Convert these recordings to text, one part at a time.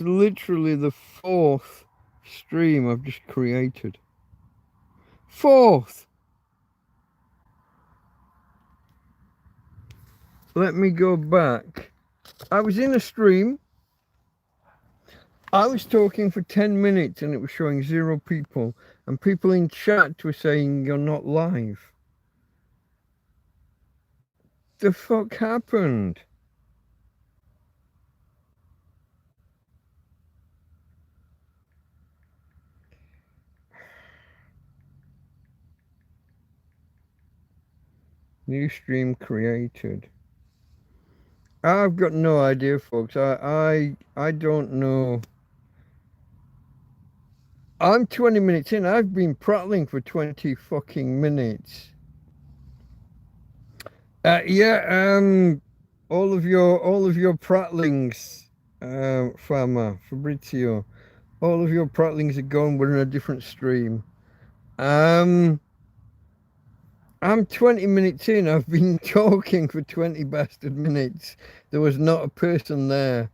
literally the fourth stream I've just created. Fourth! Let me go back. I was in a stream. I was talking for 10 minutes and it was showing 0 people. And people in chat were saying you're not live. The fuck happened? New stream created. I've got no idea, folks. I don't know. I'm 20 minutes in. I've been prattling for 20 fucking minutes. Yeah, all of your prattlings, Farmer, Fabrizio, all of your prattlings are gone. We're in a different stream. I'm 20 minutes in. I've been talking for 20 bastard minutes. There was not a person there.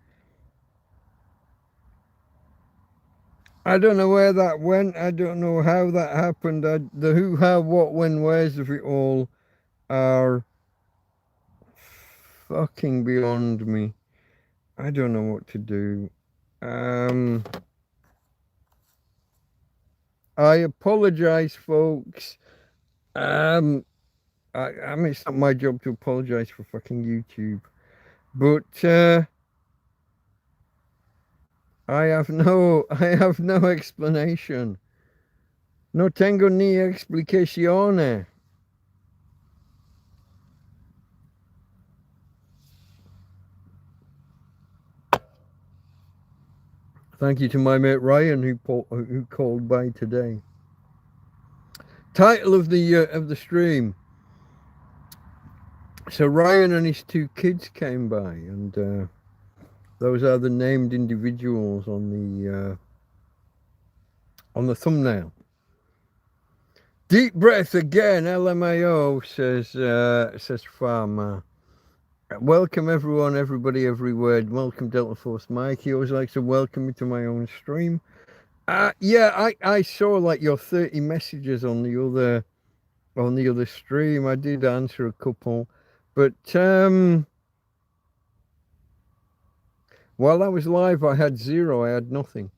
I don't know where that went. I don't know how that happened. The who, how, what, when, where's of it all are fucking beyond me. I don't know what to do. I apologize, folks. I mean, it's not my job to apologize for fucking YouTube, but I have no explanation. No tengo ni explicazione. Thank you to my mate Ryan who called by today. Title of the stream. So Ryan and his 2 kids came by, and those are the named individuals on the thumbnail. Deep breath again, LMAO, says Farmer. Welcome everyone, everybody, everywhere. Welcome Delta Force Mike. He always likes to welcome me to my own stream. Yeah, I saw like your 30 messages on the other stream. I did answer a couple, but while I was live, I had 0. I had nothing,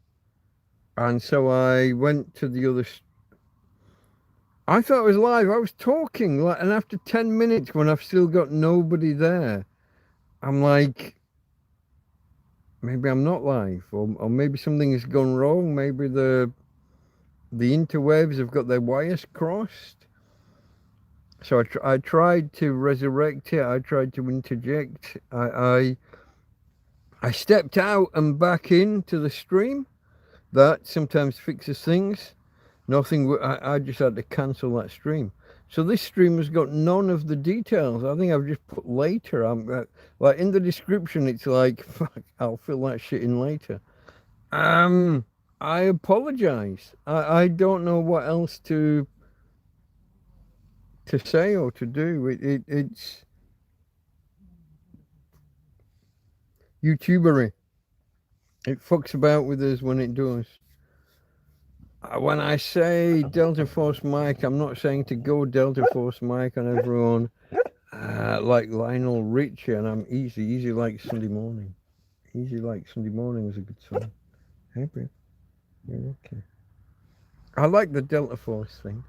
and so I went to the other. I thought I was live. I was talking, like, and after 10 minutes, when I've still got nobody there, I'm like, maybe I'm not live, or maybe something has gone wrong. Maybe the interwebs have got their wires crossed. So I tried to resurrect it. I tried to interject. I stepped out and back into the stream. That sometimes fixes things. Nothing. I just had to cancel that stream. So this stream has got none of the details. I think I've just put later. I'm like in the description. It's like, fuck, I'll fill that shit in later. I apologize. I don't know what else to say or to do. It's YouTubery. It fucks about with us when it does. When I say Delta Force Mike, I'm not saying to go Delta Force Mike on everyone like Lionel Richie, and I'm easy like Sunday morning. Easy like Sunday morning was a good song. Hey, bro. You're okay. I like the Delta Force thing.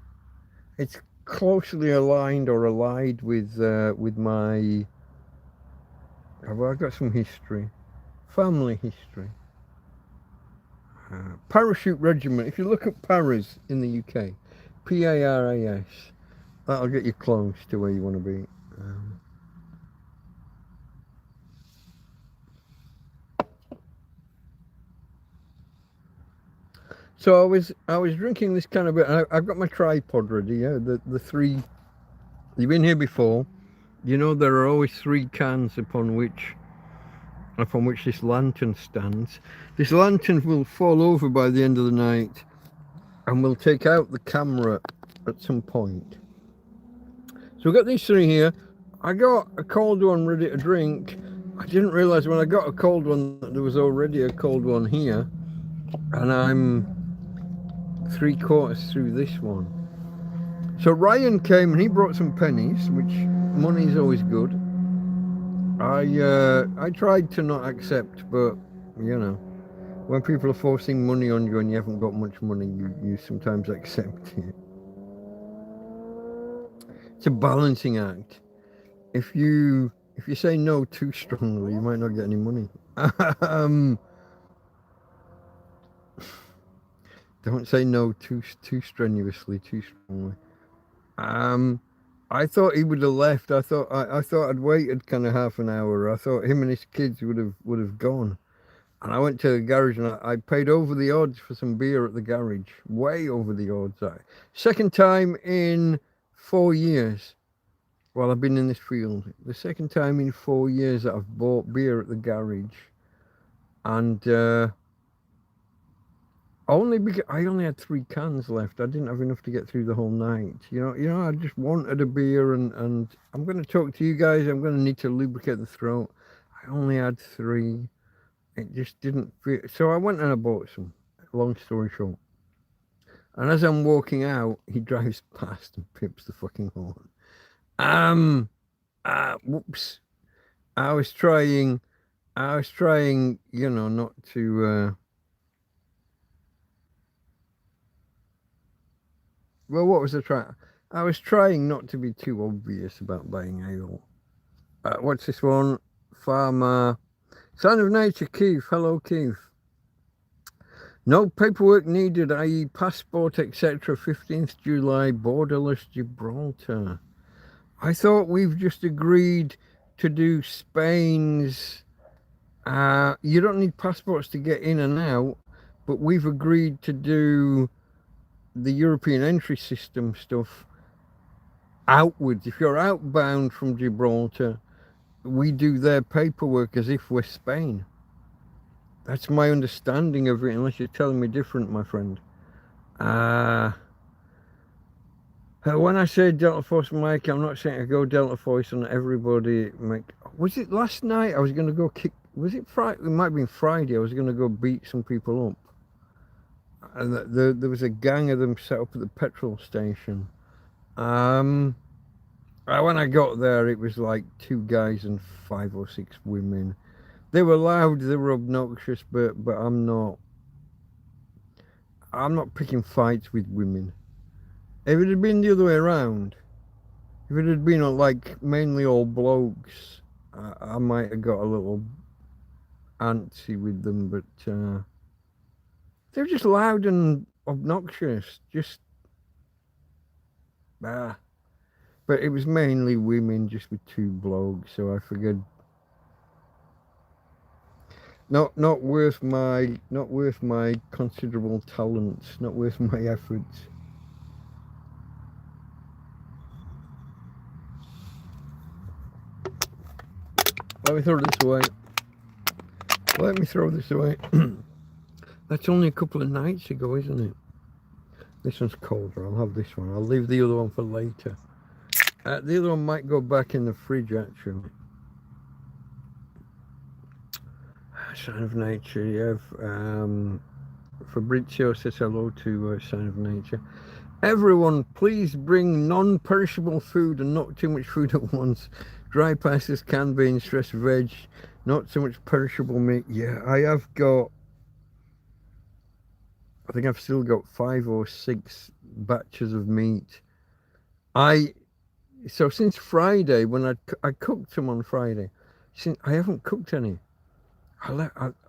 It's closely aligned or allied with my. Well, I've got some history, family history. Parachute Regiment. If you look at Paras in the UK, Paras, that'll get you close to where you want to be. So I was drinking this kind of bit. I've got my tripod ready. Yeah, the 3. You've been here before. You know there are always 3 cans upon which this lantern stands. This lantern will fall over by the end of the night, and we'll take out the camera at some point. So we've got these 3 here. I got a cold one ready to drink. I didn't realise when I got a cold one that there was already a cold one here, and I'm 3/4 through this one. So Ryan came and he brought some pennies, which money is always good. I tried to not accept, but you know, when people are forcing money on you and you haven't got much money, you sometimes accept it. It's a balancing act. If you say no too strongly, you might not get any money. Don't say no too strenuously, too strongly. I thought he would have left. I thought I'd waited kind of half an hour. I thought him and his kids would have gone. And I went to the garage and I paid over the odds for some beer at the garage. Way over the odds. Second time in 4 years. While I've been in this field. The second time in 4 years that I've bought beer at the garage. And only because I only had 3 cans left. I didn't have enough to get through the whole night. You know, I just wanted a beer and I'm going to talk to you guys. I'm going to need to lubricate the throat. I only had 3. It just didn't fit. So I went and I bought some. Long story short. And as I'm walking out, he drives past and pips the fucking horn. Whoops. I was trying, you know, not to, well, what was I trying? I was trying not to be too obvious about buying ale. What's this one? Farmer. Sign of Nature, Keith. Hello, Keith. No paperwork needed, i.e. passport, etc. 15th July, borderless Gibraltar. I thought we've just agreed to do Spain's... you don't need passports to get in and out, but we've agreed to do the European entry system stuff outwards. If you're outbound from Gibraltar, we do their paperwork as if we're Spain. That's my understanding of it, unless you're telling me different, my friend. When I say Delta Force Mike, I'm not saying to go Delta Force on everybody. Mike, was it last night? I was going to go kick. Was it Friday? It might have been Friday. I was going to go beat some people up. And there was a gang of them set up at the petrol station. When I got there, it was like 2 guys and 5 or 6 women. They were loud, they were obnoxious, but I'm not picking fights with women. If it had been the other way around, if it had been like mainly all blokes, I might have got a little antsy with them, but they're just loud and obnoxious, just But it was mainly women, just with 2 blokes, so I figured not worth my considerable talents, not worth my efforts. Let me throw this away. Let me throw this away. That's only a couple of nights ago, isn't it? This one's colder. I'll have this one. I'll leave the other one for later. The other one might go back in the fridge, actually. Sign of Nature, yeah. Fabrizio says hello to Sign of Nature. Everyone, please bring non-perishable food and not too much food at once. Dry pastas, canned beans, stressed veg, not so much perishable meat. Yeah, I think I've still got 5 or 6 batches of meat. So since Friday, when I cooked some on Friday, since I haven't cooked any.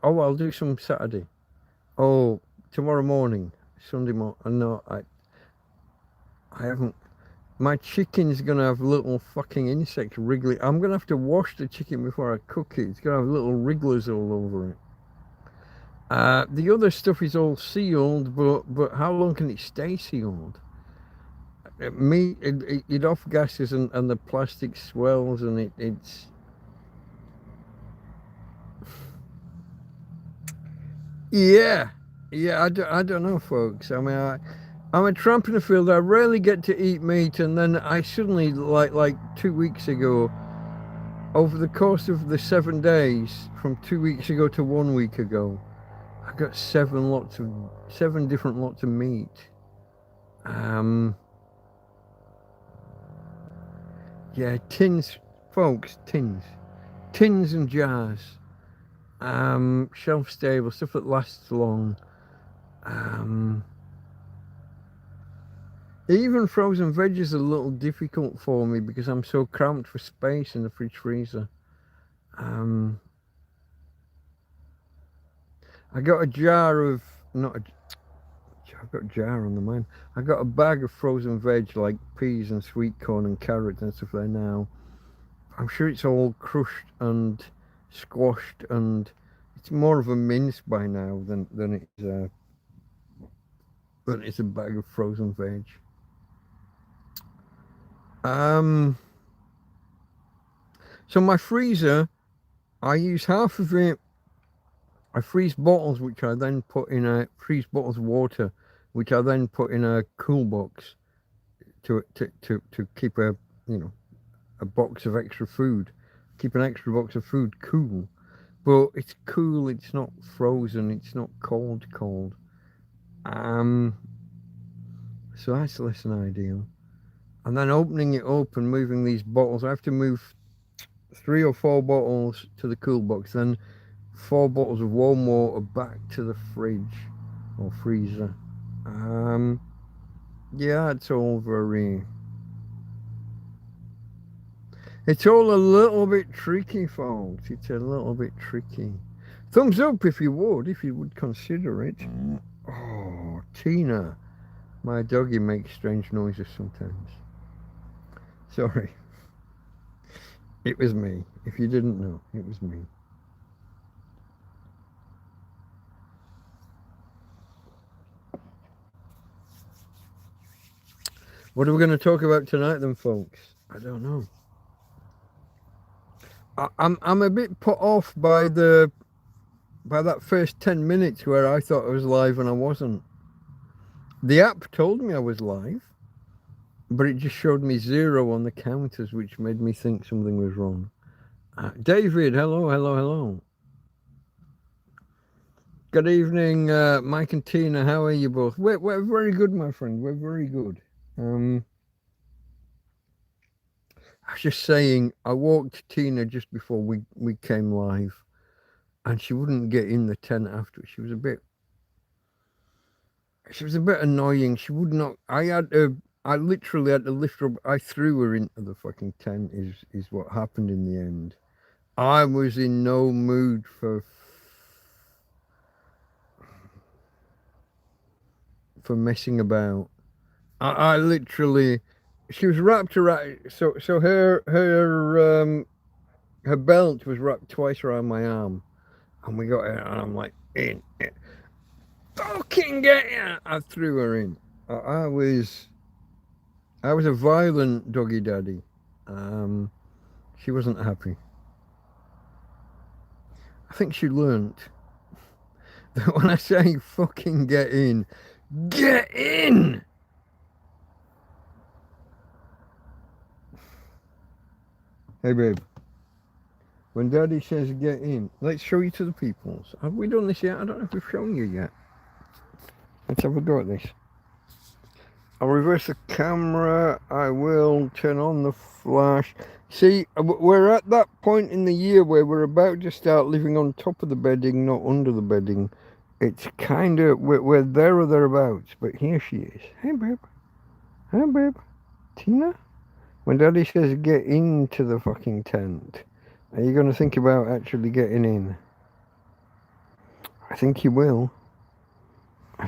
I'll do some Saturday. Oh, tomorrow morning, Sunday morning. No, I haven't. My chicken's gonna have little fucking insects wriggling. I'm gonna have to wash the chicken before I cook it. It's gonna have little wrigglers all over it. The other stuff is all sealed, but how long can it stay sealed? It off gases and the plastic swells and it's. Yeah, I don't know, folks. I mean, I'm a tramp in the field. I rarely get to eat meat, and then I suddenly, like 2 weeks ago, over the course of the 7 days, from 2 weeks ago to 1 week ago, I got 7 different lots of meat. Yeah, tins, folks, tins and jars. Shelf stable stuff that lasts long. Even frozen veg is a little difficult for me because I'm so cramped for space in the fridge freezer. I got a jar of not a, I've got a jar on the mind. I got a bag of frozen veg like peas and sweet corn and carrots and stuff there now. I'm sure it's all crushed and squashed, and it's more of a mince by now than it's a bag of frozen veg. So my freezer, I use half of it. I freeze bottles, which I then put in freeze bottles of water, which I then put in a cool box to keep a box of extra food, keep an extra box of food cool. But it's cool. It's not frozen. It's not cold. So that's less than ideal. And then opening it up and moving these bottles, I have to move 3 or 4 bottles to the cool box, then 4 bottles of warm water back to the fridge or freezer. Yeah, it's all it's all a little bit tricky, folks. It's a little bit tricky. Thumbs up if you would consider it. Oh, Tina. My doggy makes strange noises sometimes. Sorry. It was me. If you didn't know, it was me. What are we going to talk about tonight then, folks? I don't know. I'm a bit put off by that first 10 minutes where I thought I was live and I wasn't. The app told me I was live, but it just showed me 0 on the counters, which made me think something was wrong. David, hello. Good evening, Mike and Tina. How are you both? We're very good, my friend. We're very good. I was just saying, I walked Tina just before we came live, and she wouldn't get in the tent after. She was a bit annoying. She would not. I literally had to lift her up. I threw her into the fucking tent. Is what happened in the end. I was in no mood for messing about. I literally, she was wrapped around. So her belt was wrapped twice around my arm, and we got it. And I'm like, in, fucking get in. I threw her in. I was a violent doggy daddy. She wasn't happy. I think she learnt that when I say fucking get in, get in. Hey babe, when daddy says get in, let's show you to the peoples. Have we done this yet? I don't know if we've shown you yet. Let's have a go at this. I'll reverse the camera. I will turn on the flash. See, we're at that point in the year where we're about to start living on top of the bedding, not under the bedding. It's kind of, we're there or thereabouts, but here she is. Hey babe. Tina? When daddy says get into the fucking tent, are you going to think about actually getting in? I think you will. I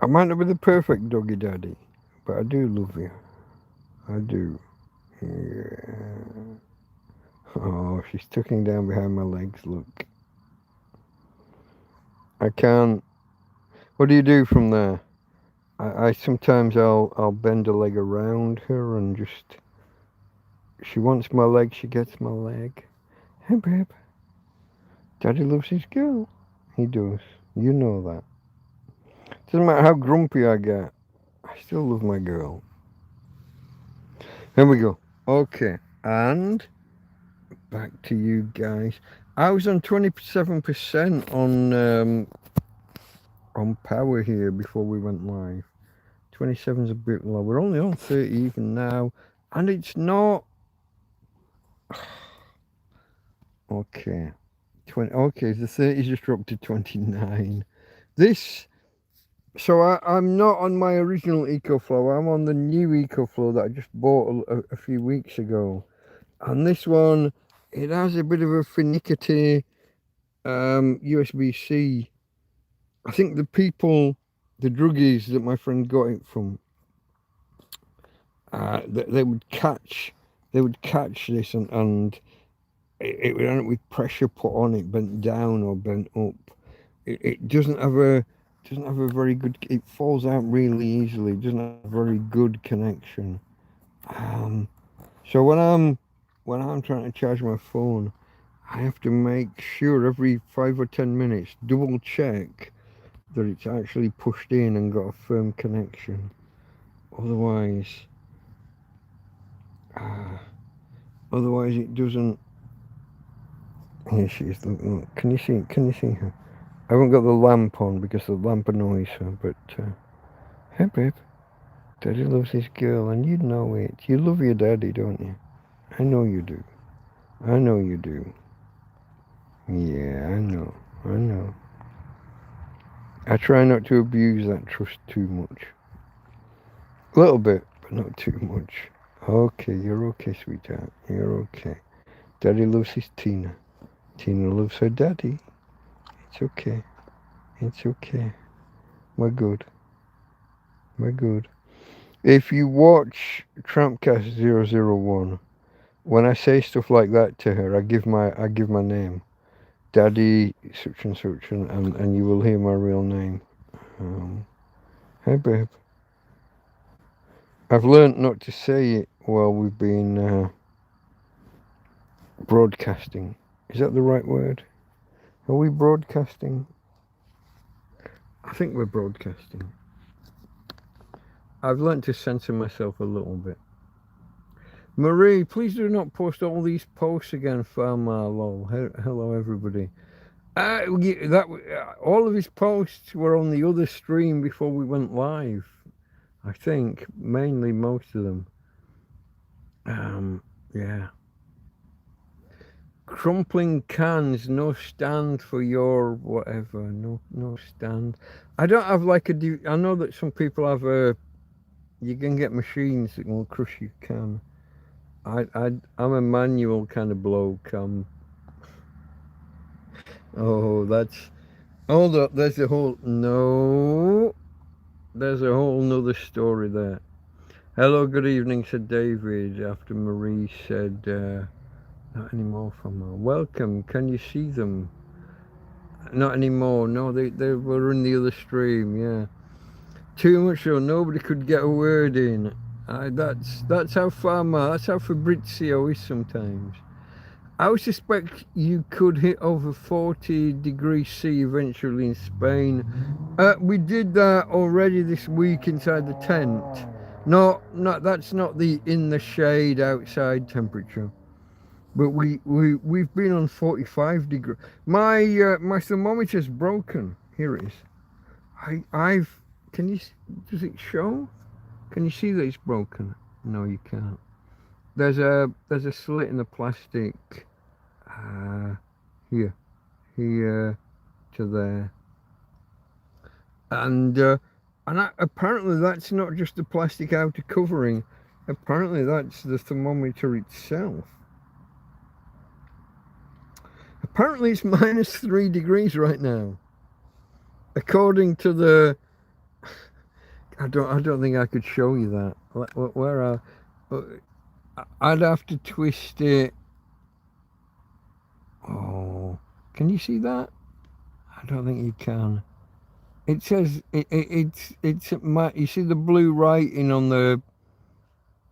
might not be the perfect doggy daddy, but I do love you. I do. Yeah. Oh, she's tucking down behind my legs, look. I can't. What do you do from there? I sometimes I'll bend a leg around her and just. She wants my leg, she gets my leg. Hey babe. Daddy loves his girl. He does. You know that. Doesn't matter how grumpy I get, I still love my girl. Here we go. Okay, and back to you guys. I was on 27% on power here before we went live. 27's a bit low. We're only on 30 even now, and it's not. Okay, 20. Okay, the 30's just dropped to 29. This. So I'm not on my original EcoFlow. I'm on the new EcoFlow that I just bought a few weeks ago. And this one, it has a bit of a finicky USB-C. I think the druggies that my friend got it from, they would catch this and it would end up with pressure put on it, bent down or bent up. It doesn't have a very good. It falls out really easily. It doesn't have a very good connection. So when I'm trying to charge my phone, I have to make sure every 5 or 10 minutes, double check that it's actually pushed in and got a firm connection. Otherwise it doesn't. Here she is. Look. Can you see her? I haven't got the lamp on because the lamp annoys her. But hey, babe, Daddy loves this girl, and you know it. You love your daddy, don't you? I know you do. I know you do. Yeah, I know. I try not to abuse that trust too much. A little bit, but not too much. Okay, you're okay, sweetheart. You're okay. Daddy loves his Tina. Tina loves her daddy. It's okay. It's okay. We're good. We're good. If you watch Trampcast 001, when I say stuff like that to her, I give my name. Daddy such and such, and you will hear my real name. Hey, babe. I've learnt not to say it while we've been broadcasting. Is that the right word? Are we broadcasting? I think we're broadcasting. I've learnt to censor myself a little bit. Marie, please do not post all these posts again, Farmar lol. Hello, everybody. All of his posts were on the other stream before we went live. I think mainly most of them. Yeah. Crumpling cans, no stand for your whatever. No stand. I don't have like I know that some people have you can get machines that will crush your can. I'm a manual kind of bloke. Oh, that's. Hold up, there's a whole. No. There's a whole nother story there. Hello, good evening, said David, after Marie said, not anymore from her. Welcome, can you see them? Not anymore, no, they were in the other stream, yeah. Too much so nobody could get a word in. That's how that's how Fabrizio is sometimes. I would suspect you could hit over 40 degrees C eventually in Spain. We did that already this week inside the tent. No, that's not the in the shade outside temperature. But we've been on 45 degrees. My thermometer's broken. Here it is. I've can you does it show? Can you see that it's broken? No, you can't. There's a slit in the plastic here to there, and apparently that's not just the plastic outer covering. Apparently that's the thermometer itself. Apparently it's -3 degrees right now, according to the. I don't think I could show you that. Where I'd have to twist it. Oh, can you see that? I don't think you can. It says it's you see the blue writing on the.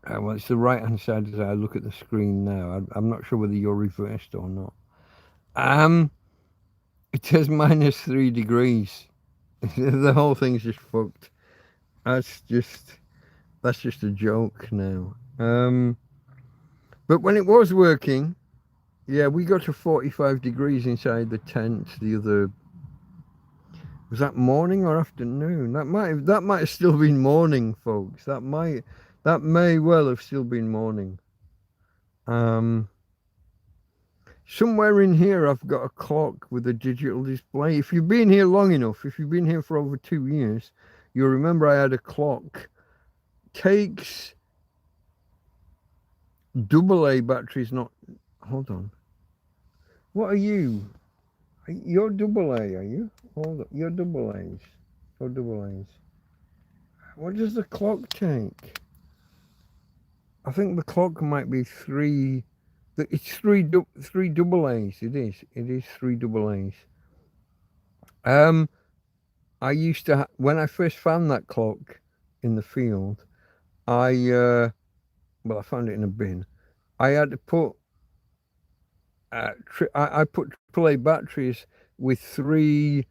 Well, it's the right hand side as I look at the screen now. I'm not sure whether you're reversed or not. It says -3 degrees. The whole thing's just fucked. That's just a joke now. But when it was working, yeah, we got to 45 degrees inside the tent the other. Was that morning or afternoon? That might have still been morning, folks. That may well have still been morning. Um, Somewhere in here, I've got a clock with a digital display. If you've been here long enough, if you've been here for over 2 years, you'll remember I had a clock. Takes AA batteries, not. Hold on. What are you? You're AA, are you? Hold on. You're AA's. Or AA's. What does the clock take? I think the clock might be three. It's three AA's. It is. It is three AA's. I used to when I first found that clock in the field. I found it in a bin. I had to put I put AAA batteries with 3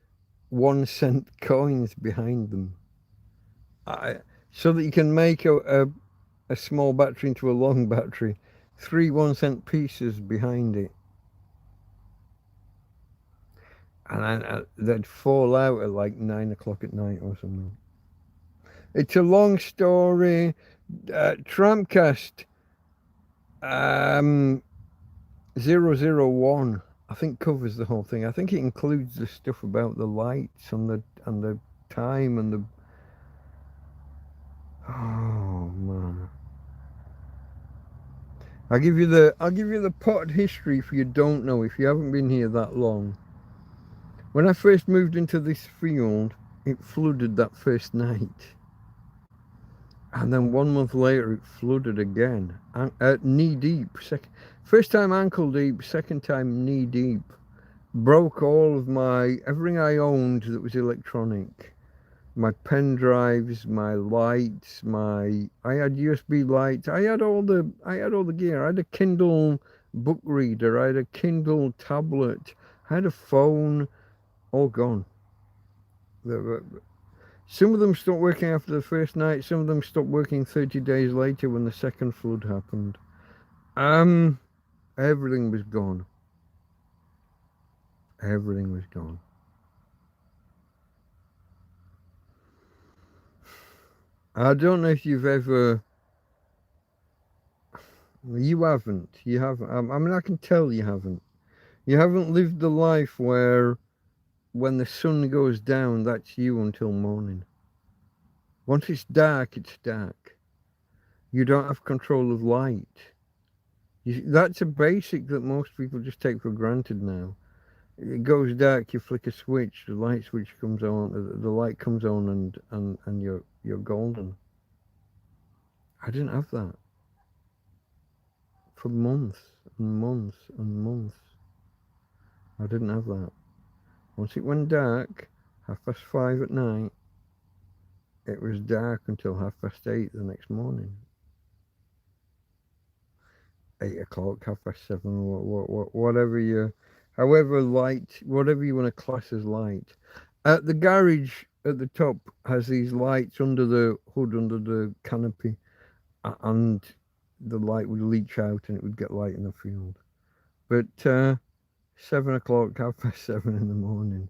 1 cent coins behind them. So that you can make a small battery into a long battery. 3 1 cent pieces behind it. And they'd fall out at like 9 o'clock at night or something. It's a long story. Tramcast 001, I think, covers the whole thing. I think it includes the stuff about the lights and the time and the. Oh man! I'll give you the potted history if you don't know, if you haven't been here that long. When I first moved into this field, it flooded that first night. And then 1 month later, it flooded again, knee deep. First time ankle deep, second time knee deep. Broke all of everything I owned that was electronic. My pen drives, my lights, I had USB lights. I had all the gear. I had a Kindle book reader. I had a Kindle tablet. I had a phone. All gone. Some of them stopped working after the first night. Some of them stopped working 30 days later when the second flood happened. Everything was gone. Everything was gone. I don't know if you've ever. You haven't. You haven't. I mean, I can tell you haven't. You haven't lived the life where when the sun goes down, that's you until morning. Once it's dark, it's dark. You don't have control of light. That's a basic that most people just take for granted now. It goes dark, you flick a switch, the light switch comes on, the light comes on, and you're golden. I didn't have that for months and months and months. I didn't have that. Once it went dark, 5:30 at night, it was dark until 8:30 the next morning. 8 o'clock, 7:30, whatever however light, whatever you want to class as light. The garage at the top has these lights under the hood, under the canopy, and the light would leach out and it would get light in the field. But 7 o'clock, 7:30 in the morning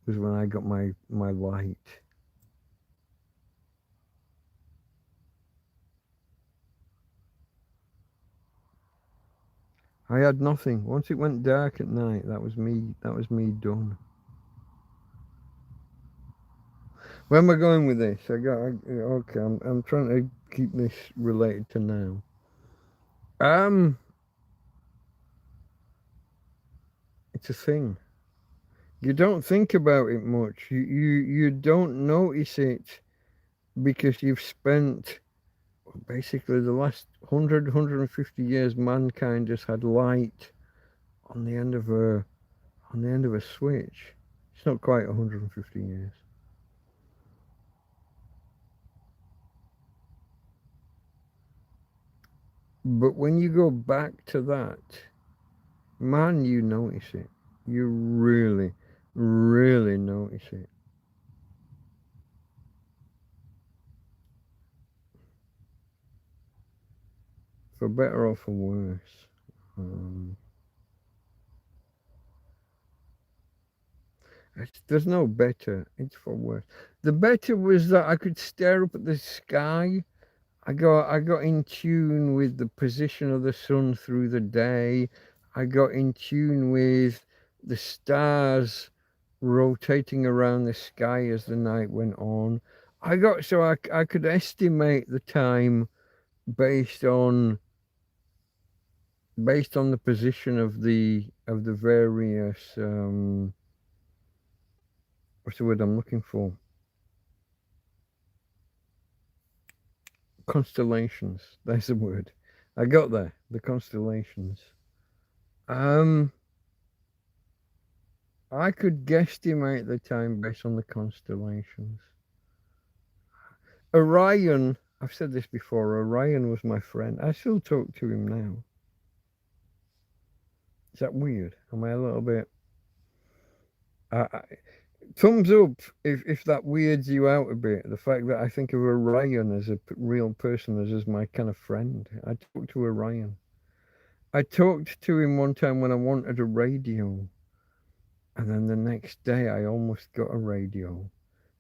was when I got my light. I had nothing. Once it went dark at night, that was me. That was me done. Where am I going with this? Okay. I'm trying to keep this related to now. It's a thing. You don't think about it much. You don't notice it because you've spent basically the last 150 years. Mankind just had light on the end of a switch. It's not quite 150 years. But when you go back to that, man, you notice it. You really, really notice it. For better or for worse. There's no better. It's for worse. The better was that I could stare up at the sky. I got in tune with the position of the sun through the day. I got in tune with the stars rotating around the sky as the night went on. I could estimate the time based on the position of the various what's the word I'm looking for? Constellations. That's the word. I got there. The constellations. I could guesstimate the time based on the constellations. Orion, I've said this before, Orion was my friend. I still talk to him now. Is that weird? Am I a little bit... thumbs up if that weirds you out a bit. The fact that I think of Orion as a real person, as my kind of friend. I talk to Orion. I talked to him one time when I wanted a radio. And then the next day I almost got a radio.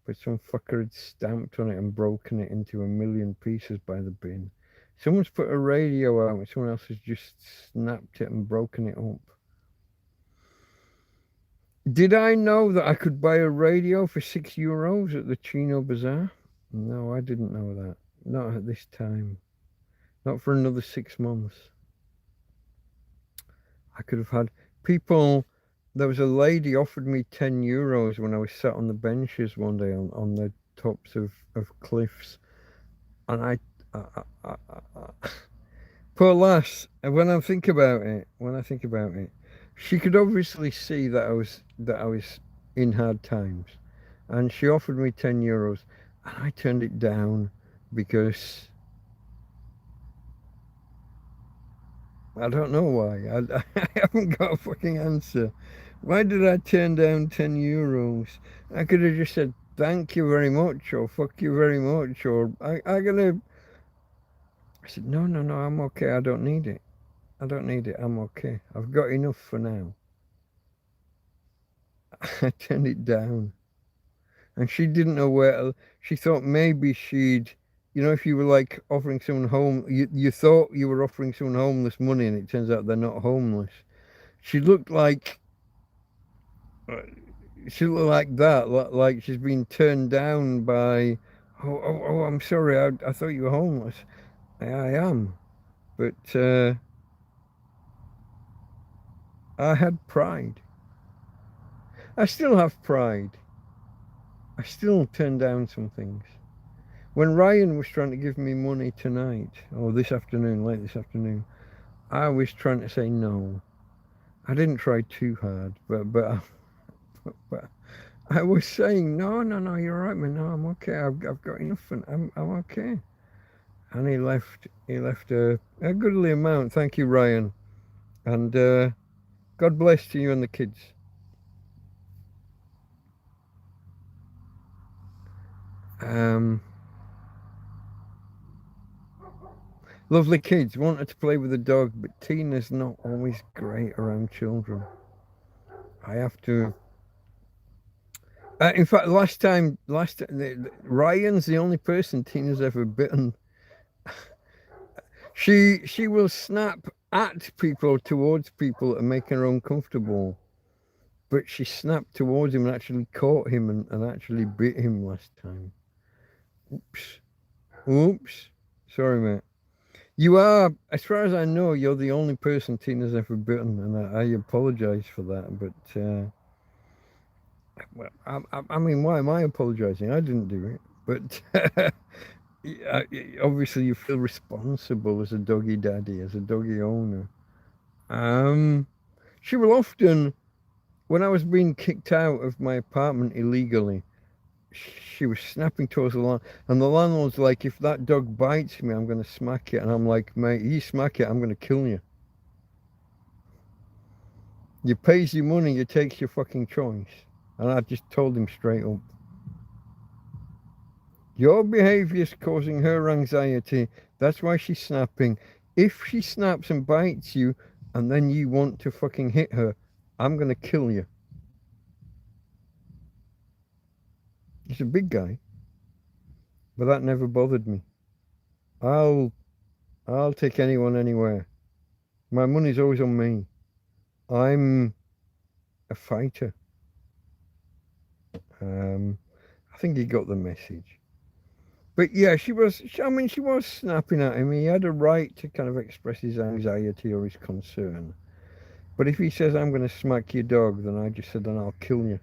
But some fucker had stamped on it and broken it into a million pieces by the bin. Someone's put a radio out and someone else has just snapped it and broken it up. Did I know that I could buy a radio for €6 at the Chino Bazaar? No, I didn't know that. Not at this time. Not for another 6 months. I could have had people... There was a lady offered me €10 when I was sat on the benches one day on the tops of cliffs. And poor lass, when I think about it, she could obviously see that I was in hard times. And she offered me €10 and I turned it down because I don't know why. I haven't got a fucking answer. Why did I turn down €10? I could have just said thank you very much or fuck you very much or I said no, I'm okay. I don't need it. I'm okay. I've got enough for now. I turned it down. And she didn't know where. She thought maybe she'd, if you were like offering someone you thought you were offering someone homeless money and it turns out they're not homeless. She looked like that, like she's been turned down by, oh, I'm sorry, I thought you were homeless. I am, but I had pride. I still have pride. I still turn down some things. When Ryan was trying to give me money tonight, or late this afternoon, I was trying to say no. I didn't try too hard, but I was saying no, you're right, man. No, I'm okay. I've got enough, and I'm okay. And he left a goodly amount. Thank you, Ryan, and God bless to you and the kids. Lovely kids. Wanted to play with the dog, but Tina's not always great around children. I have to. In fact, last time, Ryan's the only person Tina's ever bitten. She will snap at people, towards people, and make her uncomfortable. But she snapped towards him and actually caught him and actually bit him last time. Oops. Sorry, mate. You are, as far as I know, you're the only person Tina's ever bitten, and I apologise for that. But well, I mean, why am I apologising? I didn't do it, but obviously you feel responsible as a doggy daddy, as a doggy owner. She will often, when I was being kicked out of my apartment illegally, she was snapping towards the landlord, and the landlord's like, if that dog bites me, I'm going to smack it. And I'm like, mate, you smack it, I'm going to kill you. You pays your money, you takes your fucking choice. And I just told him straight up, your behaviour's causing her anxiety. That's why she's snapping. If she snaps and bites you and then you want to fucking hit her, I'm going to kill you. He's a big guy, but that never bothered me. I'll take anyone anywhere. My money's always on me. I'm a fighter. I think he got the message. But yeah, she was snapping at him. He had a right to kind of express his anxiety or his concern. But if he says, I'm going to smack your dog, then I just said, then I'll kill you.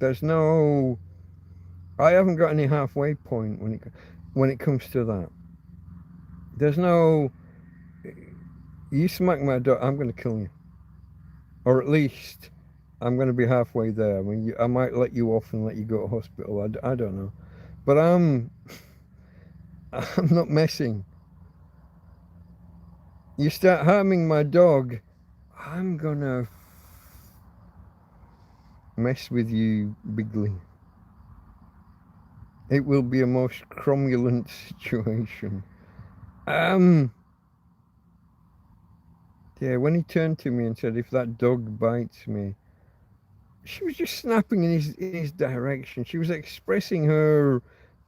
I haven't got any halfway point when it comes to that. There's no, you smack my dog, I'm going to kill you. Or at least I'm going to be halfway there. I mean, I might let you off and let you go to hospital. I don't know. But I'm not messing. You start harming my dog, I'm going to mess with you bigly. It will be a most cromulent situation. Yeah, when he turned to me and said, if that dog bites me, she was just snapping in his direction. She was expressing her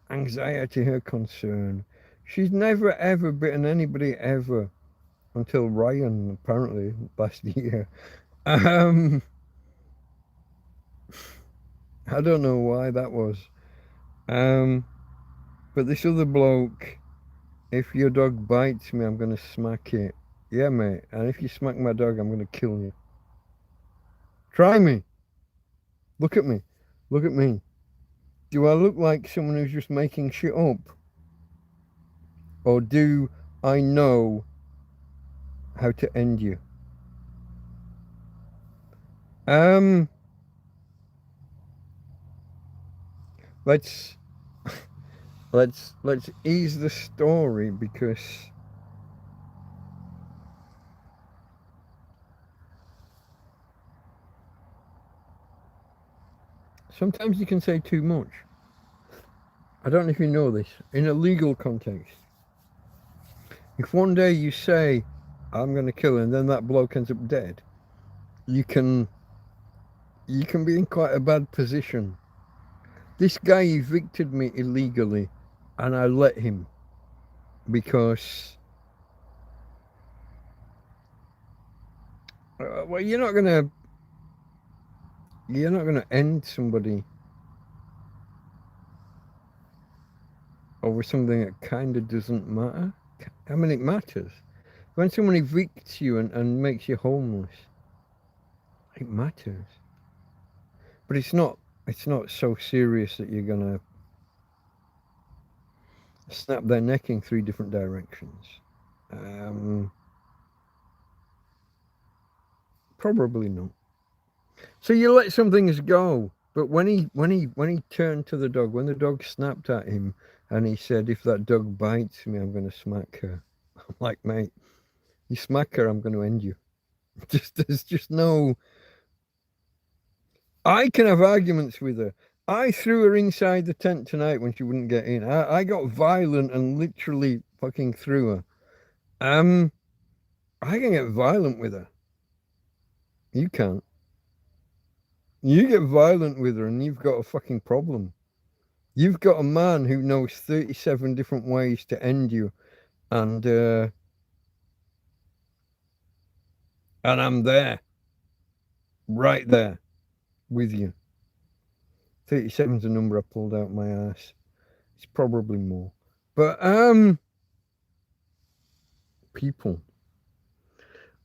anxiety, her concern. She's never ever bitten anybody ever until Ryan, apparently, last year. I don't know why that was. But this other bloke, if your dog bites me, I'm going to smack it. Yeah, mate. And if you smack my dog, I'm going to kill you. Try me. Look at me. Look at me. Do I look like someone who's just making shit up? Or do I know how to end you? Let's let's ease the story, because sometimes you can say too much. I don't know if you know this. In a legal context, if one day you say, I'm going to kill him, and then that bloke ends up dead, you can be in quite a bad position. This guy evicted me illegally, and I let him because well, you're not gonna end somebody over something that kind of doesn't matter. I mean, it matters. When someone evicts you and makes you homeless, it matters. But it's not so serious that you're gonna snap their neck in 3 different directions. Probably not. So you let some things go. But when he turned to the dog, when the dog snapped at him and he said, if that dog bites me, I'm going to smack her. I'm like, mate, you smack her, I'm going to end you. There's just no... I can have arguments with her. I threw her inside the tent tonight when she wouldn't get in. I got violent and literally fucking threw her. I can get violent with her. You can't. You get violent with her and you've got a fucking problem. You've got a man who knows 37 different ways to end you, and I'm there, right there, with you. 37's a number I pulled out my ass. It's probably more, but people,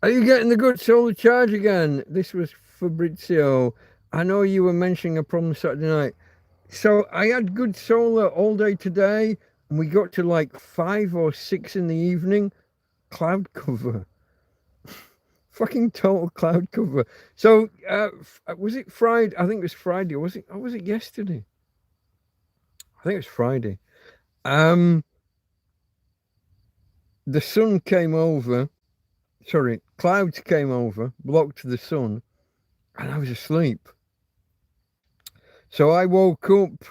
are you getting the good solar charge again? This was Fabrizio. I know you were mentioning a problem Saturday night. So I had good solar all day today, and we got to like 5 or 6 in the evening. Cloud cover. Fucking total cloud cover. So was it Friday? I think it was Friday. Or was it yesterday? I think it was Friday. The sun came over. Sorry, clouds came over, blocked the sun, and I was asleep. So I woke up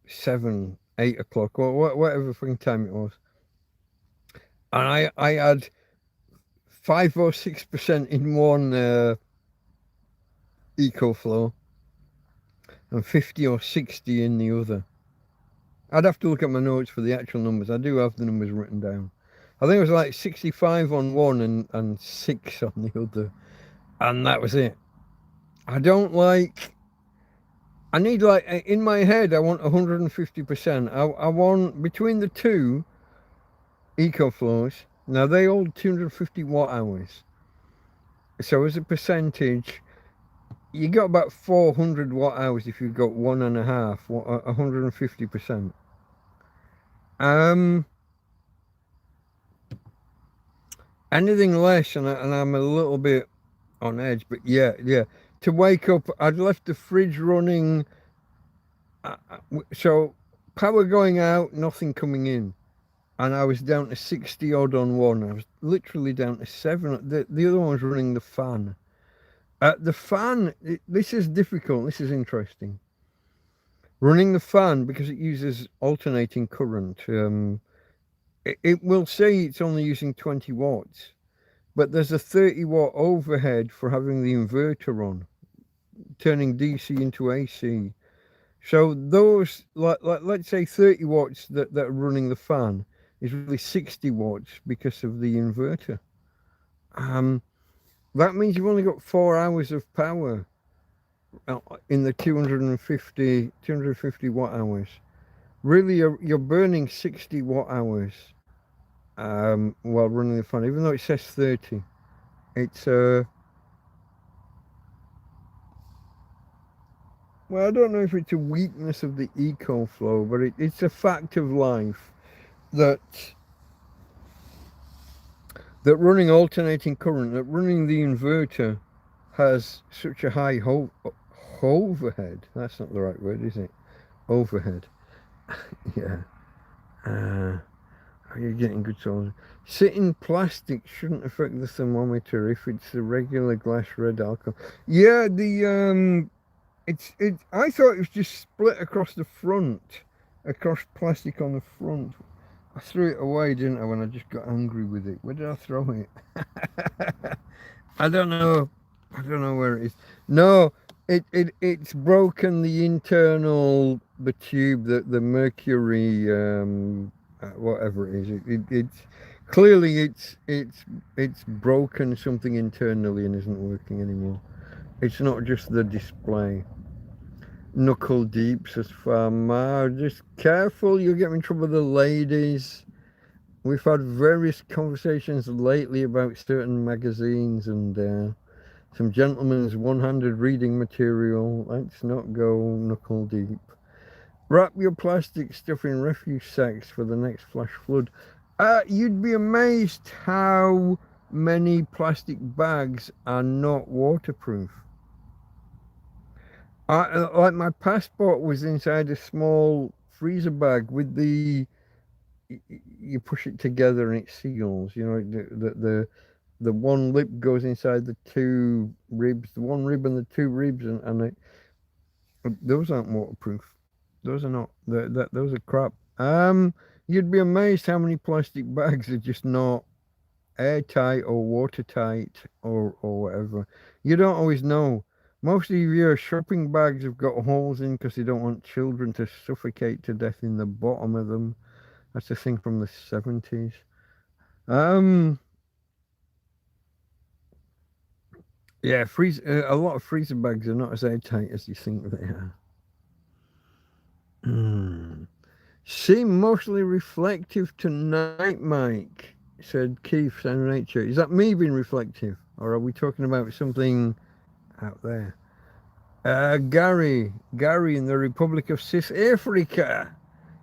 7, 8 o'clock, or whatever fucking time it was. and I had 5 or 6% in one EcoFlow and 50 or 60 in the other. I'd have to look at my notes for the actual numbers. I do have the numbers written down. I think it was like 65 on one and 6 on the other. And that was it. I don't like... I need like... In my head, I want 150%. I want... Between the two EcoFlows, now they hold 250 watt hours. So as a percentage, you got about 400 watt hours if you've got 1.5, 150%. Anything less, and I'm a little bit on edge, but yeah. To wake up, I'd left the fridge running, so power going out, nothing coming in, and I was down to 60 odd on one. I was literally down to 7. The other one was running the fan. The fan, this is difficult. This is interesting. Running the fan, because it uses alternating current. It will say it's only using 20 watts, but there's a 30 watt overhead for having the inverter on, turning DC into AC. So those, like let's say 30 watts that are running the fan is really 60 watts because of the inverter. That means you've only got 4 hours of power in the 250 watt hours. Really, you're burning 60 watt hours while running the fan, even though it says 30. It's well, I don't know if it's a weakness of the EcoFlow, but it's a fact of life that running alternating current, that running the inverter has such a high overhead. That's not the right word, is it? Overhead. Yeah. You're getting good solar. Sitting plastic shouldn't affect the thermometer if it's a regular glass red alcohol. Yeah, I thought it was just split across the front, across plastic on the front. I threw it away, didn't I, when I just got angry with it? Where did I throw it? I don't know. I don't know where it is. No, it's broken the internal, the tube, the mercury, whatever it is. It's clearly it's broken something internally and isn't working anymore. It's not just the display. Knuckle deep, says Farmer. Just careful, you'll get in trouble with the ladies. We've had various conversations lately about certain magazines and some gentlemen's one-handed reading material. Let's not go knuckle deep. Wrap your plastic stuff in refuse sacks for the next flash flood. You'd be amazed how many plastic bags are not waterproof. Like my passport was inside a small freezer bag with you push it together and it seals. You know, the one lip goes inside the 2 ribs, the 1 rib and the 2 ribs, and those aren't waterproof. Those are not. Those are crap. You'd be amazed how many plastic bags are just not airtight or watertight or whatever. You don't always know. Most of your shopping bags have got holes in because they don't want children to suffocate to death in the bottom of them. That's a thing from the 70s. Yeah, a lot of freezer bags are not as airtight as you think they are. Seem mostly reflective tonight, Mike, said Keith Sound Nature. Is that me being reflective? Or are we talking about something out there? Gary in the Republic of South Africa.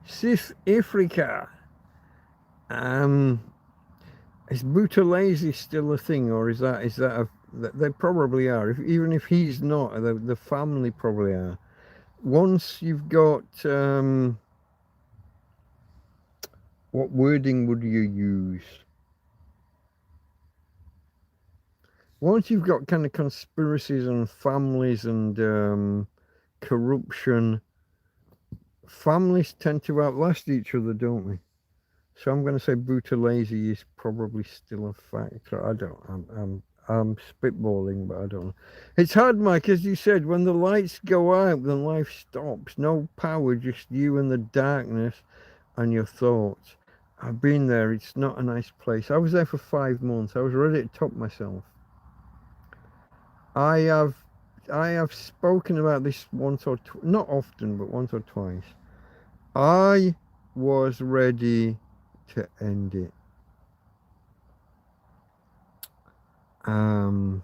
Is Butalazy still a thing, or is that they probably are. Even if he's not, the family probably are. Once you've got what wording would you use? Once you've got kind of conspiracies and families and corruption, families tend to outlast each other, don't we? So I'm going to say Butylase is probably still a factor. I don't. I'm spitballing, but I don't know. It's hard, Mike, as you said. When the lights go out, then life stops. No power, just you and the darkness and your thoughts. I've been there. It's not a nice place. I was there for 5 months. I was ready to top myself. I have, I have spoken about this once or not often, but once or twice. I was ready to end it. Um,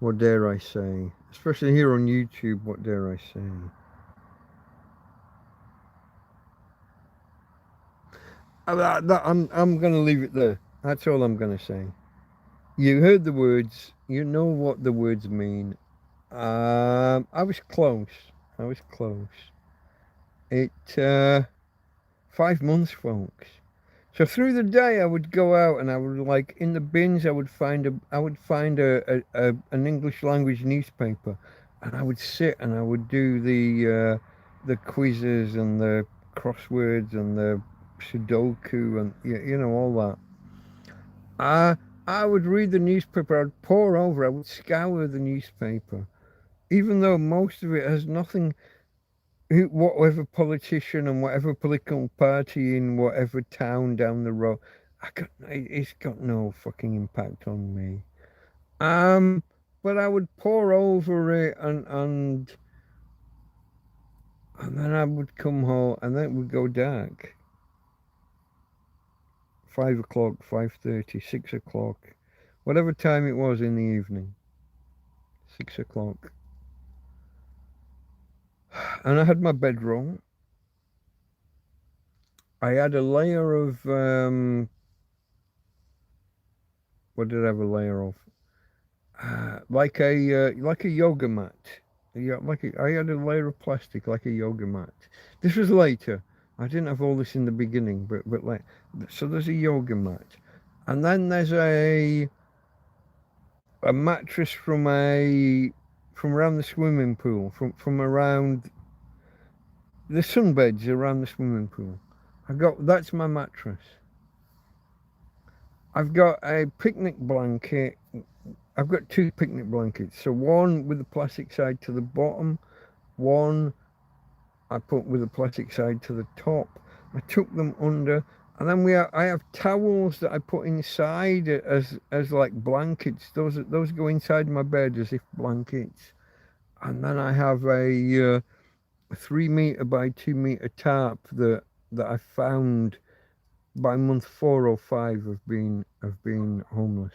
what dare I say? Especially here on YouTube, what dare I say? I'm going to leave it there. That's all I'm going to say. You heard the words. You know what the words mean. I was close. I was close. It 5 months, folks. So through the day, I would go out and I would like in the bins. I would find an English language newspaper, and I would sit and I would do the quizzes and the crosswords and the Sudoku and you know all that. I I would read the newspaper. I'd pore over. I would scour the newspaper, even though most of it has nothing. Whatever politician and whatever political party in whatever town down the road, it's got no fucking impact on me. Um, but I would pore over it and then I would come home and then it would go dark. 5 o'clock, 5:30, 6 o'clock, whatever time it was in the evening. 6 o'clock, and I had my bedroll. I had a layer of what did I have a layer of? Like a yoga mat. Yeah, I had a layer of plastic like a yoga mat. This was later. I didn't have all this in the beginning, but like so there's a yoga mat, and then there's a mattress from around the swimming pool, from around the sunbeds around the swimming pool. That's my mattress. I've got a picnic blanket. I've got two picnic blankets. So one with the plastic side to the bottom, one I put with the plastic side to the top. I took them under, and then I have towels that I put inside as like blankets. Those go inside my bed as if blankets. And then I have a 3 meter by 2 meter tarp that I found by month 4 or 5 of being homeless.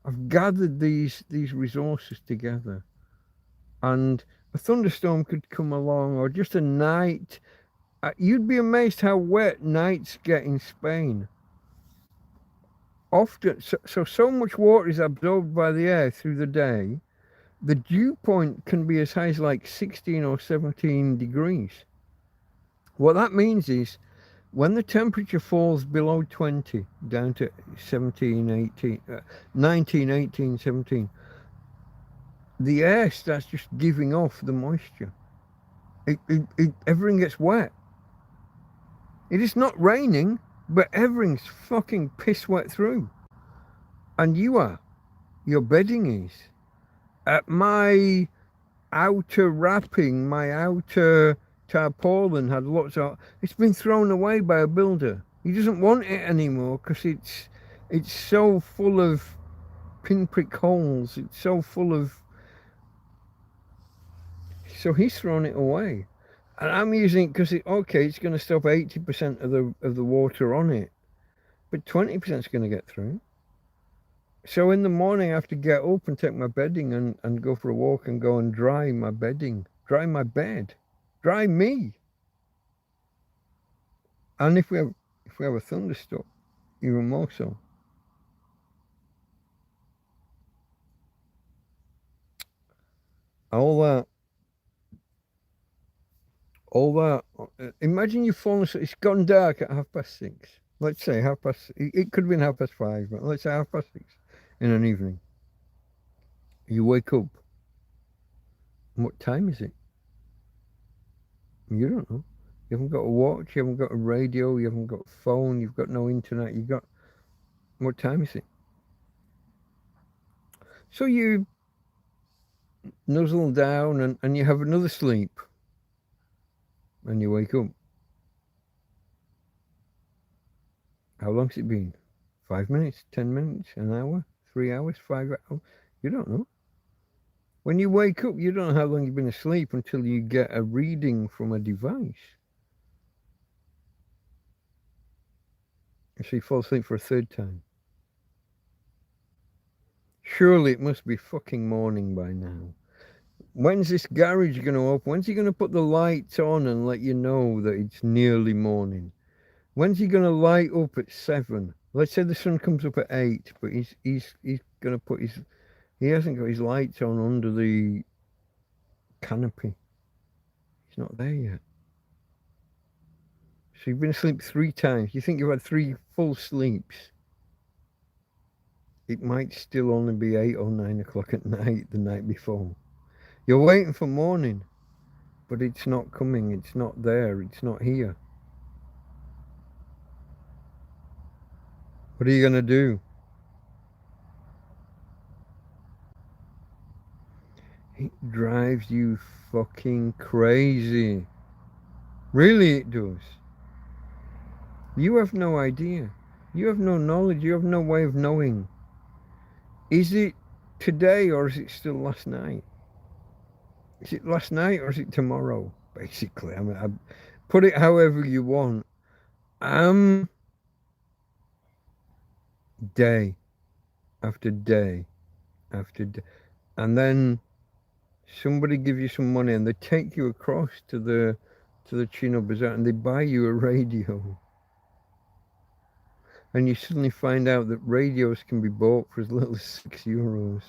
I've gathered these resources together, and a thunderstorm could come along, or just a night. You'd be amazed how wet nights get in Spain. Often, so much water is absorbed by the air through the day. The dew point can be as high as like 16 or 17 degrees. What that means is when the temperature falls below 20, down to 17, 18, 19, 18, 17, the air starts just giving off the moisture. Everything gets wet. It is not raining, but everything's fucking piss wet through. And your bedding is. My outer wrapping, my outer tarpaulin had lots of. It's been thrown away by a builder. He doesn't want it anymore because it's so full of pinprick holes. It's so full of. So he's thrown it away, and I'm using it because it's going to stop 80% of the water on it, but 20% is going to get through. So in the morning, I have to get up and take my bedding and go for a walk and go and dry my bedding, dry my bed, dry me. And if we have a thunderstorm, even more so. All that, all that. Imagine you've fallen asleep. It's gone dark at 6:30. Let's say 6:30. It could have been 5:30, but let's say 6:30 in an evening. You wake up. What time is it? You don't know. You haven't got a watch, you haven't got a radio, you haven't got a phone, you've got no internet, you got. What time is it? So you nuzzle down and you have another sleep and you wake up. How long's it been? 5 minutes, 10 minutes, an hour, 3 hours, 5 hours? You don't know. When you wake up, you don't know how long you've been asleep until you get a reading from a device. So you fall asleep for a third time. Surely it must be fucking morning by now. When's this garage going to open? When's he going to put the lights on and let you know that it's nearly morning? When's he going to light up at 7? Let's say the sun comes up at 8, but he's going to put his. He hasn't got his lights on under the canopy. He's not there yet. So you've been asleep 3 times. You think you've had 3 full sleeps. It might still only be 8 or 9 o'clock at night the night before. You're waiting for morning, but it's not coming. It's not there. It's not here. What are you going to do? It drives you fucking crazy. Really, it does. You have no idea. You have no knowledge. You have no way of knowing. Is it today or is it still last night? Is it last night or is it tomorrow? Basically, I mean, I put it however you want. Day after day after day, and then somebody give you some money and they take you across to the Chino Bazaar and they buy you a radio. And you suddenly find out that radios can be bought for as little as €6.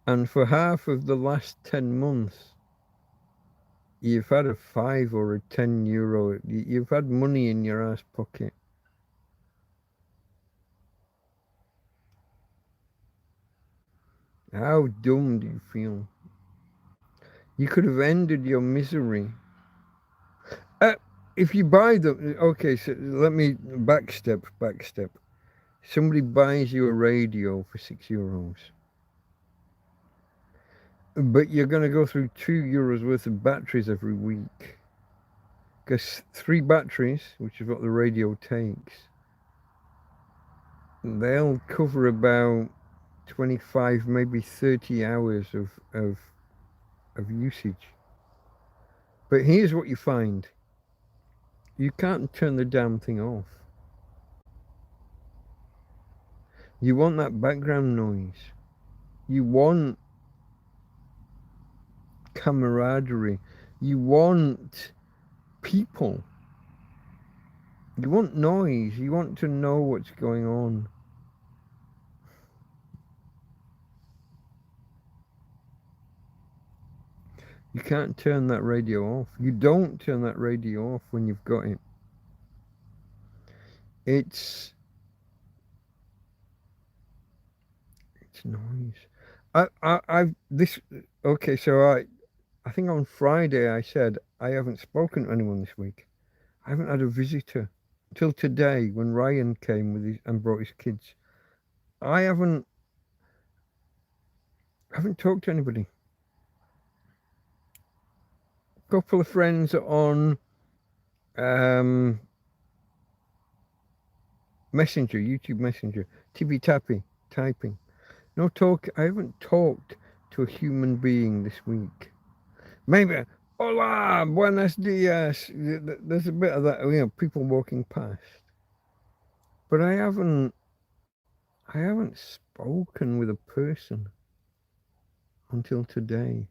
And for half of the last 10 months, you've had a 5 or a €10. You've had money in your ass pocket. How dumb do you feel? You could have ended your misery. If you buy them, okay, so let me backstep. Somebody buys you a radio for €6. But you're going to go through €2 worth of batteries every week. Because 3 batteries, which is what the radio takes, they'll cover about 25, maybe 30 hours of usage. But here's what you find. You can't turn the damn thing off. You want that background noise. You want camaraderie. You want people. You want noise. You want to know what's going on. You can't turn that radio off. You don't turn that radio off when you've got it. It's noise. Okay, so I think on Friday I said I haven't spoken to anyone this week. I haven't had a visitor till today when Ryan came with and brought his kids. I haven't talked to anybody. A couple of friends on Messenger, YouTube Messenger, tippy tappy, typing. No talk. I haven't talked to a human being this week. Maybe, hola, buenos dias. There's a bit of that, people walking past. But I haven't spoken with a person until today.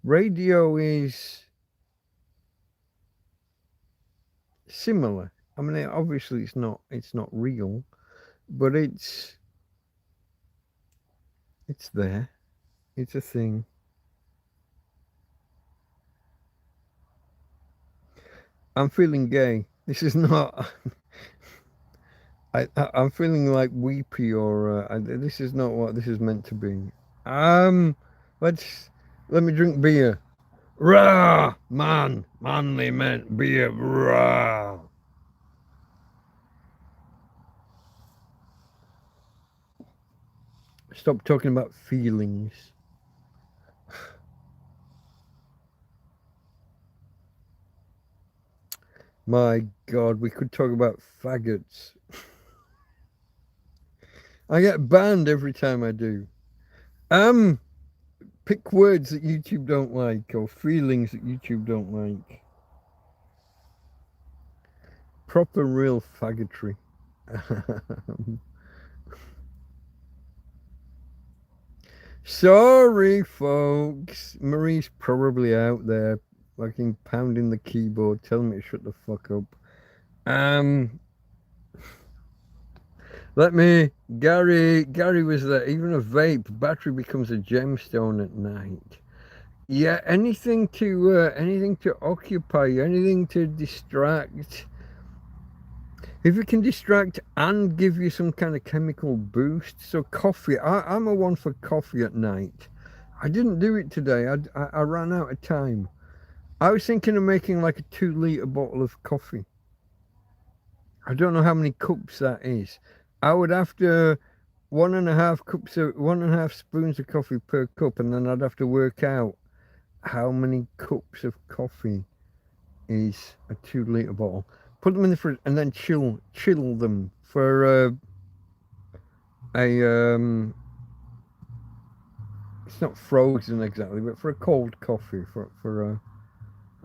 Radio is similar. I mean, obviously it's not real, but it's there. It's a thing. I'm feeling gay. This is not. I'm feeling like weepy or this is not what this is meant to be. Let me drink beer. Rah, man, manly meant beer. Rah. Stop talking about feelings. My God, we could talk about faggots. I get banned every time I do. Pick words that YouTube don't like or feelings that YouTube don't like. Proper real faggotry. Sorry, folks. Marie's probably out there fucking pounding the keyboard, telling me to shut the fuck up. Gary was there. Even a vape battery becomes a gemstone at night. Yeah, anything to occupy you, anything to distract. If it can distract and give you some kind of chemical boost. So coffee, I'm a one for coffee at night. I didn't do it today. I ran out of time. I was thinking of making like a 2-litre bottle of coffee. I don't know how many cups that is. I would have to 1.5 spoons of coffee per cup, and then I'd have to work out how many cups of coffee is a 2-litre bottle. Put them in the fridge and then chill them for it's not frozen exactly, but for a cold coffee.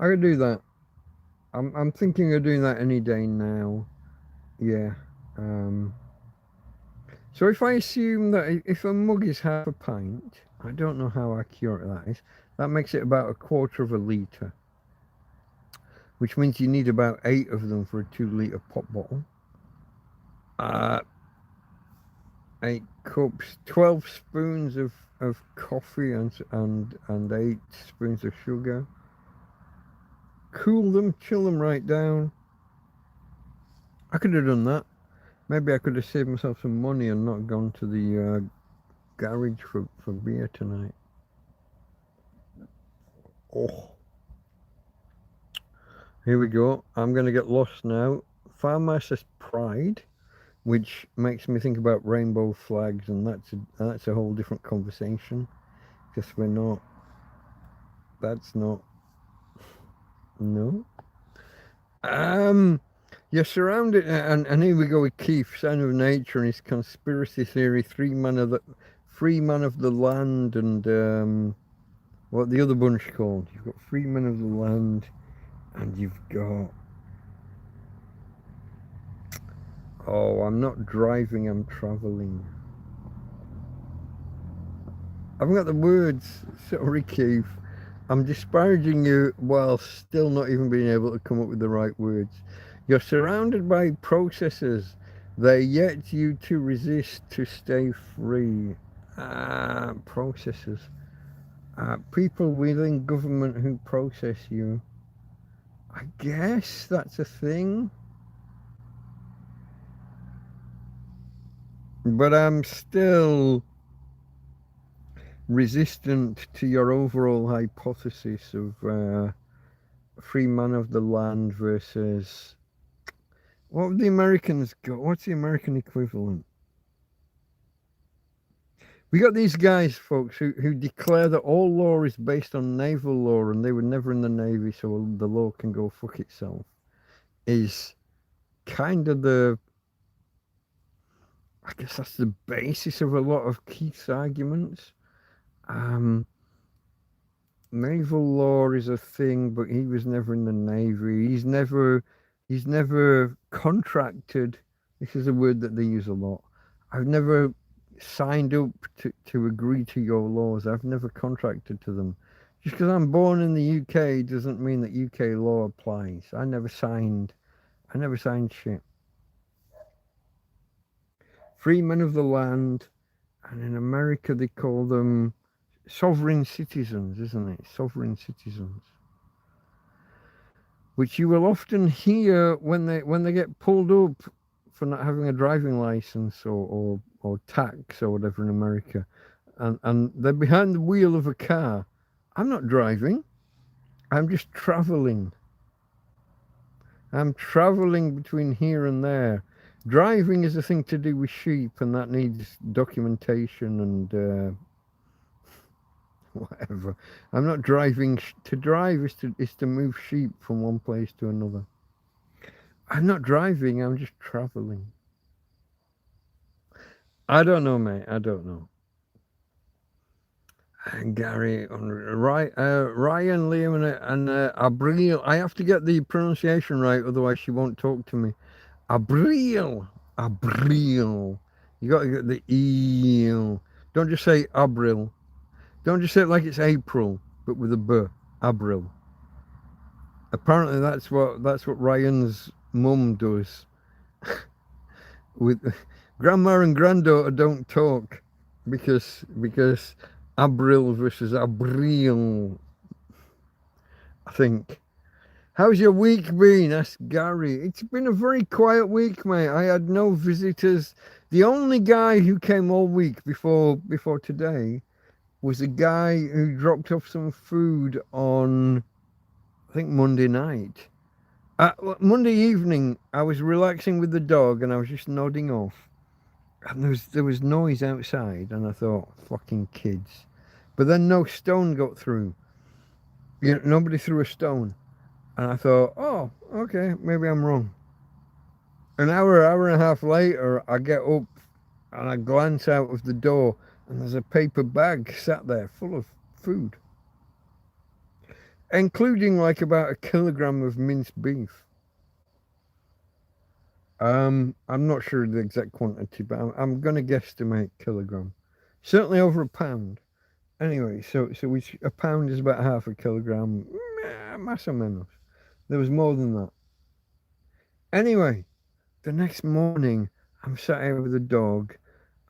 I could do that. I'm thinking of doing that any day now. Yeah. So if I assume that if a mug is half a pint, I don't know how accurate that is. That makes it about 1/4 of a litre, which means you need about 8 of them for a 2-litre pop bottle. 8 cups, 12 spoons of coffee and 8 spoons of sugar. Cool them, chill them right down. I could have done that. Maybe I could have saved myself some money and not gone to the garage for beer tonight. Oh. Here we go. I'm going to get lost now. Farmaster's Pride, which makes me think about rainbow flags, and that's a whole different conversation. Because we're not. That's not. No. You're surrounded, and here we go with Keith, Son of Nature, and his conspiracy theory, free man of the land, and what the other bunch called. You've got free man of the land, and you've got. Oh, I'm not driving, I'm traveling. I haven't got the words. Sorry, Keith. I'm disparaging you while still not even being able to come up with the right words. You're surrounded by processes. They're yet you to resist to stay free. Processes. People within government who process you. I guess that's a thing. But I'm still resistant to your overall hypothesis of free man of the land versus what would the Americans got? What's the American equivalent? We got these guys, folks, who declare that all law is based on naval law and they were never in the Navy, so the law can go fuck itself. Is kind of I guess that's the basis of a lot of Keith's arguments. Naval law is a thing, but he was never in the Navy. He's never contracted. This is a word that they use a lot. I've never signed up to agree to your laws. I've never contracted to them. Just because I'm born in the UK doesn't mean that UK law applies. I never signed shit. Free men of the land, and in America they call them sovereign citizens, isn't it? Sovereign citizens. Which you will often hear when they get pulled up for not having a driving license or tax or whatever in America. and they're behind the wheel of a car. I'm not driving. I'm just traveling. I'm traveling between here and there. Driving is a thing to do with sheep, and that needs documentation and whatever. I'm not driving. To drive is to move sheep from one place to another. I'm not driving. I'm just traveling. I don't know, mate. I don't know. And Gary, Ryan, Liam, and Abril. I have to get the pronunciation right, otherwise she won't talk to me. Abril. You got to get the eel. Don't just say Abril. Don't just say it like it's April, but with a B. Abril. Apparently, that's what Ryan's mum does. With grandma and granddaughter don't talk because Abril versus Abril. I think. How's your week been? Asked Gary. It's been a very quiet week, mate. I had no visitors. The only guy who came all week before today was a guy who dropped off some food on, I think, Monday night. Monday evening, I was relaxing with the dog and I was just nodding off. And there was noise outside, and I thought, fucking kids. But then no stone got through. You know, nobody threw a stone. And I thought, oh, okay, maybe I'm wrong. An hour and a half later, I get up and I glance out of the door, and there's a paper bag sat there full of food, including like about 1 kilogram of minced beef. I'm not sure the exact quantity, but I'm going to guesstimate kilogram. Certainly over a pound. Anyway, so a pound is about half a kilogram, más o menos. There was more than that. Anyway, the next morning, I'm sat here with the dog.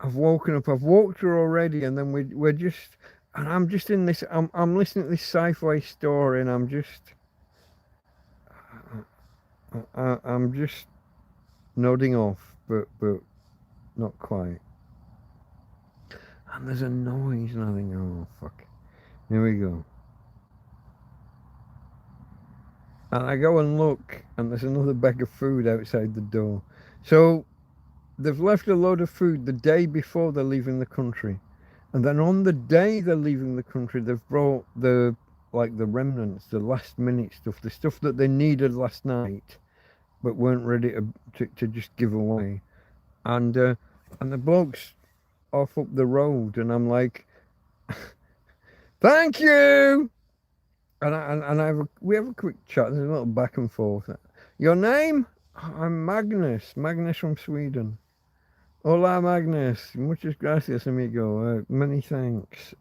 I've woken up. I've walked her already, and then we're just, and I'm just in this. I'm listening to this sci-fi story, and I'm just nodding off, but not quite. And there's a noise, and I think, oh fuck, here we go. And I go and look, and there's another bag of food outside the door. So they've left a load of food the day before they're leaving the country. And then on the day they're leaving the country, they've brought the remnants, the last minute stuff, the stuff that they needed last night, but weren't ready to just give away. And the bloke's off up the road, and I'm like, thank you. And we have a quick chat. There's a little back and forth. Your name? I'm Magnus. Magnus from Sweden. Hola, Magnus. Muchas gracias, amigo. Many thanks.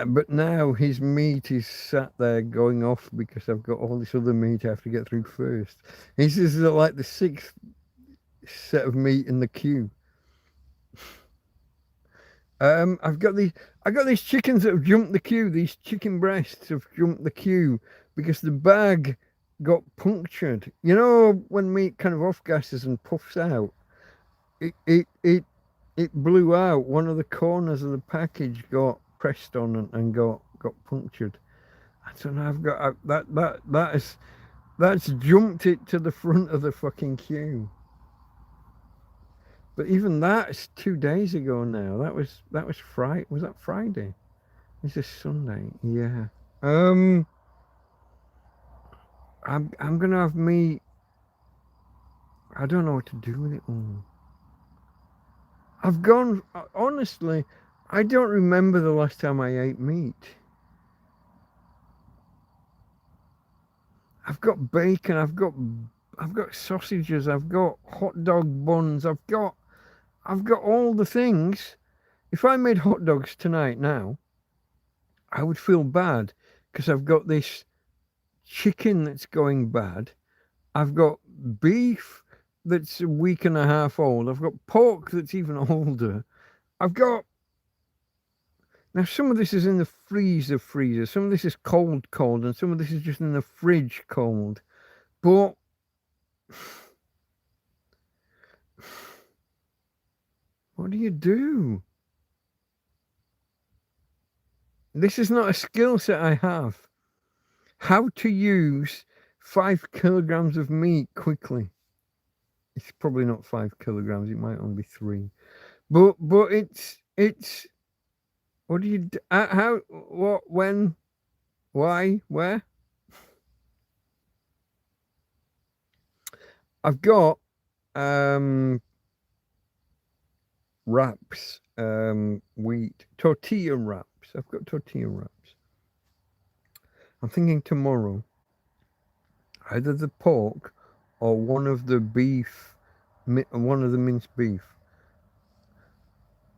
But now his meat is sat there going off because I've got all this other meat I have to get through first. This is like the 6th set of meat in the queue. I got these chickens that have jumped the queue. These chicken breasts have jumped the queue because the bag got punctured. You know, when meat kind of off gases and puffs out, it blew out. One of the corners of the package got pressed on and got punctured. And so now I've got that's jumped it to the front of the fucking queue. But even that's 2 days ago now. That was Friday. Was that Friday? This is Sunday. Yeah. I'm gonna have meat. I don't know what to do with it all. I've gone, honestly, I don't remember the last time I ate meat. I've got bacon, I've got sausages, I've got hot dog buns, I've got all the things. If I made hot dogs tonight now, I would feel bad because I've got this chicken that's going bad. I've got beef that's a week and a half old. I've got pork that's even older. I've got, now some of this is in the freezer. Some of this is cold, and some of this is just in the fridge cold. But What do you do? This is not a skill set I have. How to use 5 kilograms of meat quickly. It's probably not 5 kilograms. It might only be 3. But it's. What do you do? How? What? When? Why? Where? I've got wraps, wheat tortilla wraps. I've got tortilla wraps. I'm thinking tomorrow, either the pork or one of the beef, one of the minced beef,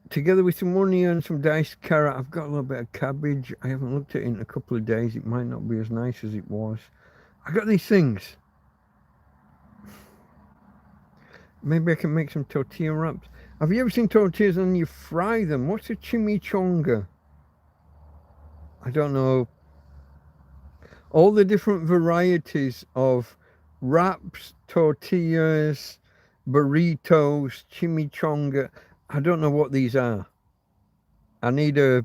together with some onion, some diced carrot. I've got a little bit of cabbage. I haven't looked at it in a couple of days. It might not be as nice as it was. I got these things. Maybe I can make some tortilla wraps. Have you ever seen tortillas and you fry them? What's a chimichanga? I don't know. All the different varieties of wraps, tortillas, burritos, chimichanga. I don't know what these are. I need a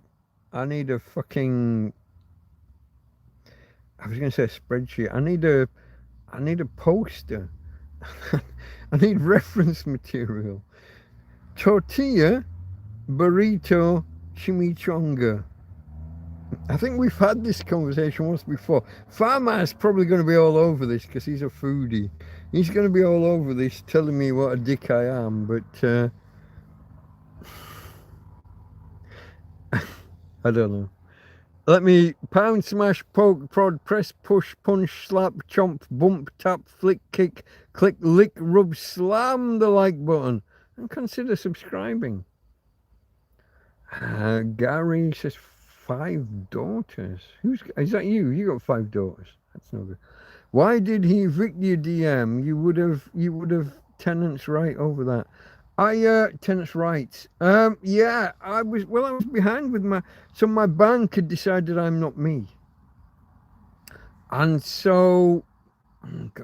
fucking. I was going to say a spreadsheet. I need a poster. I need reference material. Tortilla, burrito, chimichanga. I think we've had this conversation once before. Farmer's probably going to be all over this because he's a foodie. He's going to be all over this, telling me what a dick I am. But I don't know. Let me pound, smash, poke, prod, press, push, punch, slap, chomp, bump, tap, flick, kick, click, lick, rub, slam the like button, and consider subscribing. Gary says 5 daughters. Is that you? You got 5 daughters. That's no good. Why did he evict your DM? You would have tenants right over that. Tenants rights. Yeah, I was behind with my bank had decided I'm not me. And so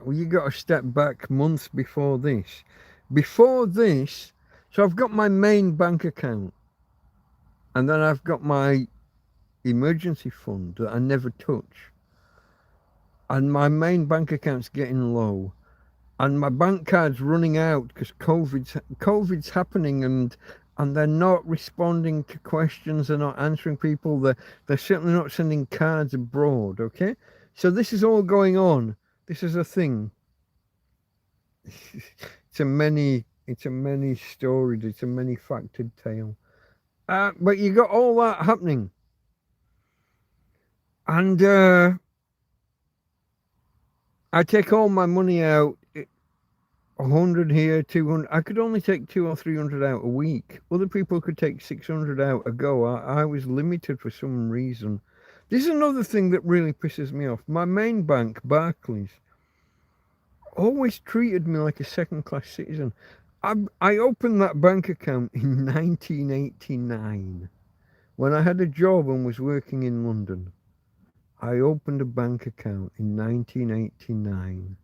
you got to step back months before this. So I've got my main bank account. And then I've got my emergency fund that I never touch. And my main bank account's getting low. And my bank card's running out because COVID's happening, and they're not responding to questions. They're not answering people. They're certainly not sending cards abroad. Okay, so this is all going on. This is a thing. It's a many storied. It's a many factored tale. But you got all that happening, and I take all my money out. 100 here, 200. I could only take 200 or 300 out a week. Other people could take 600 out a go. I was limited for some reason. This is another thing that really pisses me off. My main bank, Barclays, always treated me like a second-class citizen. I opened that bank account in 1989 when I had a job and was working in London. I opened a bank account in 1989.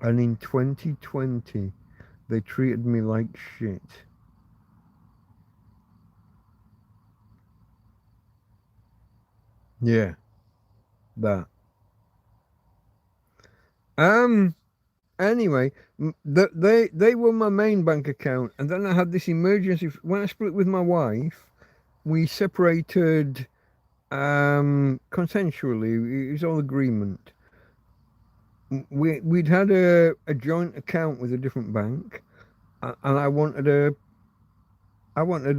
And in 2020, they treated me like shit. Yeah, that. Anyway, they were my main bank account, and then I had this emergency. When I split with my wife, we separated consensually. It was all agreement. We'd had a joint account with a different bank, and I wanted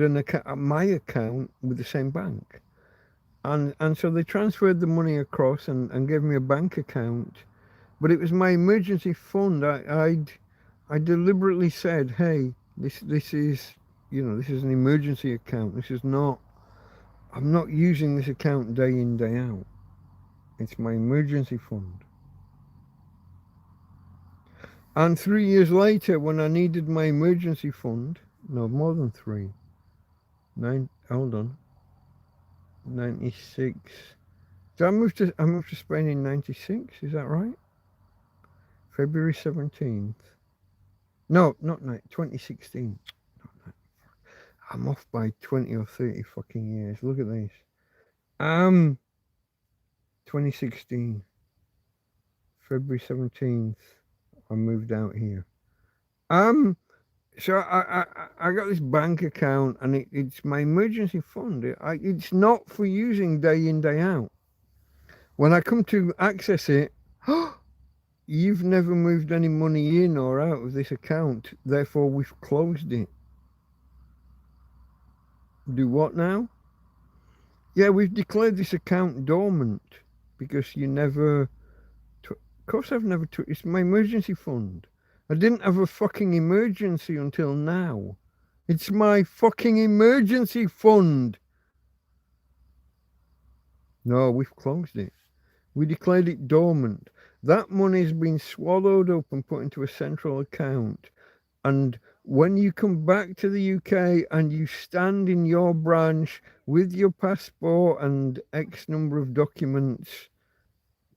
an account, my account with the same bank, and so they transferred the money across and gave me a bank account, but it was my emergency fund. I deliberately said, hey, this is this is an emergency account. This is not. I'm not using this account day in, day out. It's my emergency fund. And 3 years later, when I needed my emergency fund, no, more than 3. Hold on. 96. So I moved to Spain in 96, is that right? February 17th. No, not 2016. I'm off by 20 or 30 fucking years. Look at this. 2016, February 17th. I moved out here. Um, so I got this bank account, and it's my emergency fund. It's not for using day in, day out. When I come to access it, you've never moved any money in or out of this account, therefore we've closed it. Do what now? Yeah, we've declared this account dormant because you never. Of course, I've never took. It's my emergency fund. I didn't have a fucking emergency until now. It's my fucking emergency fund. No, we've closed it. We declared it dormant. That money's been swallowed up and put into a central account. And when you come back to the UK and you stand in your branch with your passport and X number of documents,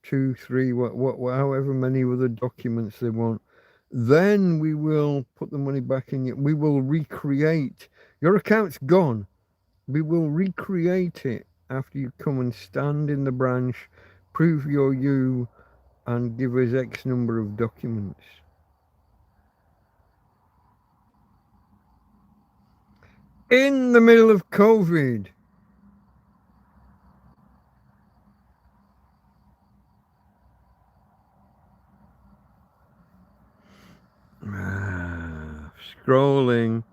two, three, however many other documents they want, then we will put the money back in. We will recreate. Your account's gone. We will recreate it after you come and stand in the branch, prove you're you, and give us X number of documents. In the middle of COVID. Scrolling.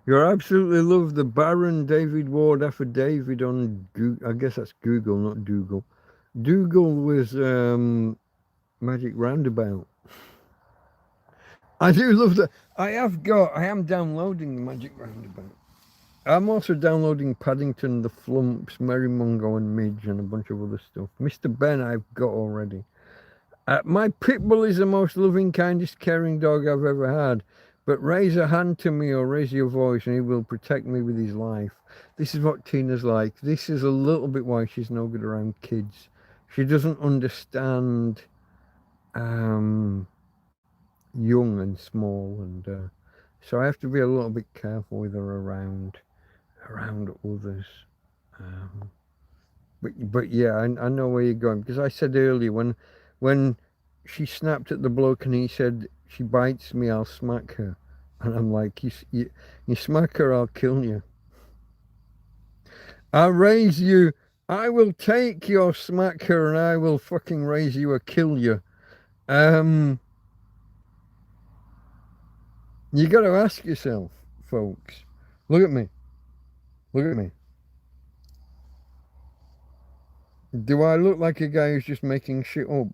You absolutely love the Baron David Ward affidavit on Google. I guess that's Google, not Dougal. Dougal was Magic Roundabout. I do love that. I am downloading the Magic Roundabout. I'm also downloading Paddington, the Flumps, Merry Mungo and Midge and a bunch of other stuff. Mr. Ben I've got already. My pit bull is the most loving, kindest, caring dog I've ever had. But raise a hand to me or raise your voice and he will protect me with his life. This is what Tina's like. This is a little bit why she's no good around kids. She doesn't understand young and small, and so I have to be a little bit careful with her around others. But yeah, I know where you're going, because I said earlier when she snapped at the bloke and he said, she bites me, I'll smack her. And I'm like, you smack her, I'll kill you. I'll raise you. I will take your smack her and I will fucking raise you or kill you. You got to ask yourself, folks. Look at me. Look at me. Do I look like a guy who's just making shit up?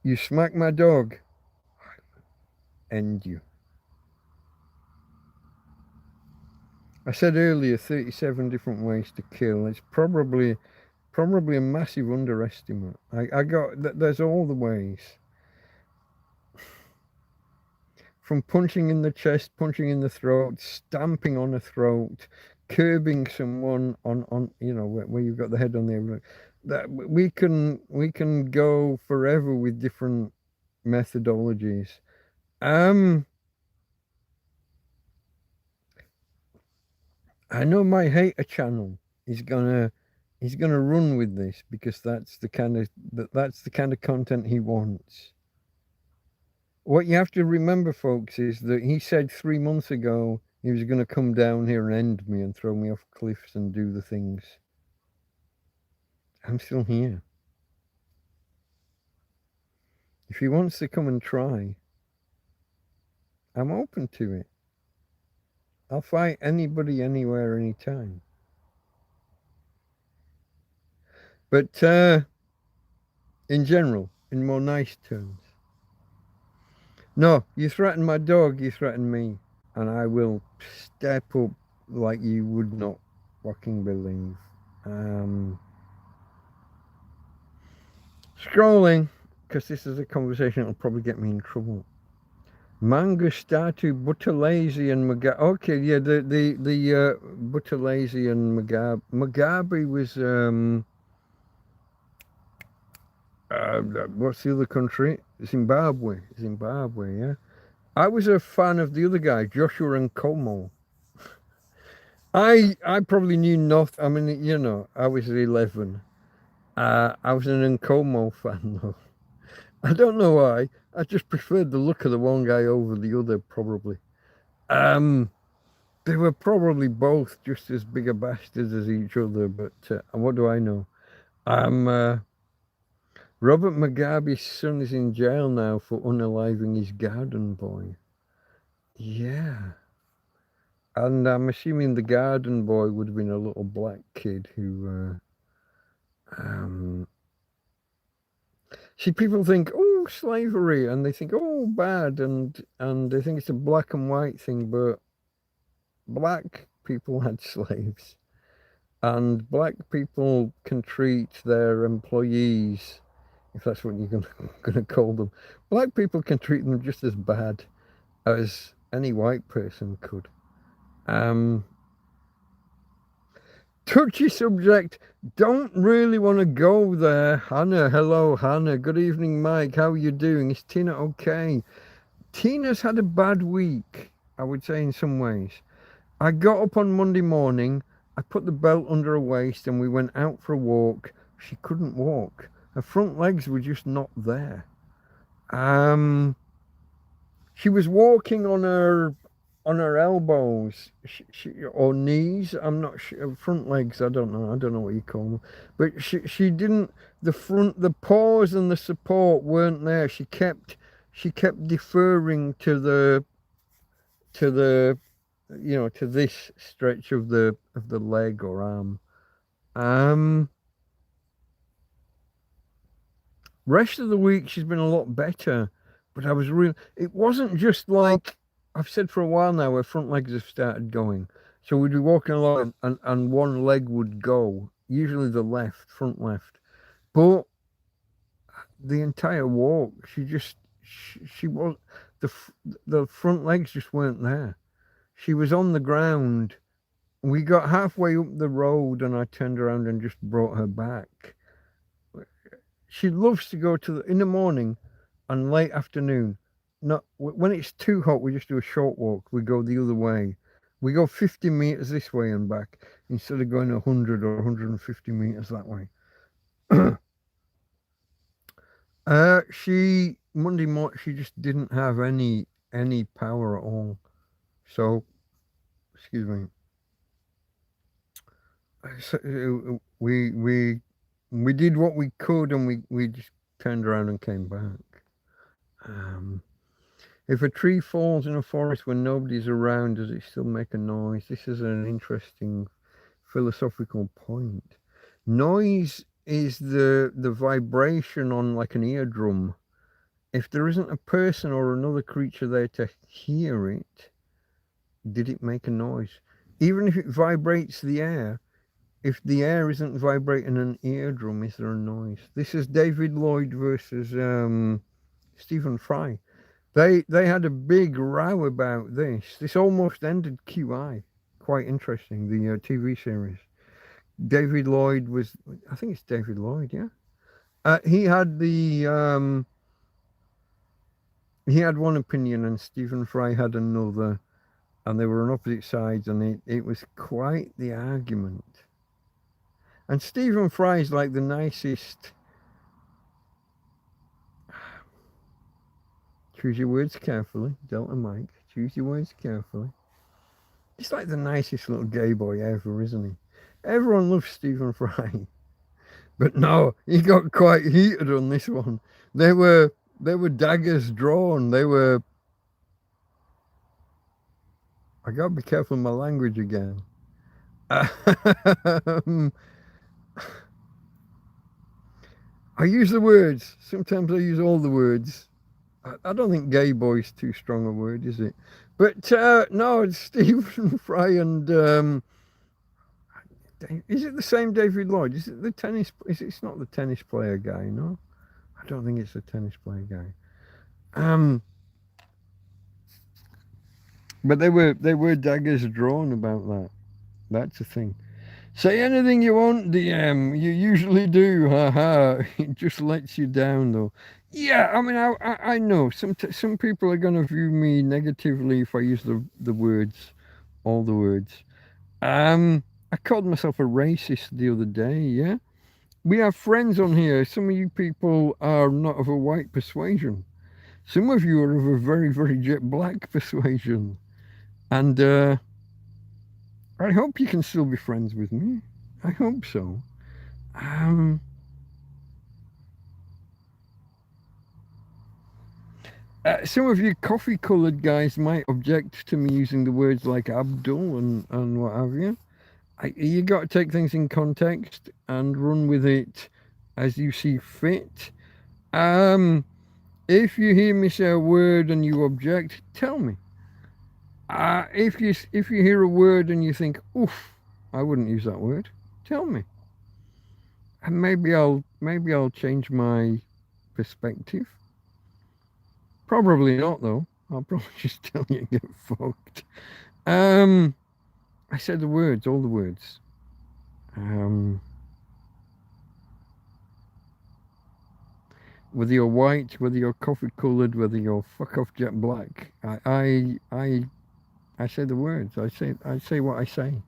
You smack my dog, end you. I said earlier 37 different ways to kill. It's probably a massive underestimate. I got there's all the ways. From punching in the chest, punching in the throat, stamping on a throat, curbing someone on where you've got the head on the that we can go forever with different methodologies. I know my hater channel is gonna run with this because that's the kind of content he wants. What you have to remember, folks, is that he said 3 months ago he was going to come down here and end me and throw me off cliffs and do the things. I'm still here. If he wants to come and try, I'm open to it. I'll fight anybody, anywhere, anytime. But in general, in more nice terms, no, you threaten my dog, you threaten me, and I will step up like you would not fucking believe. Scrolling, because this is a conversation that'll probably get me in trouble. Mangustatu, Buthelezi and Mugabe. Okay, yeah, the Buthelezi and Mugabe. Mugabe was what's the other country? Zimbabwe, yeah. I was a fan of the other guy, Joshua and Como. I probably knew nothing. I mean, you know, I was 11. I was an Nkomo fan though. I don't know why. I just preferred the look of the one guy over the other, probably. Um, they were probably both just as big a bastards as each other, but what do I know? I'm Robert Mugabe's son is in jail now for unaliving his garden boy. Yeah. And I'm assuming the garden boy would have been a little black kid who um see, people think, oh, slavery, and they think, oh, bad, and they think it's a black and white thing, but black people had slaves, and black people can treat their employees, if that's what you're gonna call them, black people can treat them just as bad as any white person could. Touchy subject. Don't really want to go there. Hannah, hello, Hannah. Good evening, Mike. How are you doing? Is Tina okay? Tina's had a bad week, I would say, in some ways. I got up on Monday morning, I put the belt under her waist, and we went out for a walk. She couldn't walk. Her front legs were just not there. She was walking on her elbows or knees. I'm not sure. Front legs. I don't know. I don't know what you call them. But she didn't. The pause and the support weren't there. She kept deferring to the to this stretch of the leg or arm. Rest of the week she's been a lot better, but I was really. It wasn't just like I've said for a while now. Her front legs have started going, so we'd be walking along and one leg would go, usually the front left, but the entire walk she was the front legs just weren't there. She was on the ground. We got halfway up the road and I turned around and just brought her back. She loves to go in the morning and late afternoon. Not when it's too hot, we just do a short walk. We go the other way. We go 50 meters this way and back instead of going 100 or 150 meters that way. She Monday morning she just didn't have any power at all. So, excuse me. So, we did what we could, and we just turned around and came back. If a tree falls in a forest when nobody's around, does it still make a noise? This is an interesting philosophical point. Noise is the vibration on like an eardrum. If there isn't a person or another creature there to hear it, did it make a noise? Even if it vibrates the air, if the air isn't vibrating an eardrum, is there a noise? This is David Lloyd versus Stephen Fry. They had a big row about this. This almost ended QI. Quite interesting, the TV series. David Lloyd I think it's David Lloyd, yeah. He had he had one opinion and Stephen Fry had another, and they were on opposite sides, and it was quite the argument. And Stephen Fry's like the nicest. Choose your words carefully, Delta Mike. Choose your words carefully. He's like the nicest little gay boy ever, isn't he? Everyone loves Stephen Fry. But no, he got quite heated on this one. There were daggers drawn. I gotta be careful with my language again. I use the words. Sometimes I use all the words. I don't think gay boy is too strong a word, is it? But no, it's Stephen Fry and is it the same David Lloyd? Is it the tennis? It's not the tennis player guy, no. I don't think it's the tennis player guy. But they were daggers drawn about that. That's the thing. Say anything you want, DM. You usually do. Haha. It just lets you down, though. Yeah, I mean, I know some people are going to view me negatively if I use the words, all the words. I called myself a racist the other day. Yeah, we have friends on here. Some of you people are not of a white persuasion. Some of you are of a very, very jet black persuasion, and I hope you can still be friends with me. I hope so. Um, some of you coffee coloured guys might object to me using the words like Abdul and what have you. You got to take things in context and run with it as you see fit. Um, if you hear me say a word and you object, tell me. If you hear a word and you think, "Oof, I wouldn't use that word," tell me, and maybe I'll change my perspective. Probably not though. I'll probably just tell you and get fucked. Um, I said the words, all the words. Um, whether you're white, whether you're coffee coloured, whether you're fuck off jet black, I say the words. I say what I say.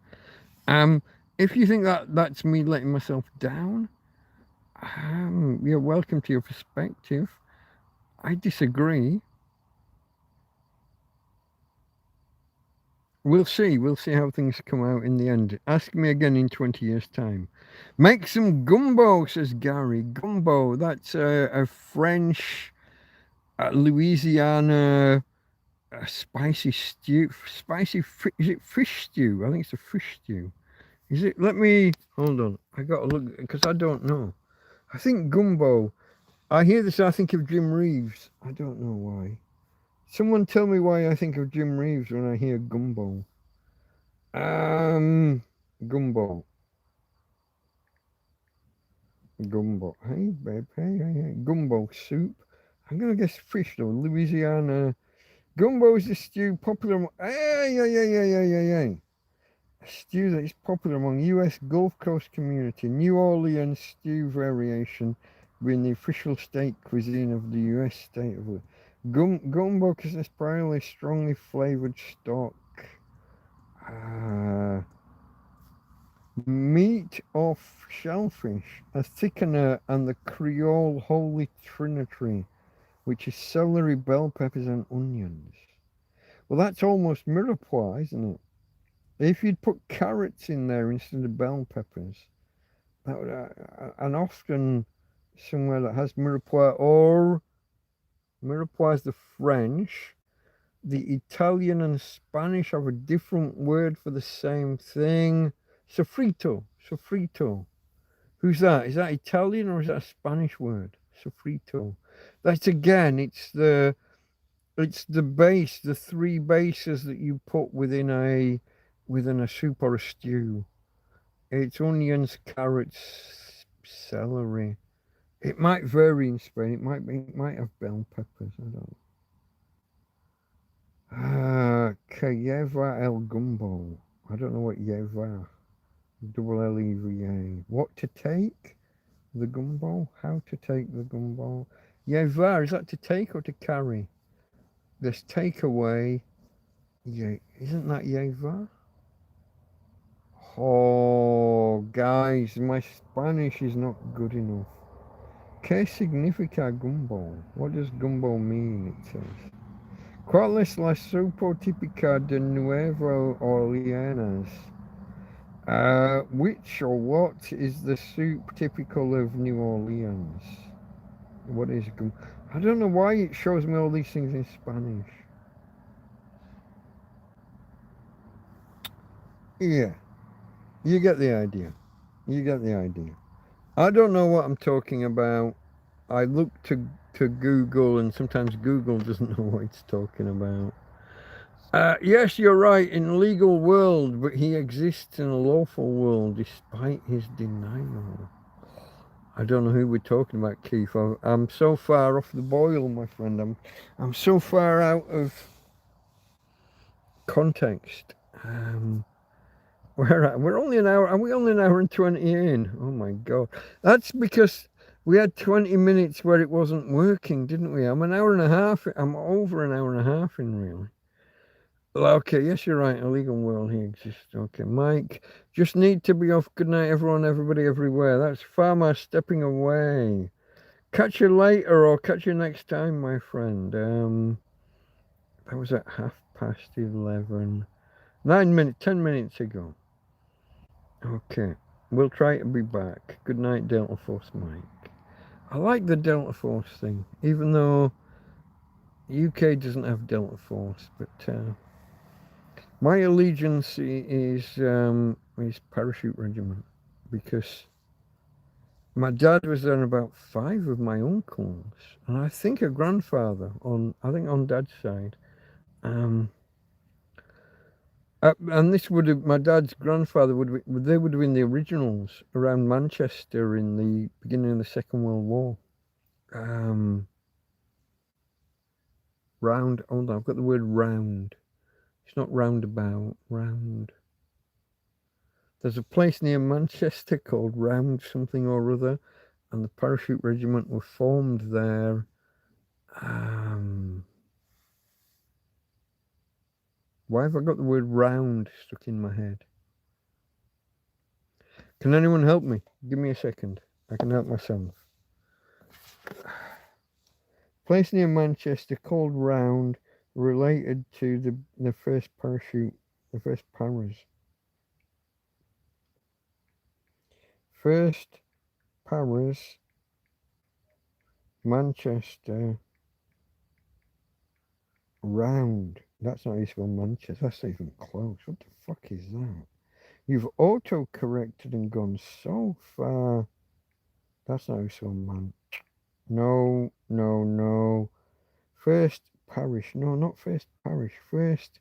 Um, if you think that that's me letting myself down, you're welcome to your perspective. I disagree. We'll see. We'll see how things come out in the end. Ask me again in 20 years' time. Make some gumbo, says Gary. Gumbo, that's a French, Louisiana spicy stew. Is it fish stew? I think it's a fish stew. Is it? Let me, hold on. I got to look, because I don't know. I think gumbo. I hear this, I think of Jim Reeves. I don't know why. Someone tell me why I think of Jim Reeves when I hear gumbo. Um, Gumbo. Gumbo. Hey, babe. Hey. Gumbo soup. I'm gonna guess fish though. Louisiana. Gumbo is a stew popular. Hey. A stew that is popular among U.S. Gulf Coast community. New Orleans stew variation, being the official state cuisine of the U.S. state of Gumbo consists primarily strongly flavored stock. Meat of shellfish, a thickener, and the Creole Holy Trinity, which is celery, bell peppers, and onions. Well, that's almost mirepoix, isn't it? If you'd put carrots in there instead of bell peppers, that would, and often somewhere that has mirepoix, or mirepoix is the French. The Italian and Spanish have a different word for the same thing. Sofrito. Who's that? Is that Italian or is that a Spanish word? Sofrito. That's again, it's the base, the three bases that you put within a soup or a stew. It's onions, carrots, celery. It might vary in Spain. It might have bell peppers. I don't. Cayeva el gumbo. I don't know what yeva. Double Leva. What to take? The gumbo? How to take the gumbo? Yeva, is that to take or to carry? There's takeaway. Yeah, isn't that yeva? Oh, guys, my Spanish is not good enough. ¿Qué significa gumbo? What does gumbo mean? It says. ¿Cuál es la sopa típica de Nueva Orleans? Which or what is the soup typical of New Orleans? What is gumbo? I don't know why it shows me all these things in Spanish. Yeah, you get the idea. I don't know what I'm talking about. I look to Google, and sometimes Google doesn't know what it's talking about. Yes, you're right, in legal world, but he exists in a lawful world despite his denial. I don't know who we're talking about, Keith. I'm so far off the boil, my friend. I'm so far out of context. We're only an hour. Are we only an hour and 20 in? Oh my god! That's because We had 20 minutes where it wasn't working, didn't we? I'm an hour and a half. I'm over an hour and a half in, really. Okay, yes, you're right. Illegal world here exists. Okay, Mike, just need to be off. Good night, everyone, everybody, everywhere. That's Farmer stepping away. Catch you later or catch you next time, my friend. That was at 11:30. 9 minutes, 10 minutes ago. Okay, we'll try to be back. Good night, Delta Force Mike. I like the Delta Force thing, even though UK doesn't have Delta Force, but my allegiance is Parachute Regiment, because my dad was there about 5 of my uncles, and I think a grandfather on dad's side. And this would have, my dad's grandfather they would have been the originals around Manchester in the beginning of the Second World War. Round, hold on, I've got the word round. It's not roundabout, round. There's a place near Manchester called Round something or other, and the Parachute Regiment were formed there. Why have I got the word round stuck in my head? Can anyone help me? Give me a second. I can help myself. Place near Manchester called Round, related to the first parachute, the first paras. First paras, Manchester, Round. That's not even spell Manchester. That's not even close. What the fuck is that? You've auto-corrected and gone so far. That's not so man. No, no, no. First parish. No, not first parish. First.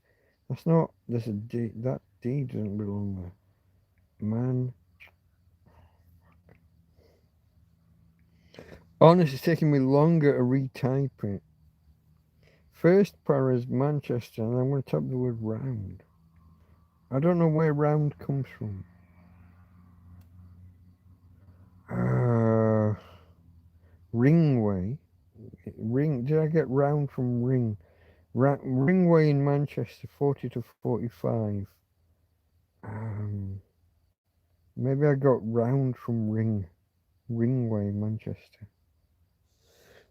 That's not. There's a D. That D doesn't belong there. Man. Honest, it's taking me longer to retype it. First paras, Manchester, and I'm going to type the word round. I don't know where round comes from. Ringway. Ring. Did I get round from ring? Ringway in Manchester, 40 to 45. Maybe I got round from ring. Ringway, Manchester.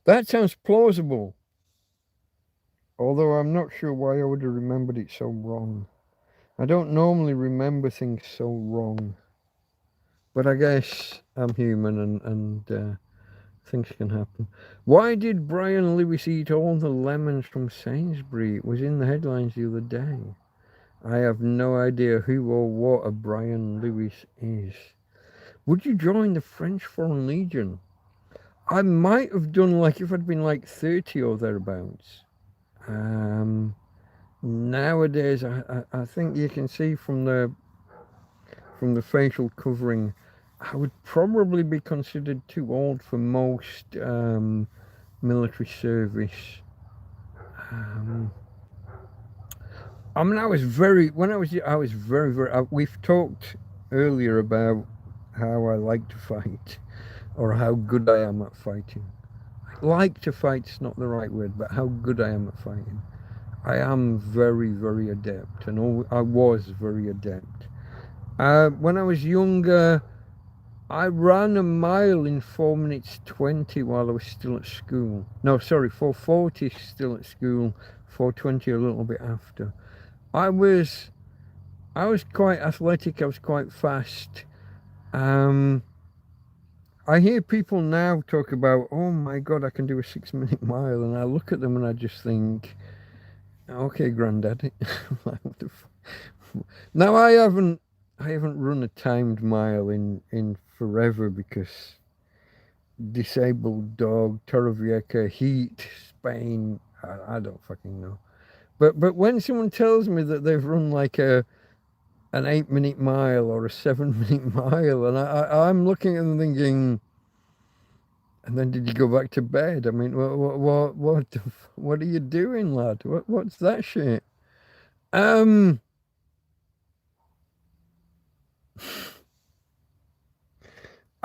That sounds plausible. Although I'm not sure why I would have remembered it so wrong. I don't normally remember things so wrong. But I guess I'm human and things can happen. Why did Brian Lewis eat all the lemons from Sainsbury? It was in the headlines the other day. I have no idea who or what a Brian Lewis is. Would you join the French Foreign Legion? I might have done, like, if I'd been like 30 or thereabouts. Nowadays, I think you can see from the facial covering, I would probably be considered too old for most military service. I mean, I was very, we've talked earlier about how I like to fight, or how good I am at fighting. Like to fight's not the right word, but how good I am at fighting. I am very, very adept, and I was very adept. When I was younger, I ran a mile in 4 minutes 20 while I was still at school. No, sorry, 4:40 still at school, 4:20 a little bit after. I was quite athletic. I was quite fast. I hear people now talk about, oh my God, I can do a 6-minute mile, and I look at them and I just think, okay, granddad. Now I haven't run a timed mile in forever, because disabled dog, Torrevieja, heat, Spain, I don't fucking know. But when someone tells me that they've run like an 8-minute mile or a 7-minute mile, and I'm looking at them thinking, and then did you go back to bed? I mean, what are you doing, lad? What's that shit?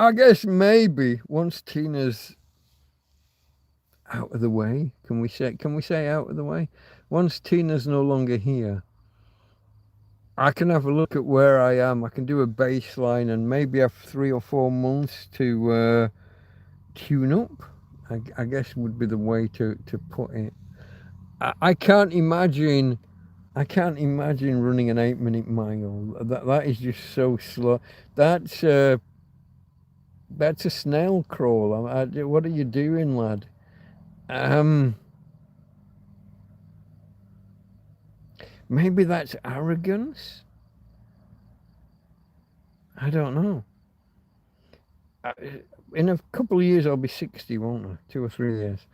I guess maybe once Tina's out of the way, can we say out of the way? Once Tina's no longer here, I can have a look at where I am. I can do a baseline and maybe have 3 or 4 months to tune up. I guess would be the way to put it. I can't imagine. I can't imagine running an 8 minute mile. That is just so slow. That's uh, that's a snail crawl. What are you doing, lad? Um, Maybe that's arrogance. I don't know. Uh, In a couple of years, I'll be 60, won't I? 2 or 3 years.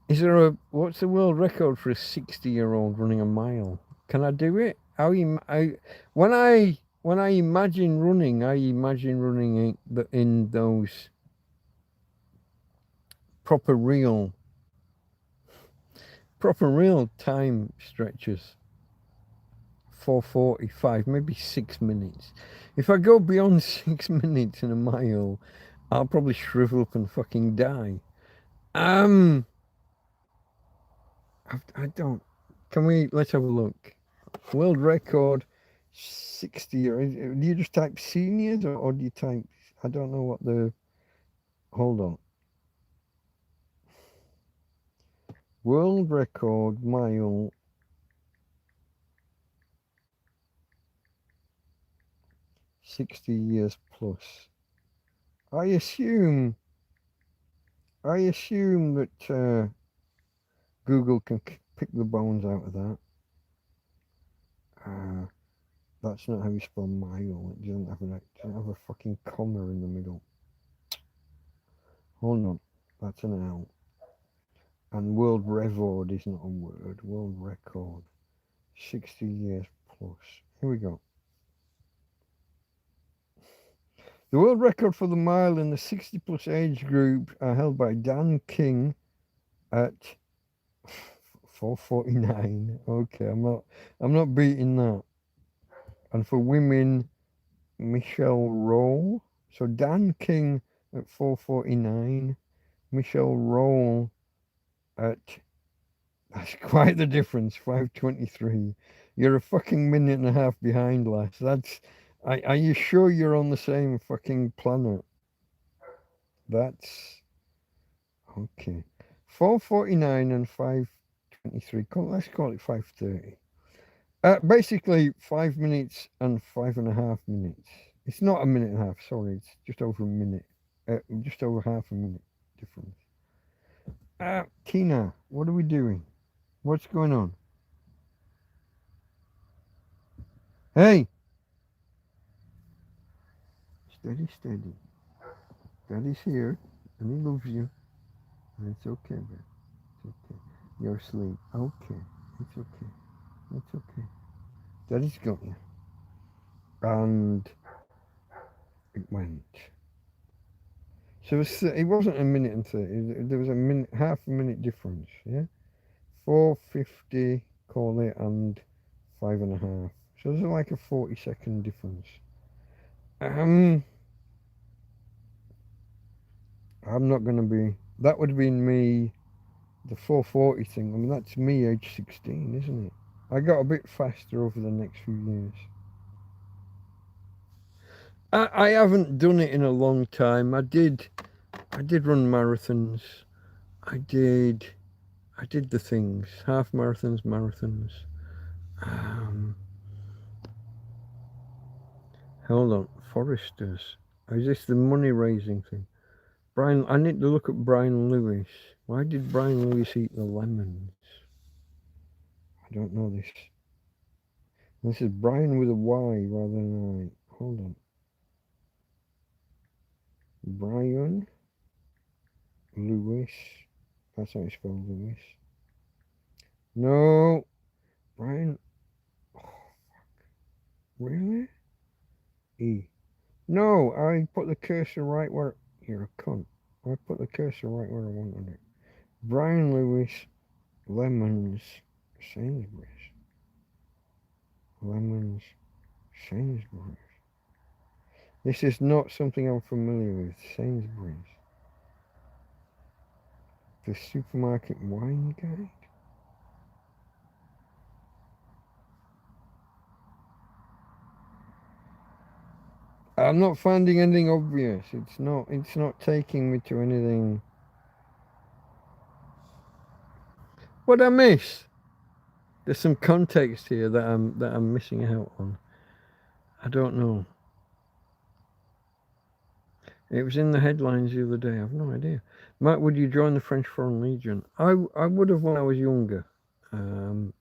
Is there what's the world record for a 60-year-old running a mile? Can I do it? When I imagine running, I imagine running in those proper real time stretches. 4:45, maybe 6 minutes. If I go beyond 6 minutes in a mile, I'll probably shrivel up and fucking die. Um, I don't. Can we? Let's have a look. World record, 60. Do you just type seniors or do you type? I don't know what the. Hold on. World record mile. 60 years plus. I assume. I assume that Google can pick the bones out of that. That's not how you spell mile. It doesn't have a fucking comma in the middle. Hold on. That's an L. And world record is not a word. World record. 60 years plus. Here we go. The world record for the mile in the 60 plus age group are held by Dan King at 4:49. Okay, I'm not beating that. And for women, Michelle Roll. So Dan King at 4:49. Michelle Roll at, that's quite the difference, 5:23. You're a fucking minute and a half behind, lass. Are you sure you're on the same fucking planet? That's okay. 4:49 and 5:23. Let's call it 5:30. Basically 5 minutes and 5.5 minutes. It's not a minute and a half. Sorry, it's just over a minute. Just over half a minute difference. Tina, what are we doing? What's going on? Hey, steady, steady. Daddy's here, and he loves you, and it's okay, man. It's okay. You're asleep. Okay, it's okay. It's okay. Daddy's got you. And it went. So it wasn't a minute and 30. There was a minute, half a minute difference. Yeah, 4:50, call it, and 5.5. So there's like a 40-second difference. I'm not gonna be. That would have been me. The 4:40 thing. I mean, that's me, age 16, isn't it? I got a bit faster over the next few years. I haven't done it in a long time. I did run marathons. I did I did the things, half marathons. Um, Hold on, Foresters. Is this the money raising thing? I need to look at Brian Lewis. Why did Brian Lewis eat the lemons? I don't know this. This is Brian with a Y rather than I. Hold on. Brian Lewis. That's how you spell Lewis. No. Brian. Oh, fuck. Really? E. No, I put the cursor right where. You're a cunt. I put the cursor right where I wanted it. Brian Lewis. Lemons. Sainsbury's. Lemons. Sainsbury's. This is not something I'm familiar with. Sainsbury's. The supermarket wine guide? I'm not finding anything obvious. It's not taking me to anything. What I miss? There's some context here that I'm missing out on. I don't know. It was in the headlines the other day. I've no idea. Matt, would you join the French Foreign Legion? I would have when I was younger,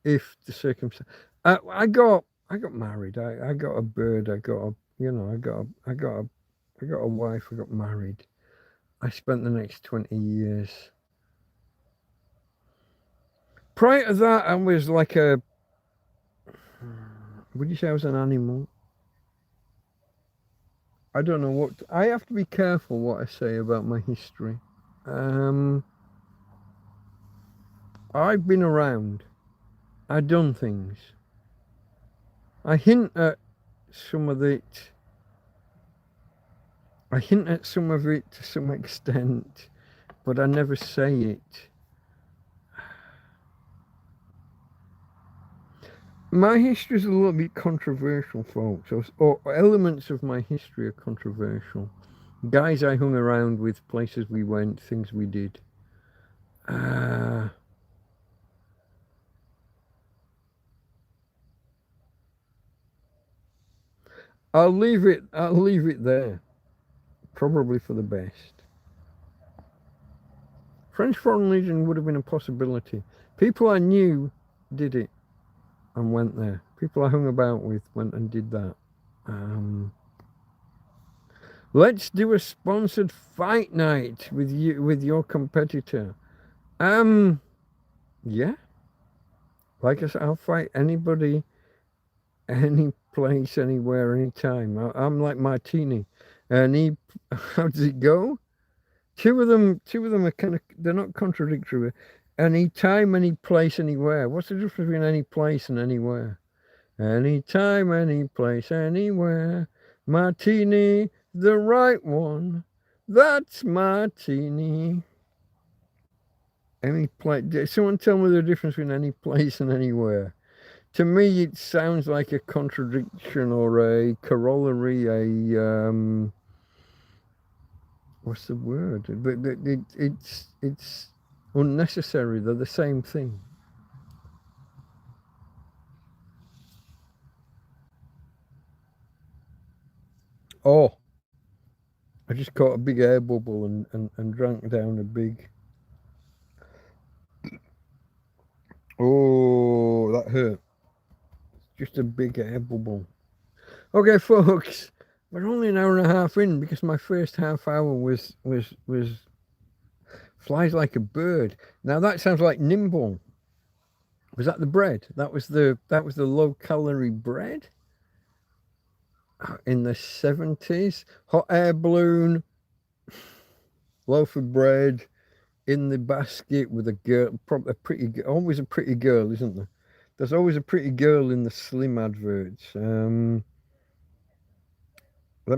if the circumstance. I got married. I got a bird. I got a I got a wife. I got married. I spent the next 20 years. Prior to that, I was like a. Would you say I was an animal? I don't know what. I have to be careful what I say about my history. Um, I've been around. I've done things. I hint at some of it. I hint at some of it to some extent, but I never say it. My history is a little bit controversial, folks, or elements of my history are controversial. Guys I hung around with, places we went, things we did. I'll leave it. I'll leave it there. Probably for the best. French Foreign Legion would have been a possibility. People I knew did it and went there. People I hung about with went and did that. Let's do a sponsored fight night with you, with your competitor. Yeah. Like I said, I'll fight anybody, any place, anywhere, anytime. I'm like Martini. How does it go? Two of them are kind of, they're not contradictory. Any time, any place, anywhere. What's the difference between any place and anywhere? Anytime, any place, anywhere. Martini, the right one. That's Martini. Any place. Someone tell me the difference between any place and anywhere. To me, it sounds like a contradiction or a corollary. What's the word? It's unnecessary. They're the same thing. Oh, I just caught a big air bubble and drank down a big. Oh, that hurt. Just a big air bubble. Okay, folks, we're only an hour and a half in because my first half hour was flies like a bird. Now that sounds like nimble. Was that the bread? That was the low calorie bread in the 70s. Hot air balloon, loaf of bread in the basket with a girl, probably a pretty, always a pretty girl, isn't there? There's always a pretty girl in the slim adverts. Let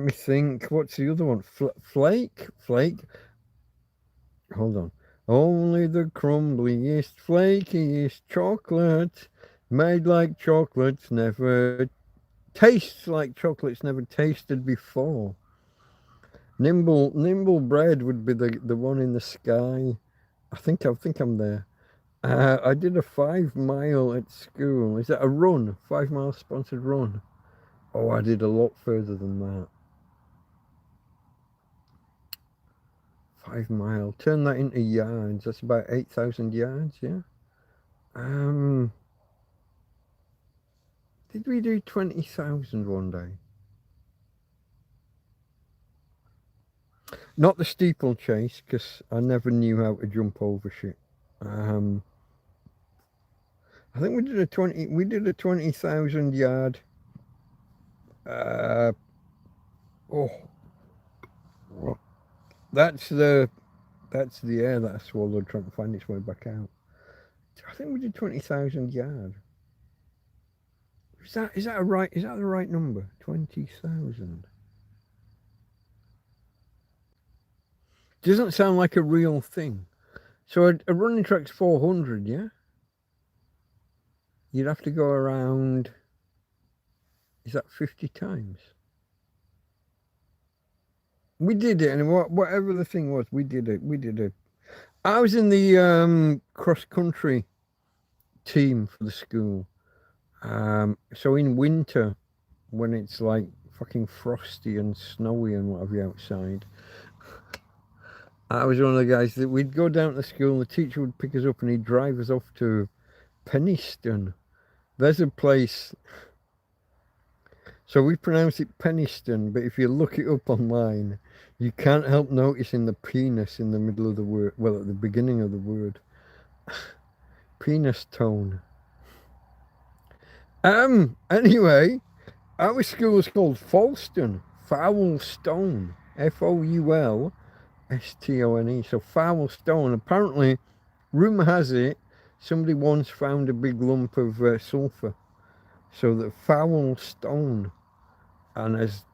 me think. What's the other one? Flake? Flake? Hold on. Only the crumbliest, flakiest chocolate, made like chocolates never tastes like chocolates never tasted before. Nimble bread would be the one in the sky. I think I'm there. I did a 5 mile at school. Is that a run? 5 mile sponsored run? Oh, I did a lot further than that. 5 mile. Turn that into yards. That's about 8,000 yards. Yeah. Did we do 20,000 one day? Not the steeplechase, because I never knew how to jump over shit. I think we did a 20,000 yard. Oh, that's the air that I swallowed trying to find its way back out. I think we did 20,000 yard. Is that the right number? 20,000. Doesn't sound like a real thing. So a running track's 400, yeah? You'd have to go around, is that 50 times? We did it, and whatever the thing was, we did it. We did it. I was in the cross-country team for the school. So in winter, when it's like fucking frosty and snowy and whatever outside, I was one of the guys that we'd go down to school, the teacher would pick us up and he'd drive us off to Penistone. There's a place, so we pronounce it Penistone, but if you look it up online, you can't help noticing the penis in the middle of the word, well, at the beginning of the word. Penis tone. Anyway, our school is called Foulstone, Foulstone, Foulstone. So Foulstone. Apparently, rumour has it, somebody once found a big lump of sulphur. So that Foulstone, and as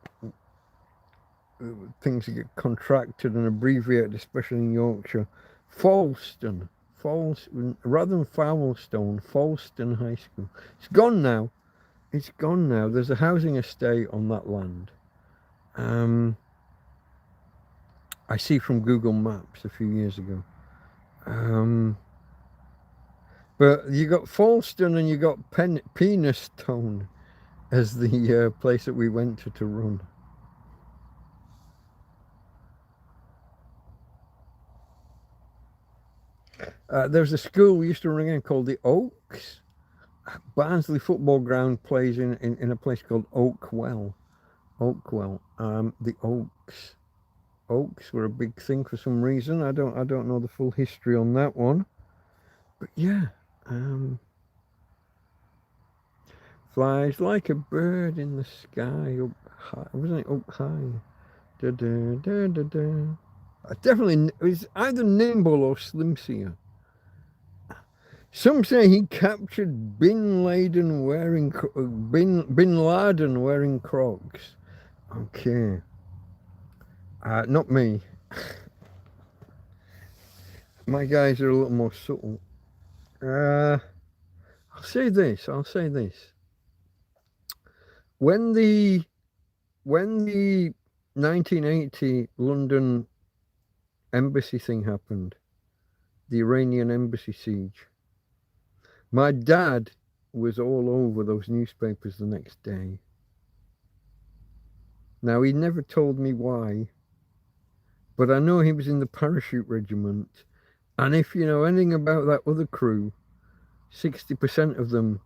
things get contracted and abbreviated, especially in Yorkshire, Foulstone. Rather than Foulstone, Foulstone High School. It's gone now. It's gone now. There's a housing estate on that land. I see from Google Maps a few years ago. But you got Foulstone and you got Penistone as the place that we went to run. There's a school we used to run in called the Oaks. Barnsley football ground plays in a place called Oakwell. The Oaks. Oaks were a big thing for some reason. I don't know the full history on that one. But yeah. Flies like a bird in the sky up high. Wasn't it up high? Da, da, da, da, da. Definitely, it was either nimble or slimseer. Some say he captured Bin Laden wearing Crocs. Okay. Not me. My guys are a little more subtle. I'll say this. When the 1980 London embassy thing happened, the Iranian embassy siege, my dad was all over those newspapers the next day. Now, he never told me why, but I know he was in the parachute regiment. And if you know anything about that other crew, 60% of them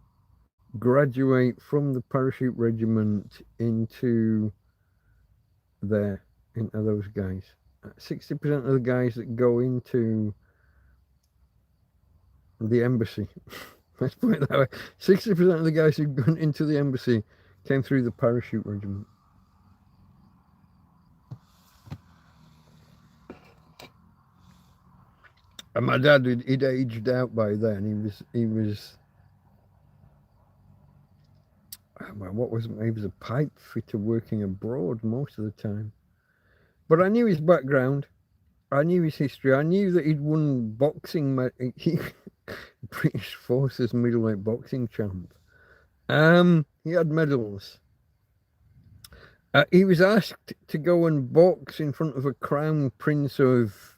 graduate from the parachute regiment into those guys. 60% of the guys that go into the embassy, let's put it that way, 60% of the guys who went into the embassy came through the parachute regiment. And my dad, he'd aged out by then. He was he was a pipe fitter working abroad most of the time. But I knew his background. I knew his history. I knew that he'd won boxing, British Forces middleweight boxing champ. He had medals. He was asked to go and box in front of a crown prince of,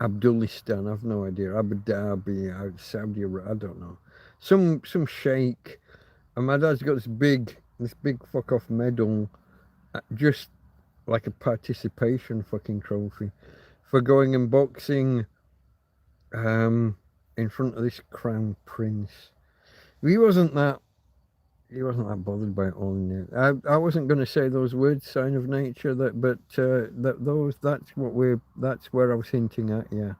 Abdulistan. I've no idea. Abu Dhabi, Saudi Arabia. I don't know. Some sheikh. And my dad's got this big fuck off medal, just like a participation fucking trophy for going and boxing in front of this crown prince. He wasn't that bothered by it all in there. I wasn't going to say those words, sign of nature, that's where I was hinting at. Yeah,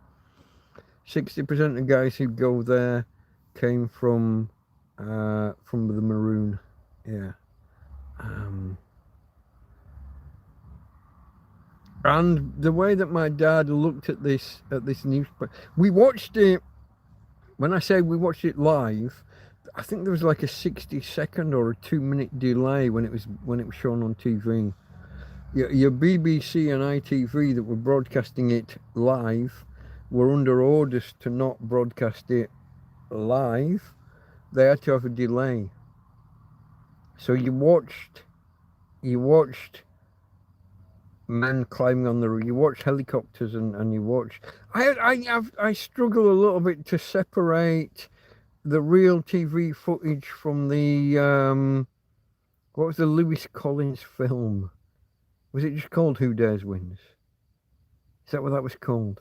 60% of guys who go there came from the Maroon. Yeah. And the way that my dad looked at this newspaper, we watched it. When I say we watched it live, I think there was like a 60-second or a 2-minute delay when it was shown on TV. your BBC and ITV that were broadcasting it live were under orders to not broadcast it live. They had to have a delay. So you watched men climbing on the roof. You watched helicopters and you watched. I struggle a little bit to separate the real TV footage from the what was the Lewis Collins film? Was it just called Who Dares Wins? Is that what that was called?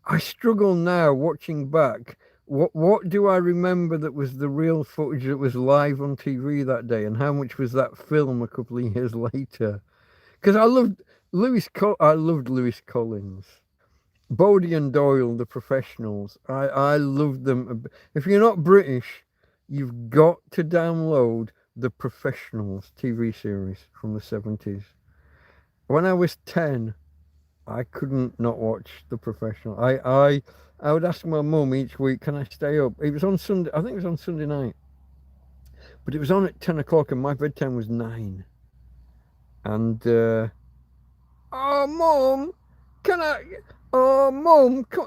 I struggle now watching back. What do I remember that was the real footage that was live on TV that day, and how much was that film a couple of years later? Because I loved Lewis Collins, Bodie and Doyle, the professionals. I loved them. If you're not British, you've got to download the Professionals TV series from the 70s. When I was 10, I couldn't not watch The Professional. I would ask my mum each week, can I stay up? It was on Sunday, I think it was on Sunday night. But it was on at 10 o'clock and my bedtime was 9. And, oh, Mum,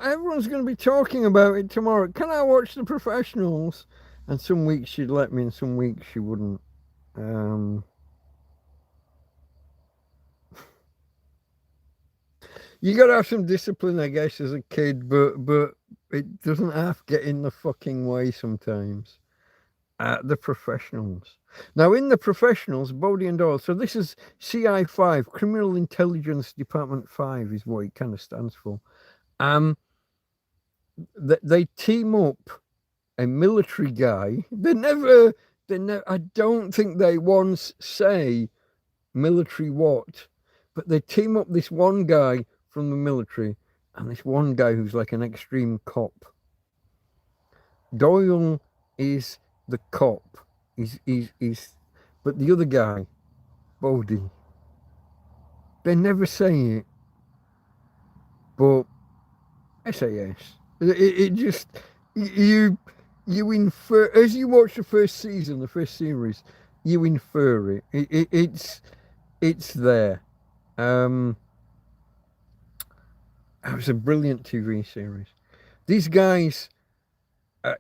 everyone's going to be talking about it tomorrow. Can I watch The Professionals? And some weeks she'd let me and some weeks she wouldn't. You got to have some discipline, I guess, as a kid, but it doesn't have to get in the fucking way sometimes. The Professionals. Now, in The Professionals, Bodie and Doyle, so this is CI5, Criminal Intelligence Department 5 is what it kind of stands for. They team up a military guy. I don't think they once say military what, but they team up this one guy from the military and this one guy who's like an extreme cop. Doyle is the cop. He's but the other guy, Bodie, they never say it, but SAS. It just you infer as you watch the first season, the first series, you infer it. It's there. It was a brilliant TV series. These guys,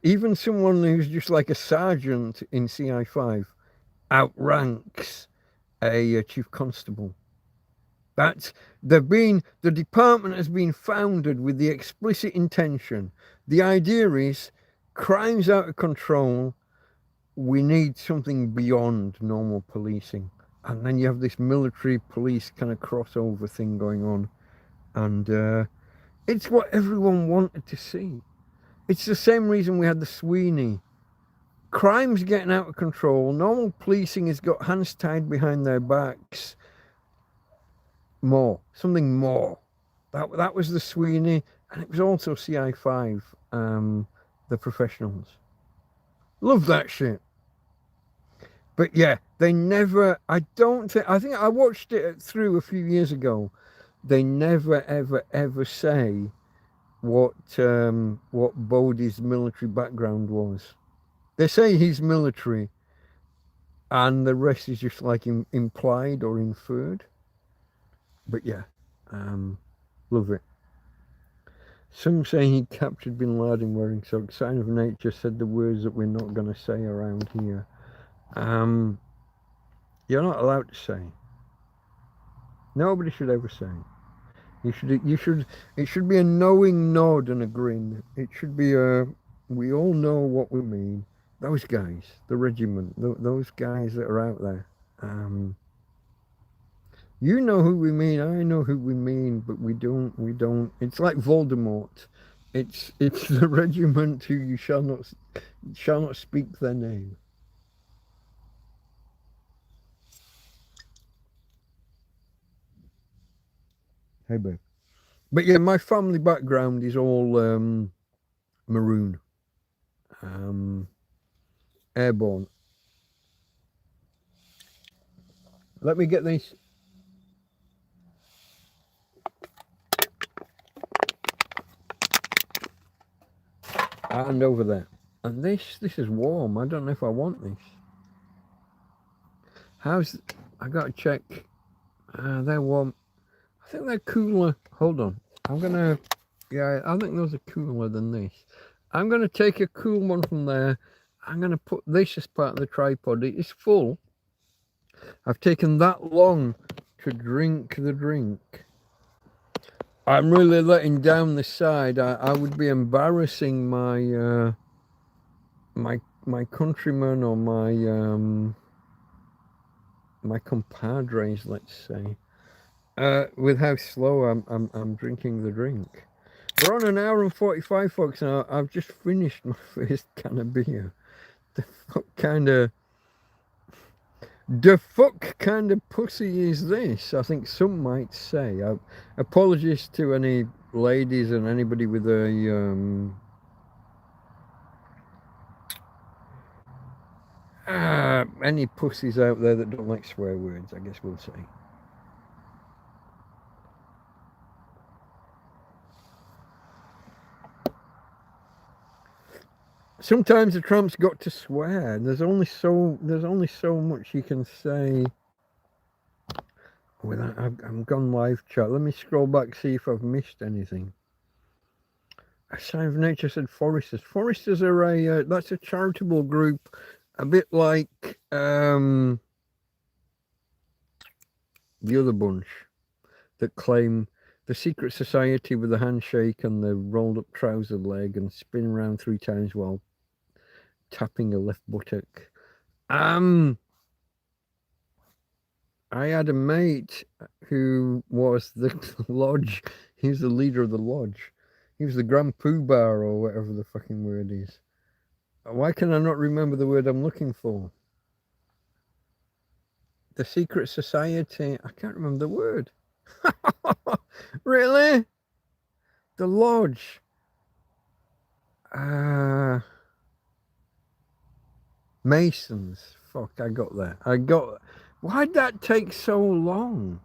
even someone who's just like a sergeant in CI5, outranks a chief constable. The department has been founded with the explicit intention. The idea is crime's out of control. We need something beyond normal policing. And then you have this military police kind of crossover thing going on. And it's what everyone wanted to see. It's the same reason we had the Sweeney. Crime's getting out of control. Normal policing has got hands tied behind their backs. Something more. That was the Sweeney, and it was also CI5, The Professionals. Love that shit. But yeah, they never. I think I watched it through a few years ago. They never, ever say what Bodie's military background was. They say he's military, and the rest is just like implied or inferred. But yeah, love it. Some say he captured Bin Laden wearing socks. Sign of Nature said the words that we're not going to say around here. You're not allowed to say. Nobody should ever say. It should be a knowing nod and a grin. It should be we all know what we mean. Those guys, the regiment, those guys that are out there. You know who we mean, I know who we mean, but we don't. It's like Voldemort. It's the regiment who you shall not speak their name. Hey, babe. But yeah, my family background is all maroon, airborne. Let me get these. And over there. And this is warm. I don't know if I want this. I gotta check. They're warm. I think they're cooler. Hold on. I'm gonna. Yeah, I think those are cooler than this. I'm gonna take a cool one from there. I'm gonna put this as part of the tripod. It is full. I've taken that long to drink the drink. I'm really letting down the side. I would be embarrassing my my countrymen or my compadres, let's say, with how slow I'm drinking the drink. We're on an hour and 45, folks, and I've just finished my first can of beer. The fuck kind of pussy is this? I think some might say. Apologies to any ladies and anybody with a any pussies out there that don't like swear words, I guess we'll say. Sometimes the tramp's got to swear. There's only so much you can say. Without, I'm gone live chat. Let me scroll back, see if I've missed anything. A Sign of Nature said Foresters. Foresters are that's a charitable group, a bit like the other bunch that claim the secret society with the handshake and the rolled up trouser leg and spin around 3 times while tapping a left buttock. I had a mate who was the lodge. He was the leader of the lodge. He was the Grand Poobah or whatever the fucking word is. Why can I not remember the word I'm looking for? The secret society. I can't remember the word. Really? The lodge. Masons. Fuck, I got that. Why'd that take so long?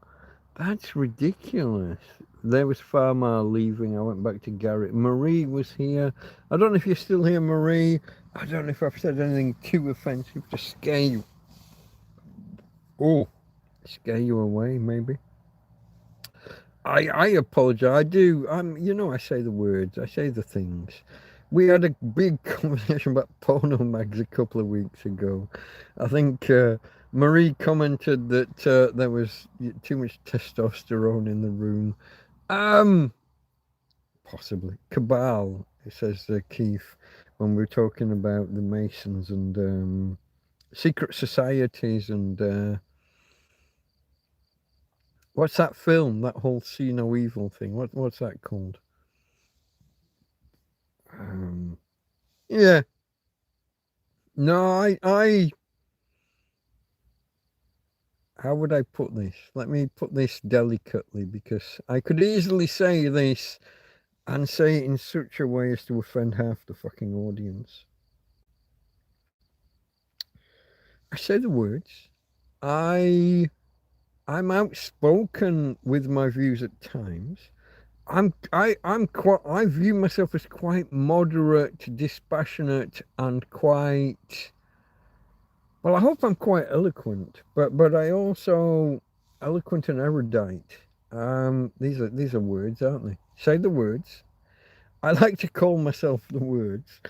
That's ridiculous. There was Farmer leaving. I went back to Garrett. Marie was here. I don't know if you're still here, Marie. I don't know if I've said anything too offensive to scare you. Oh, scare you away, maybe. I apologize. I do. I say the words. I say the things. We had a big conversation about porno mags a couple of weeks ago. I think Marie commented that there was too much testosterone in the room. Possibly. Cabal, it says Keith, when we're talking about the Masons and secret societies and what's that film? That whole see no evil thing. What's that called? Yeah. No, I how would I put this? Let me put this delicately, because I could easily say this and say it in such a way as to offend half the fucking audience. I say the words. I'm outspoken with my views at times. I view myself as quite moderate, dispassionate, and quite, well, I hope I'm quite eloquent, but I also eloquent and erudite. These are words, aren't they? Say the words. I like to call myself the words,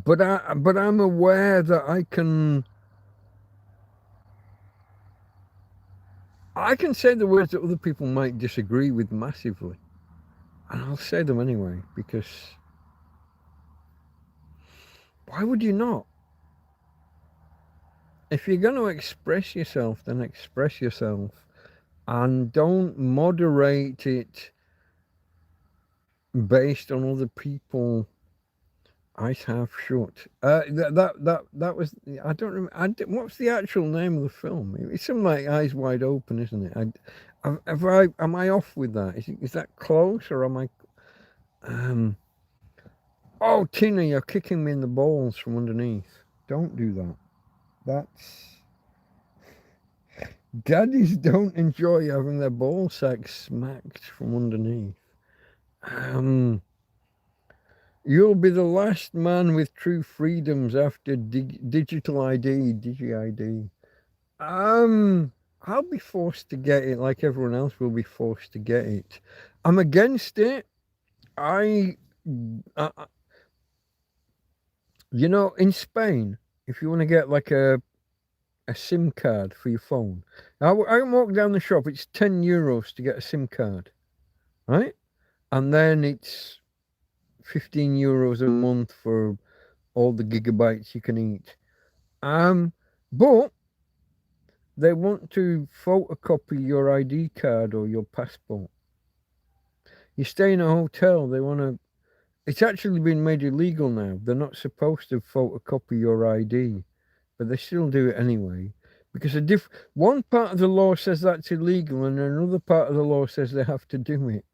but I'm aware that I can say the words that other people might disagree with massively, and I'll say them anyway, because why would you not? If you're going to express yourself, then express yourself, and don't moderate it based on other people. Eyes half shut. That was, I don't remember. What's the actual name of the film? It's something like Eyes Wide Open, isn't it? Am I off with that? Is that close, or am I? Oh, Tina, you're kicking me in the balls from underneath. Don't do that. That's. Daddies don't enjoy having their ball sacks smacked from underneath. You'll be the last man with true freedoms after digital ID, digi-ID. I'll be forced to get it, like everyone else will be forced to get it. I'm against it. I, I you know, in Spain, if you want to get like a SIM card for your phone, I can walk down the shop. It's €10 to get a SIM card, right? And then it's €15 a month for all the gigabytes you can eat. But they want to photocopy your ID card or your passport. You stay in a hotel, they want to. It's actually been made illegal now. They're not supposed to photocopy your ID, but they still do it anyway. Because one part of the law says that's illegal, and another part of the law says they have to do it.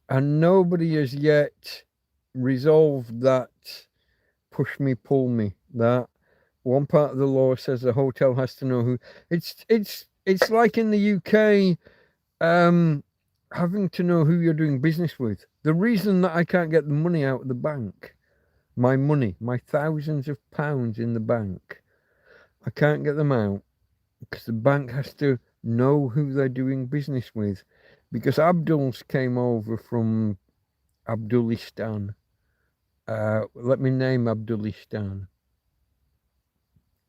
And nobody has yet resolved that push me, pull me. That one part of the law says the hotel has to know who. It's like in the UK, having to know who you're doing business with. The reason that I can't get the money out of the bank, my money, my thousands of pounds in the bank, I can't get them out because the bank has to know who they're doing business with. Because Abdul's came over from Abdulistan. Let me name Abdulistan.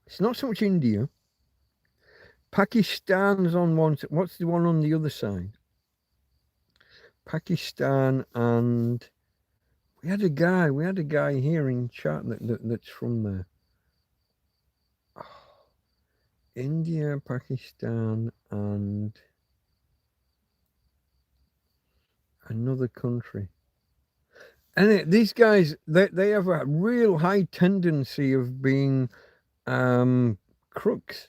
It's not so much India. Pakistan's on one. What's the one on the other side? Pakistan, and we had a guy here in chat that's from there. Oh, India, Pakistan, and another country. And these guys, they have a real high tendency of being crooks,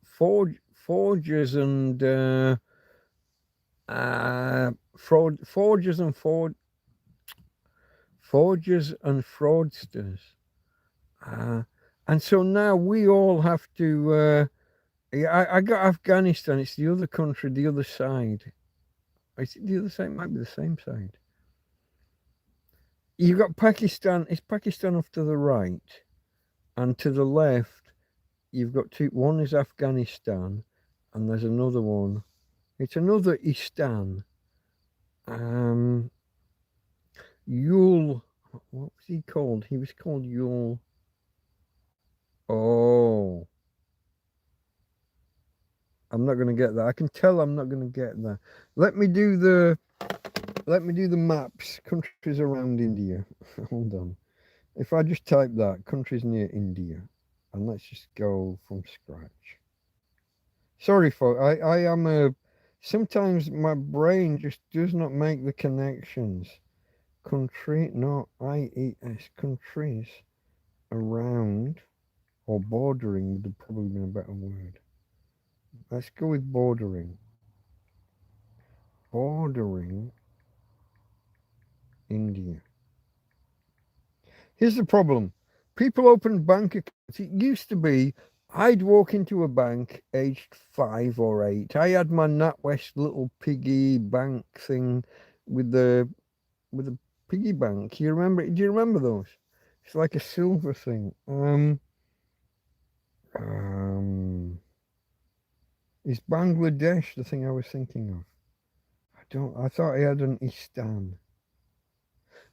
forgers, and forgers and fraudsters. And so now we all have to. I got Afghanistan. It's the other country, the other side. Is it the other side? It might be the same side. You've got Pakistan. It's Pakistan off to the right, and to the left, you've got two. One is Afghanistan, and there's another one. It's another Istan. Yule. What was he called? He was called Yule. Oh. I'm not going to get that. I can tell I'm not going to get that. Let me do the maps. Countries around India. Hold on. If I just type that, countries near India, and let's just go from scratch. Sorry, folks. I am a. Sometimes my brain just does not make the connections. Country, not IES. Countries around or bordering would have probably been a better word. Let's go with bordering. Bordering India. Here's the problem. People open bank accounts. It used to be I'd walk into a bank aged 5 or 8. I had my NatWest little piggy bank thing with the piggy bank. You remember? Do you remember those? It's like a silver thing. Is Bangladesh the thing I was thinking of? I thought I had an Istan.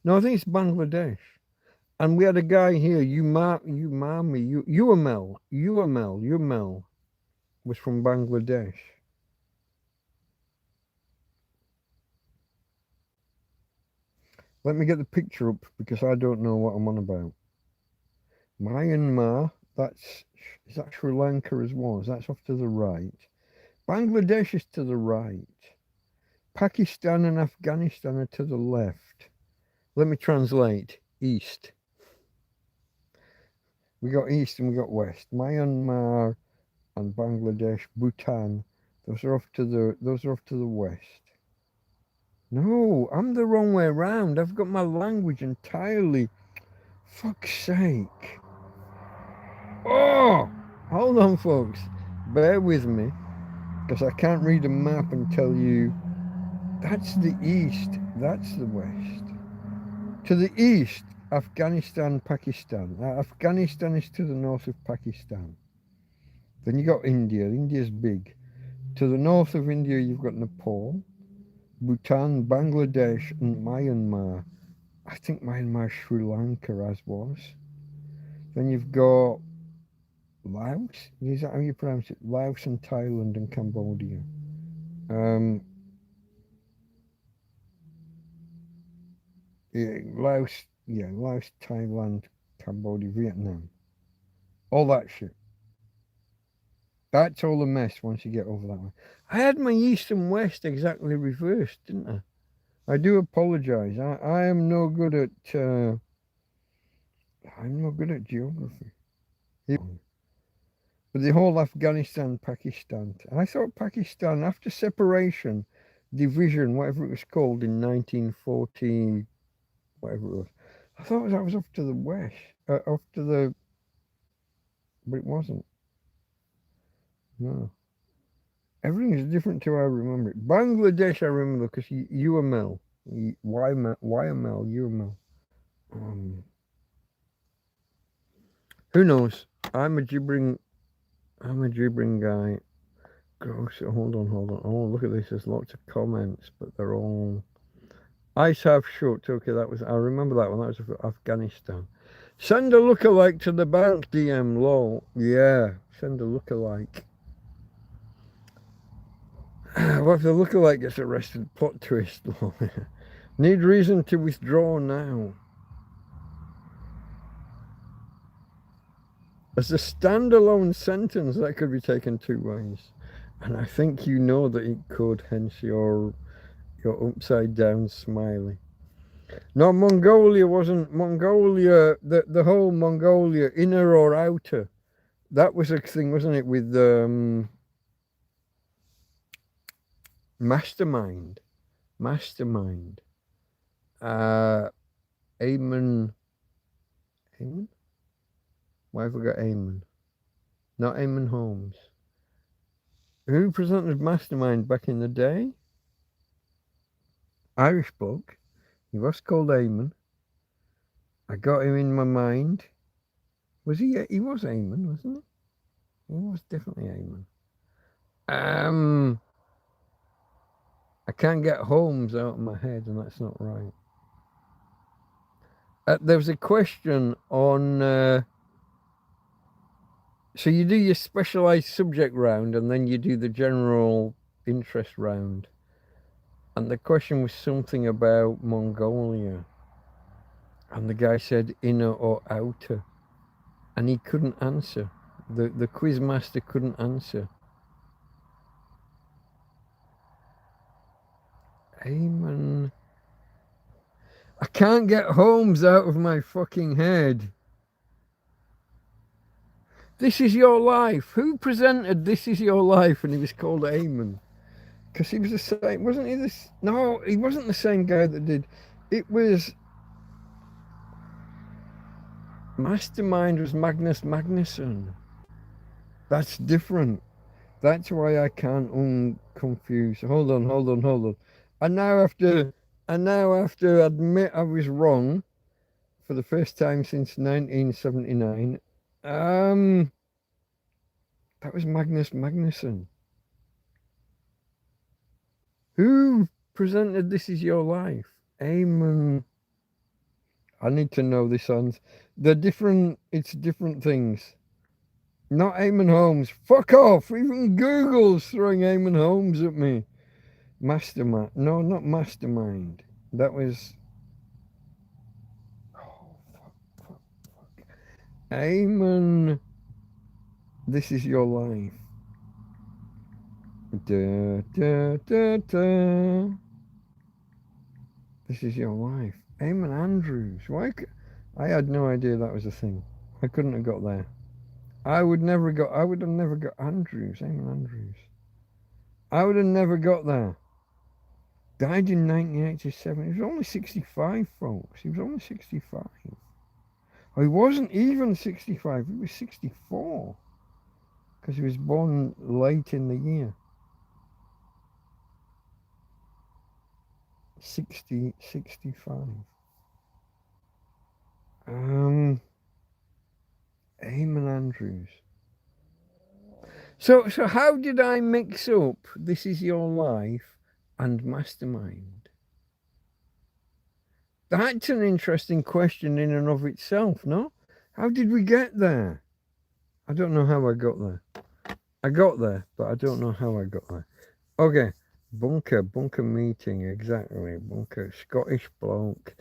No, I think it's Bangladesh. And we had a guy here, Umel was from Bangladesh. Let me get the picture up because I don't know what I'm on about. Myanmar, is that Sri Lanka as well? That's off to the right. Bangladesh is to the right. Pakistan and Afghanistan are to the left. Let me translate. East. We got east and we got west. Myanmar and Bangladesh, Bhutan, those are off to the west. No, I'm the wrong way around. I've got my language entirely. Fuck's sake. Oh, hold on, folks. Bear with me, because I can't read a map and tell you that's the east, that's the west. To the east, Afghanistan, Pakistan. Afghanistan is to the north of Pakistan. Then you got India. India's big. To the north of India, you've got Nepal, Bhutan, Bangladesh, and Myanmar. I think Myanmar, Sri Lanka as was. Then you've got Laos. Is that how you pronounce it? Laos and Thailand and Cambodia. Laos, Thailand, Cambodia, Vietnam. All that shit. That's all a mess once you get over that one. I had my east and west exactly reversed, didn't I? I do apologise. I am no good at I'm no good at geography. But the whole Afghanistan, Pakistan. I thought Pakistan after separation, division, whatever it was called in 1940, whatever it was. I thought that was up to the west, up to the, but it wasn't. No. Everything is different to how I remember it. Bangladesh, I remember because UML, YML, UML. Who knows? I'm a gibbering guy. Gross. Hold on. Oh, look at this. There's lots of comments, but they're all. Ice half shut. Okay, I remember that one. That was for Afghanistan. Send a lookalike to the bank, DM, lol. Yeah, send a lookalike. What if the lookalike gets arrested? Plot twist. Need reason to withdraw now. As a standalone sentence, that could be taken two ways. And I think you know that it could, hence your upside down smiley. No, Mongolia wasn't. Mongolia, the whole Mongolia, inner or outer, that was a thing, wasn't it, with Mastermind. Eamon. Why have we got Eamon? Not Eamon Holmes. Who presented Mastermind back in the day? Irish bloke. He was called Eamon. I got him in my mind. Was he? He was Eamon, wasn't he? He was definitely Eamon. I can't get Holmes out of my head, and that's not right. There was a question on. So you do your specialized subject round, and then you do the general interest round. And the question was something about Mongolia. And the guy said inner or outer. And he couldn't answer. The quiz master couldn't answer. Eamon. I can't get Holmes out of my fucking head. This Is Your Life. Who presented This Is Your Life? And he was called Eamon. Because he was the same, wasn't he? No, he wasn't the same guy that did. It was Mastermind was Magnus Magnusson. That's different. That's why I can't unconfuse. Hold on. I now have to admit I was wrong for the first time since 1979. That was Magnus Magnusson. Who presented This Is Your Life? Eamon. I need to know this on. They're different. It's different things. Not Eamon Holmes. Fuck off. Even Google's throwing Eamon Holmes at me. Mastermind. No, not Mastermind. That was. Oh, fuck. Eamon. This Is Your Life. Da, da, da, da. This Is Your Life. Eamon Andrews. Why? I had no idea that was a thing. I couldn't have got there. I would have never got Andrews. Eamon Andrews. I would have never got there. Died in 1987. He was only 65, folks. He was only 65. Oh, he wasn't even 65. He was 64. Because he was born late in the year. 65. Eamon Andrews. So how did I mix up This Is Your Life and Mastermind? That's an interesting question in and of itself, no? How did we get there? I don't know how I got there. I got there, but I don't know how I got there. Okay, bunker meeting, exactly. Bunker, Scottish bloke.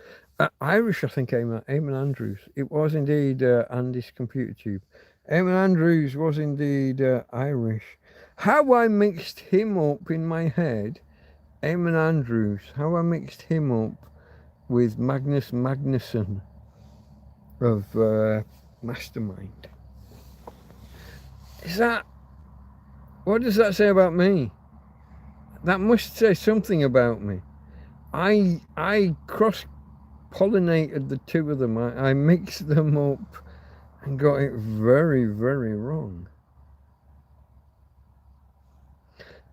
Irish, I think, Eamon Andrews. It was indeed Andy's computer tube. Eamon Andrews was indeed Irish. How I mixed him up in my head, Eamon Andrews, how I mixed him up with Magnus Magnusson of Mastermind. What does that say about me? That must say something about me. I cross-pollinated the two of them. I mixed them up and got it very, very wrong.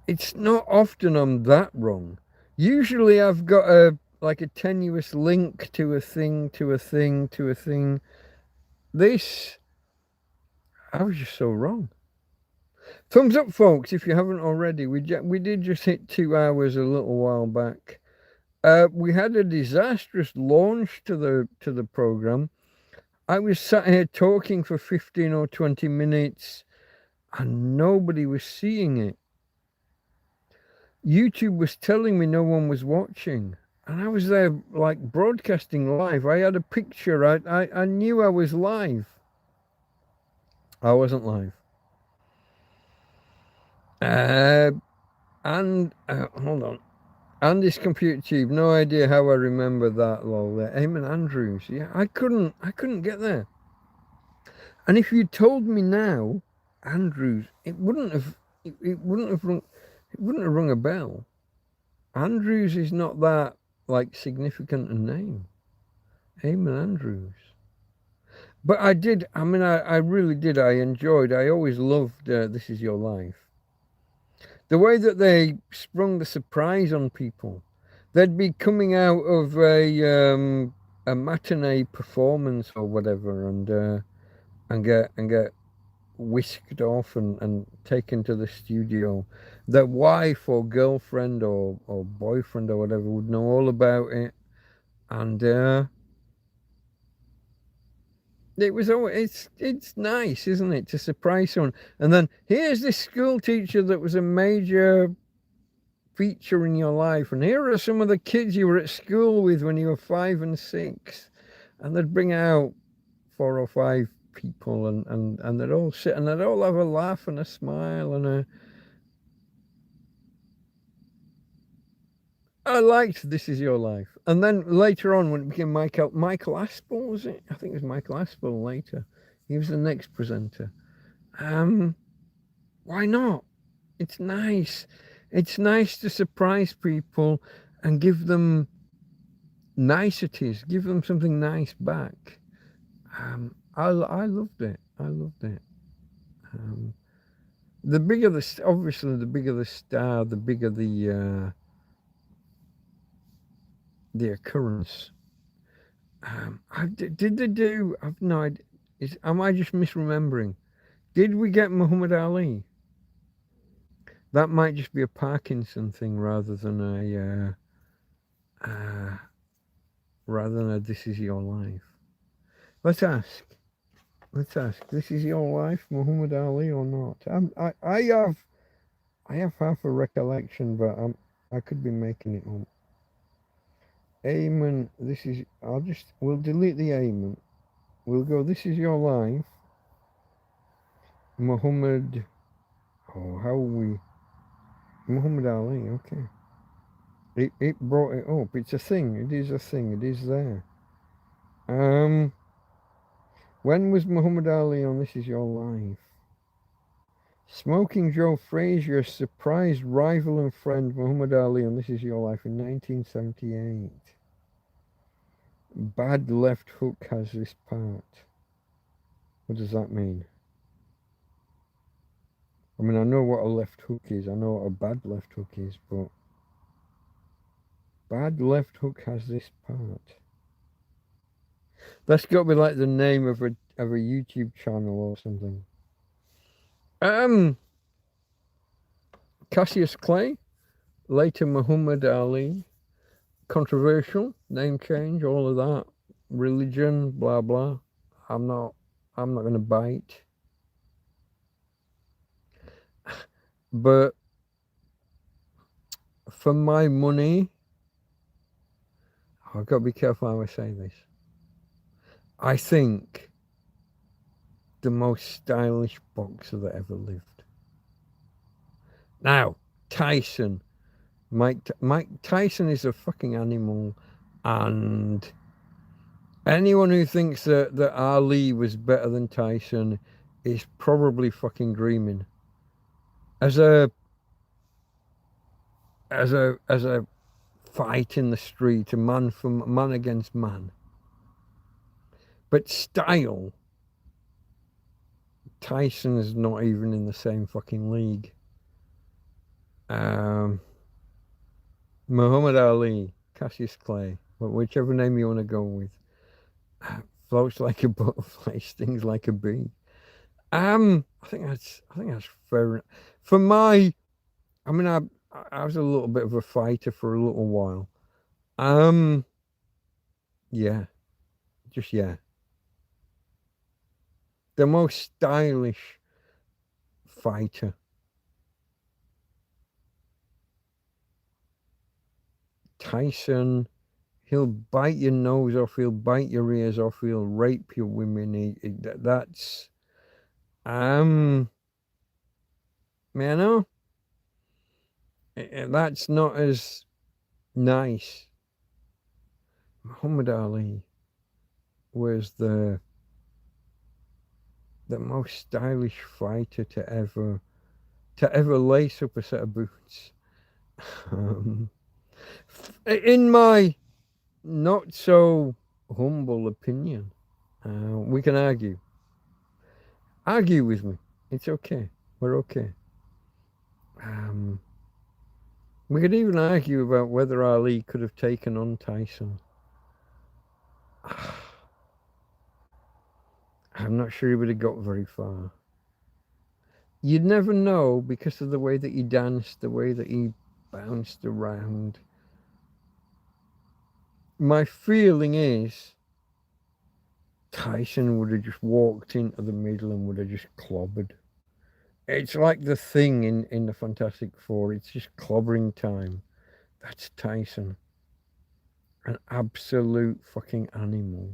It's not often I'm that wrong. Usually I've got a tenuous link to a thing, to a thing, to a thing. This, I was just so wrong. Thumbs up, folks, if you haven't already. We did just hit 2 hours a little while back. We had a disastrous launch to the program. I was sat here talking for 15 or 20 minutes and nobody was seeing it. YouTube was telling me no one was watching. And I was there like broadcasting live. I had a picture. I knew I was live. I wasn't live. Hold on. Andy's computer tube. No idea how I remember that, lol. Eamon Andrews. Yeah, I couldn't get there. And if you told me now, Andrews, it wouldn't have rung a bell. Andrews is not that significant a name. Eamon Andrews. But I really did. I enjoyed. I always loved This Is Your Life. The way that they sprung the surprise on people. They'd be coming out of a matinee performance or whatever, and get whisked off and taken to the studio. Their wife or girlfriend or boyfriend or whatever would know all about it, and it's nice, isn't it, to surprise someone. And then here's this school teacher that was a major feature in your life, and here are some of the kids you were at school with when you were 5 and 6, and they'd bring out 4 or 5 people, and they'd all sit and they'd all have a laugh and a smile and I liked This Is Your Life. And then later on, when it became Michael Aspel, was it? I think it was Michael Aspel later. He was the next presenter. Why not? It's nice. It's nice to surprise people and give them niceties, give them something nice back. I loved it. I loved it. The bigger obviously the bigger the star, the bigger the occurrence. Did they do? I've no idea. Am I just misremembering? Did we get Muhammad Ali? That might just be a Parkinson thing rather than a This Is Your Life. Let's ask. This is your life, Muhammad Ali, or not? I have half a recollection, but I could be making it up. Eamon, we'll delete the Eamon. We'll go, This Is Your Life. Muhammad, Muhammad Ali, okay. It brought it up. It's a thing. It is a thing. It is there. When was Muhammad Ali on This Is Your Life? Smoking Joe Frazier surprised rival and friend Muhammad Ali on This Is Your Life in 1978. Bad left hook has this part. What does that mean? I mean, I know what a left hook is. I know what a bad left hook is, but bad left hook has this part. That's got to be like the name of a YouTube channel or something. Cassius Clay, later Muhammad Ali, controversial name change, all of that, religion, blah blah. I'm not. I'm not going to bite. But for my money, I've got to be careful how I say this. I think the most stylish boxer that ever lived. Now, Tyson. Mike Tyson is a fucking animal, and anyone who thinks that Ali was better than Tyson is probably fucking dreaming. As a fight in the street, a man against man. But style, Tyson's not even in the same fucking league. Muhammad Ali, Cassius Clay, whichever name you want to go with, floats like a butterfly, stings like a bee. I think that's fair enough. For my, I mean, I was a little bit of a fighter for a little while. Yeah, just yeah. The most stylish fighter. Tyson, he'll bite your nose off, he'll bite your ears off, he'll rape your women. That's, man, no, that's not as nice. Muhammad Ali was the most stylish fighter to ever lace up a set of boots. In my not so humble opinion, we can argue. Argue with me. It's okay. We're okay. We could even argue about whether Ali could have taken on Tyson. I'm not sure he would have got very far. You'd never know because of the way that he danced, the way that he bounced around. My feeling is Tyson would have just walked into the middle and would have just clobbered. It's like the Thing in the Fantastic Four. It's just clobbering time. That's Tyson. An absolute fucking animal.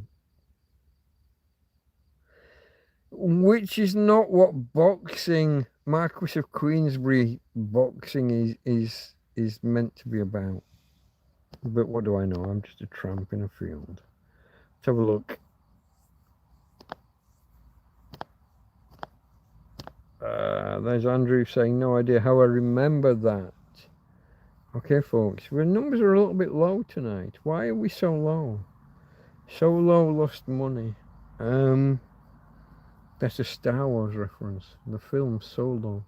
Which is not what boxing, Marquis of Queensberry boxing is meant to be about. But what do I know? I'm just a tramp in a field. Let's have a look. There's Andrew saying, no idea how I remember that. Okay, folks, our numbers are a little bit low tonight. Why are we so low? So low, lost money. That's a Star Wars reference. The film Solo.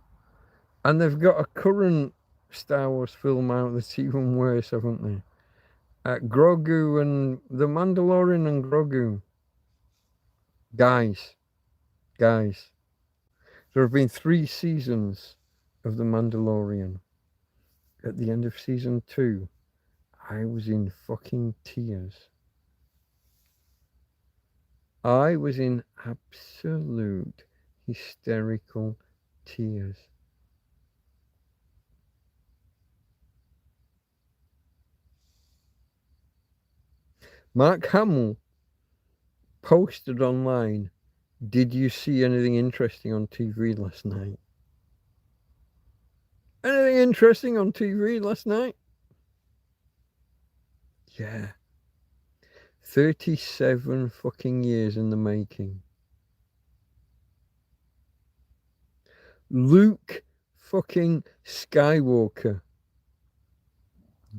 And they've got a current Star Wars film out that's even worse, haven't they? Grogu and the Mandalorian and Grogu. Guys, there have been 3 seasons of The Mandalorian. At the end of season 2, I was in fucking tears. I was in absolute hysterical tears. Mark Hamill posted online, did you see anything interesting on TV last night? Anything interesting on TV last night? Yeah. 37 fucking years in the making. Luke fucking Skywalker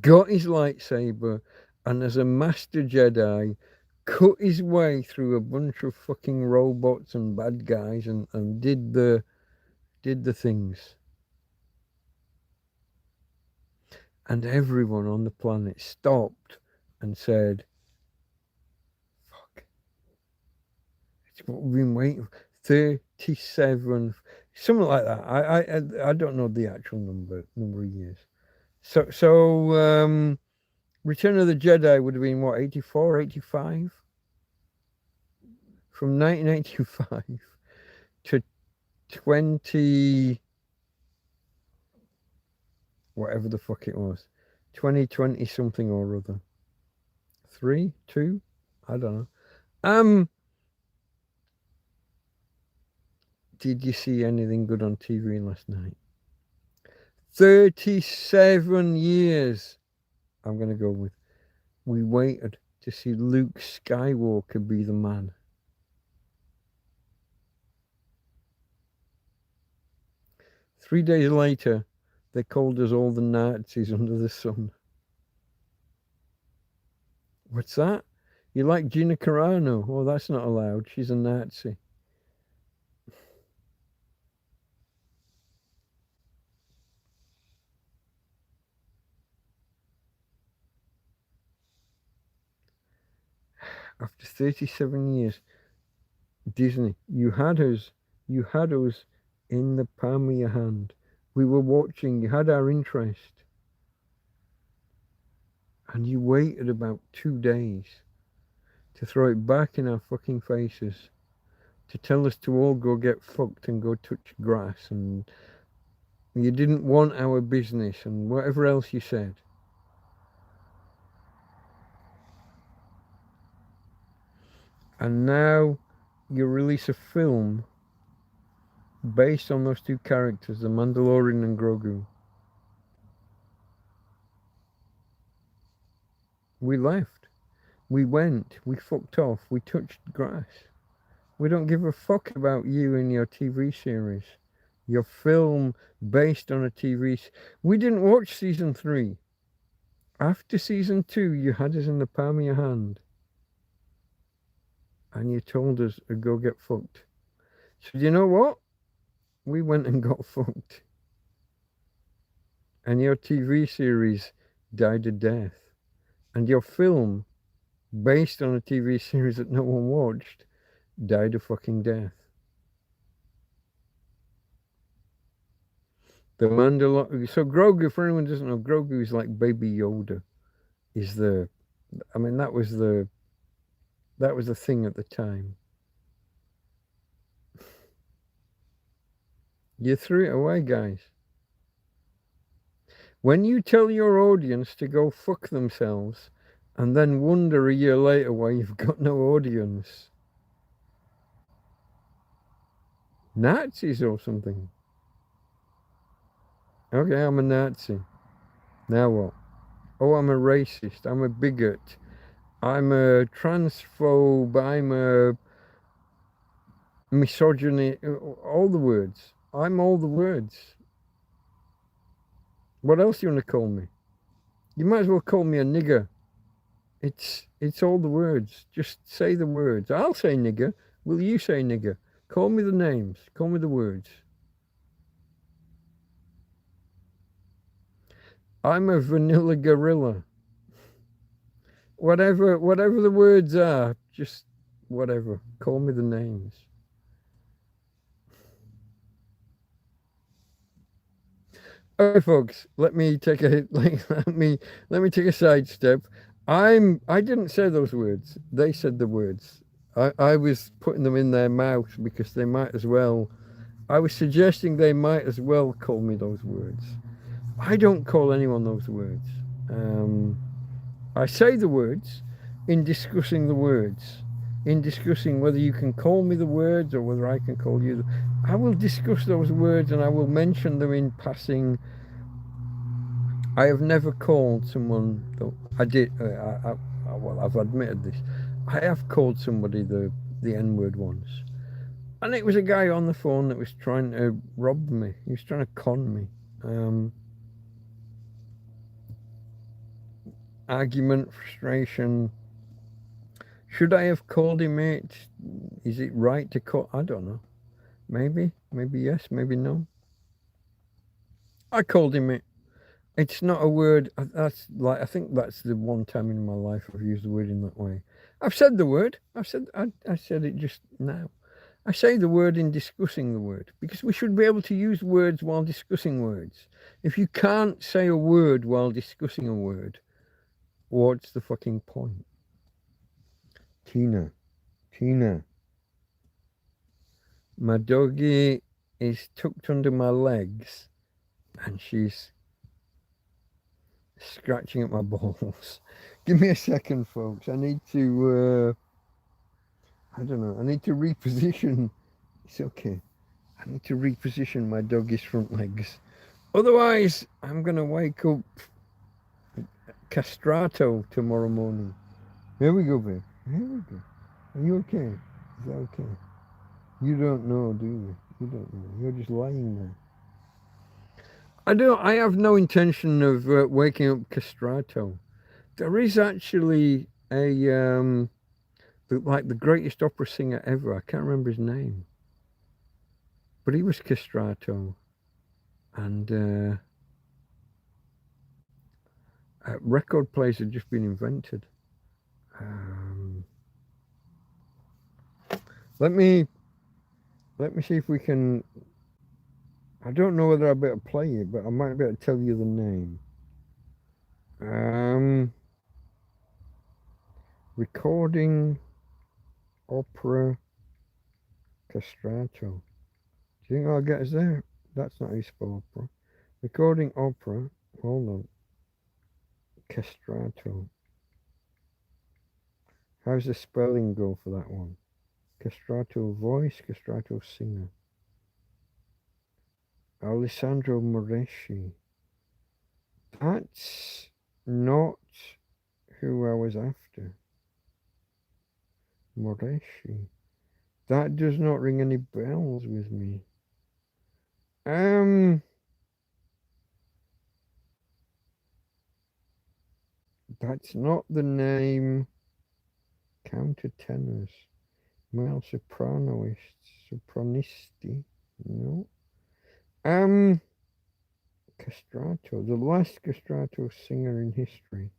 got his lightsaber and as a master Jedi cut his way through a bunch of fucking robots and bad guys and did the things. And everyone on the planet stopped and said, fuck, It's what we've been waiting for. 37, something like that. I don't know the actual number of years. So Return of the Jedi would have been what, 84, 85? From 1985 to 20, whatever the fuck it was, 2020 something or other. 3, 2, I don't know. Did you see anything good on TV last night? 37 years. I'm going to go with, we waited to see Luke Skywalker be the man. Three days later, they called us all the Nazis under the sun. What's that? You like Gina Carano? Oh, that's not allowed. She's a Nazi. After 37 years, Disney, you had us in the palm of your hand. We were watching, you had our interest. And you waited about 2 days to throw it back in our fucking faces, to tell us to all go get fucked and go touch grass, and you didn't want our business and whatever else you said. And now you release a film based on those two characters, the Mandalorian and Grogu. We left. We went. We fucked off. We touched grass. We don't give a fuck about you and your TV series. Your film based on a TV. We didn't watch season 3. After season 2, you had us in the palm of your hand. And you told us to go get fucked. So you know what? We went and got fucked. And your TV series died a death. And your film, based on a TV series that no one watched, died a fucking death. The Mandalorian. So Grogu, for anyone who doesn't know, Grogu is like Baby Yoda. That was the thing at the time. You threw it away, guys. When you tell your audience to go fuck themselves and then wonder a year later why you've got no audience. Nazis or something. Okay, I'm a Nazi. Now what? Oh, I'm a racist. I'm a bigot. I'm a transphobe. I'm a misogyny. All the words. I'm all the words. What else do you want to call me? You might as well call me a nigger. It's all the words. Just say the words. I'll say nigger. Will you say nigger? Call me the names. Call me the words. I'm a vanilla gorilla. Whatever the words are, just whatever. Call me the names. Okay, folks, let me take a sidestep. I didn't say those words. They said the words. I was putting them in their mouth because they might as well. I was suggesting they might as well call me those words. I don't call anyone those words. I say the words in discussing the words, in discussing whether you can call me the words or whether I can call you. I will discuss those words and I will mention them in passing. I have never called someone. I did. Well, I've admitted this. I have called somebody the N-word once, and it was a guy on the phone that was trying to rob me. He was trying to con me. Argument, frustration. Should I have called him it? Is it right to call? I don't know. Maybe yes, maybe no. I called him it. It's not a word. That's like, I think that's the one time in my life I've used the word in that way. I've said the word. I said it just now. I say the word in discussing the word because we should be able to use words while discussing words. If you can't say a word while discussing a word, what's the fucking point? Tina. My doggy is tucked under my legs and she's scratching at my balls. Give me a second, folks. I need to, I don't know, I need to reposition. It's okay. I need to reposition my doggy's front legs. Otherwise, I'm going to wake up castrato tomorrow morning. Here we go, babe. Here we go. Are you okay? Is that okay? You don't know, do you? You don't know. You're just lying there. I have no intention of waking up castrato. There is actually a like the greatest opera singer ever. I can't remember his name, but he was castrato, and record players had just been invented. Let me see if we can. I don't know whether I better play it, but I might be able to tell you the name. Recording opera castrato. Do you think I'll get us there? That's not how you spell opera. Recording opera. Hold on. Castrato. How's the spelling go for that one? Castrato voice, castrato singer. Alessandro Moreschi. That's not who I was after. Moreschi. That does not ring any bells with me. That's not the name. Countertenors. Male sopranoists. Sopranisti. No. Castrato. The last castrato singer in history.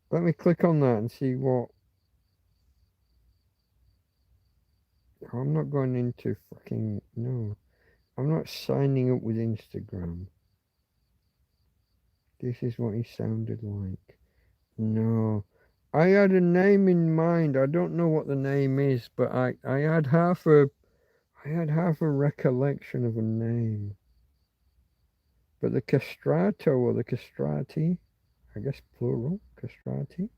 Let me click on that and see what. I'm not going into fucking. No. I'm not signing up with Instagram. This is what he sounded like. No. I had a name in mind. I don't know what the name is, but I had half a recollection of a name. But the castrato or the castrati, I guess plural, castrati.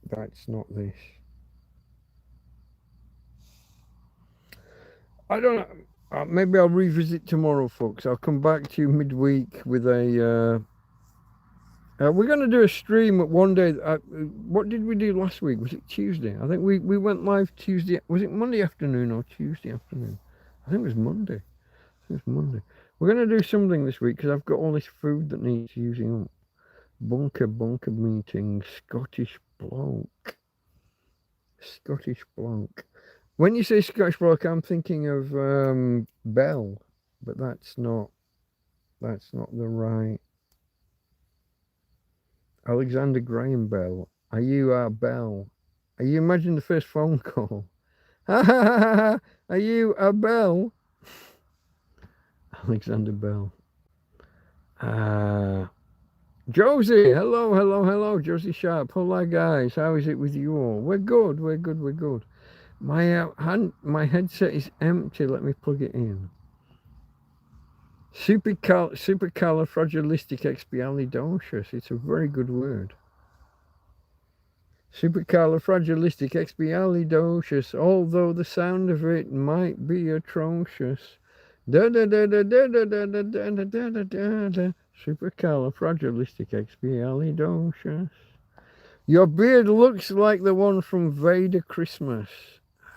That's not this. I don't know. Maybe I'll revisit tomorrow, folks. I'll come back to you midweek with a. We're going to do a stream one day. What did we do last week? Was it Tuesday? I think we went live Tuesday. Was it Monday afternoon or Tuesday afternoon? I think it was Monday. We're going to do something this week because I've got all this food that needs using up. Bunker meeting. Scottish bloke. When you say Scottish bloke, I'm thinking of Bell, but that's not the right. Alexander Graham Bell. Are you Bell? Are you imagine the first phone call? Are you Bell? Alexander Bell. Josie, hello, Josie Sharp. Hola, guys. How is it with you all? We're good. My headset is empty. Let me plug it in. Supercalifragilisticexpialidocious. It's a very good word. Supercalifragilisticexpialidocious, although the sound of it might be atrocious. Supercalifragilisticexpialidocious. Your beard looks like the one from Vader Christmas.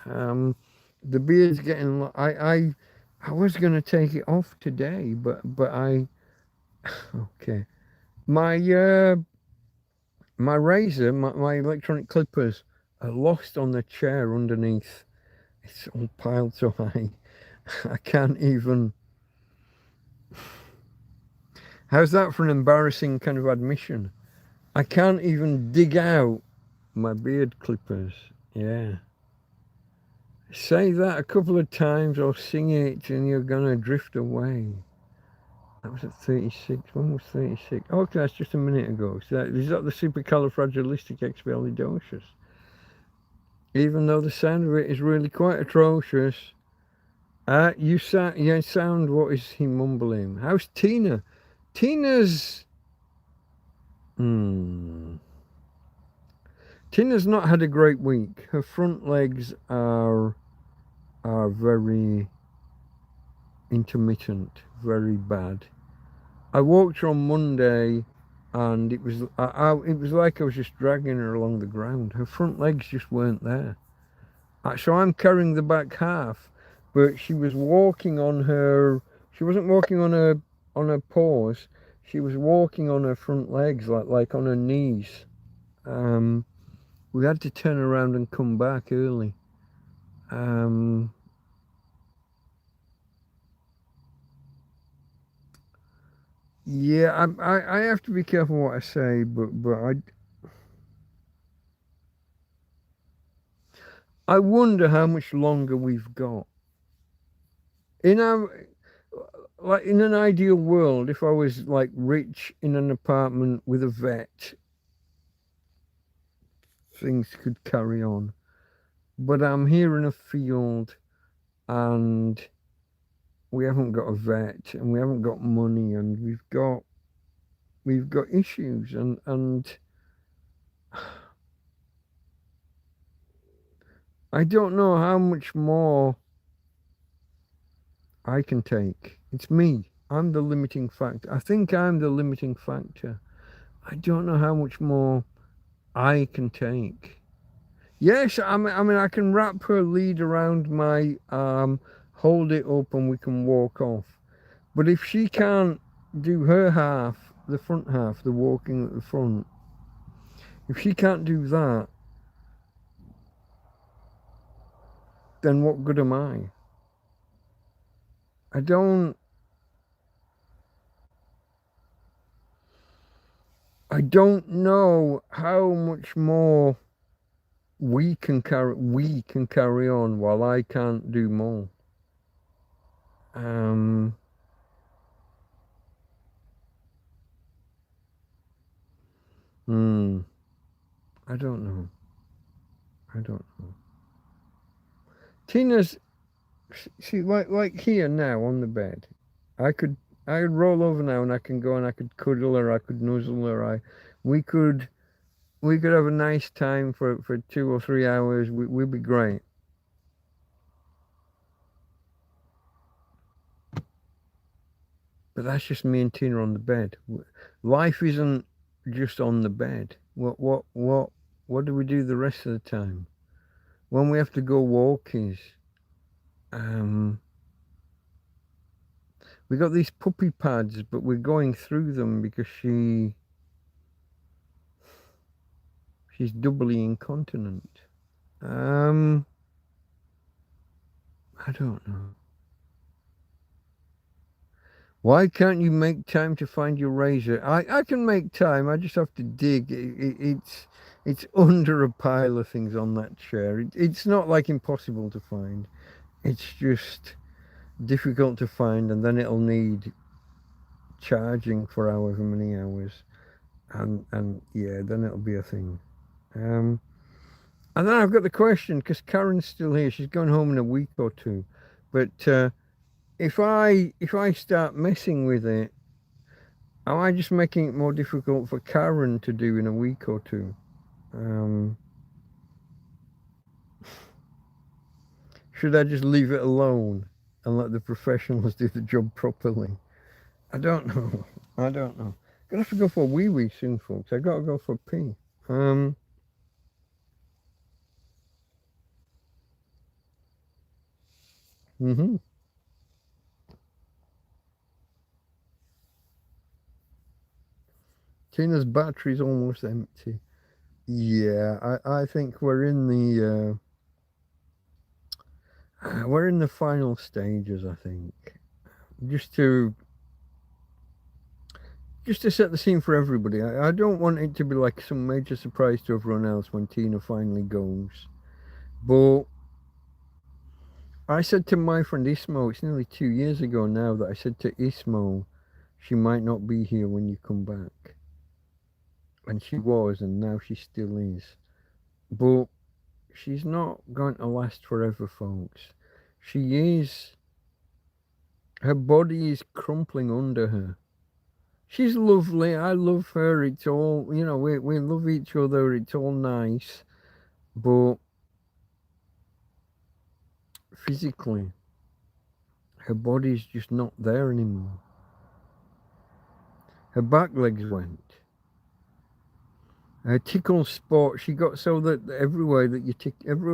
The beard's getting. I was gonna take it off today, but I. Okay, my razor, my electronic clippers are lost on the chair underneath. It's all piled so high. I can't even. How's that for an embarrassing kind of admission? I can't even dig out my beard clippers. Yeah. Say that a couple of times or sing it and you're gonna drift away. That was at 36. When was 36? Okay, that's just a minute ago. Is that the supercalifragilisticexpialidocious? Even though the sound of it is really quite atrocious. You sound, what is he mumbling? How's Tina? Tina's... Tina's not had a great week. Her front legs are very intermittent, very bad. I walked her on Monday, and it was like I was just dragging her along the ground. Her front legs just weren't there. So I'm carrying the back half, but she was walking on her. She wasn't walking on her paws. She was walking on her front legs, like on her knees. We had to turn around and come back early. Yeah, I have to be careful what I say, but I wonder how much longer we've got. In an ideal world, if I was like rich in an apartment with a vet, things could carry on. But I'm here in a field, and we haven't got a vet, and we haven't got money, and we've got issues, and I don't know how much more I can take. It's me. I'm the limiting factor. I think I'm the limiting factor. I don't know how much more I can take. Yes, I mean, I can wrap her lead around my arm, hold it up, and we can walk off. But if she can't do her half, the front half, the walking at the front, if she can't do that, then what good am I? I don't know how much more we can carry on while I can't do more. I don't know. Tina's, see, like here now on the bed. I could roll over now and I can go and I could cuddle her, I could nuzzle her, we could have a nice time for 2 or 3 hours. We'd be great. But that's just me and Tina on the bed. Life isn't just on the bed. What do we do the rest of the time? When we have to go walkies, we got these puppy pads, but we're going through them because she's doubly incontinent. I don't know. Why can't you make time to find your razor? I can make time. I just have to dig. It's under a pile of things on that chair. It's not like impossible to find. It's just difficult to find, and then it'll need charging for however many hours, and yeah, then it'll be a thing. And then I've got the question, because Karen's still here. She's going home in a week or two, but if I start messing with it, am I just making it more difficult for Karen to do in a week or two? Should I just leave it alone and let the professionals do the job properly? I don't know. Gonna have to go for a wee soon, folks. I gotta go for a pee. Tina's battery's almost empty. Yeah, I think we're in the final stages, I think. Just to just to set the scene for everybody, I don't want it to be like some major surprise to everyone else when Tina finally goes. But I said to my friend Ismo, it's nearly 2 years ago now that I said to Ismo, she might not be here when you come back. And she was, and now she still is. But she's not going to last forever, folks. She is. Her body is crumpling under her. She's lovely. I love her. It's all, we love each other. It's all nice. But physically, her body's just not there anymore. Her back legs went. Her tickle spot, she got so that everywhere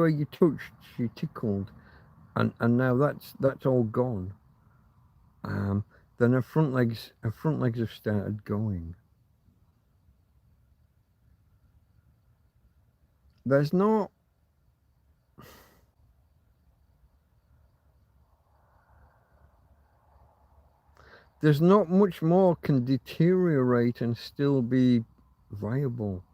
you touched, she tickled, and now that's all gone. Then her front legs have started going. There's not much more can deteriorate and still be viable.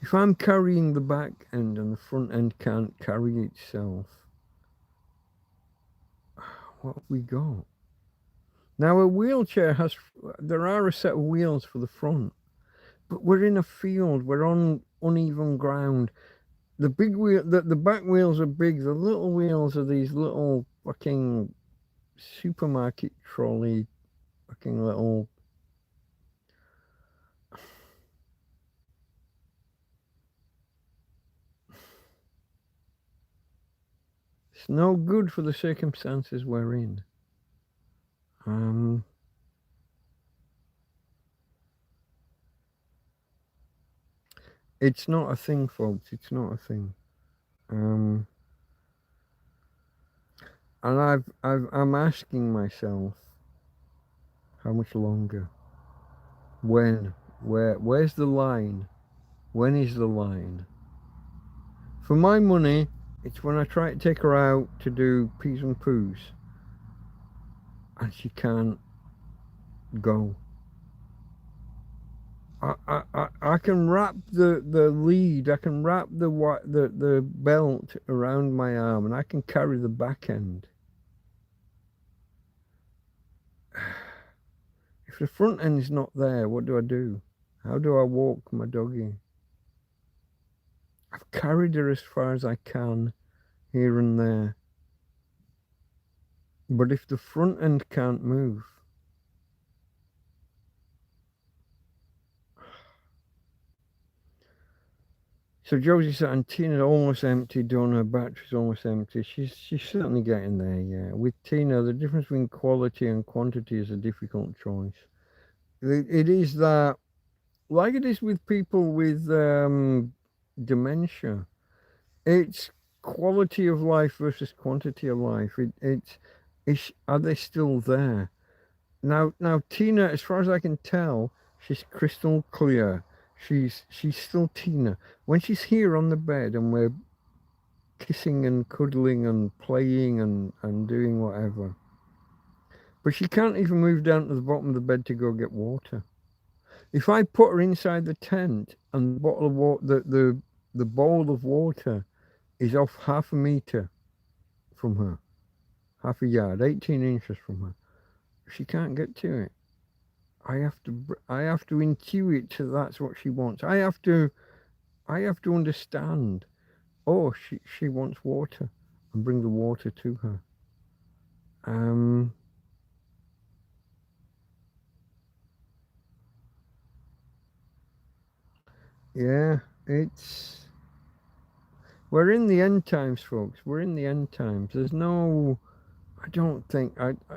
If I'm carrying the back end and the front end can't carry itself, what have we got? Now a wheelchair there are a set of wheels for the front, but we're in a field, we're on uneven ground. The big wheel, the back wheels are big, the little wheels are these little fucking supermarket trolley fucking little. It's no good for the circumstances we're in. It's not a thing, folks. It's not a thing. And I'm asking myself, how much longer? When? Where's the line? When is the line? For my money, it's when I try to take her out to do peas and poos, and she can't go. I can wrap the lead, I can wrap the belt around my arm, and I can carry the back end. If the front end's not there, what do I do? How do I walk my doggy? I've carried her as far as I can, here and there. But if the front end can't move, so Josie said, and Tina's almost empty, Donna, her battery's almost empty. She's certainly getting there, yeah. With Tina, the difference between quality and quantity is a difficult choice. It is that, like it is with people with dementia, it's quality of life versus quantity of life. It's are they still there? Now Tina, as far as I can tell, she's crystal clear. She's still Tina. When she's here on the bed and we're kissing and cuddling and playing and doing whatever. But she can't even move down to the bottom of the bed to go get water. If I put her inside the tent and the bottle of water, the bowl of water is off half a meter from her, half a yard, 18 inches from her, she can't get to it. I have to intuit to that's what she wants. I have to understand. Oh, she wants water, and bring the water to her. Yeah, we're in the end times, folks. We're in the end times. There's no, I don't think,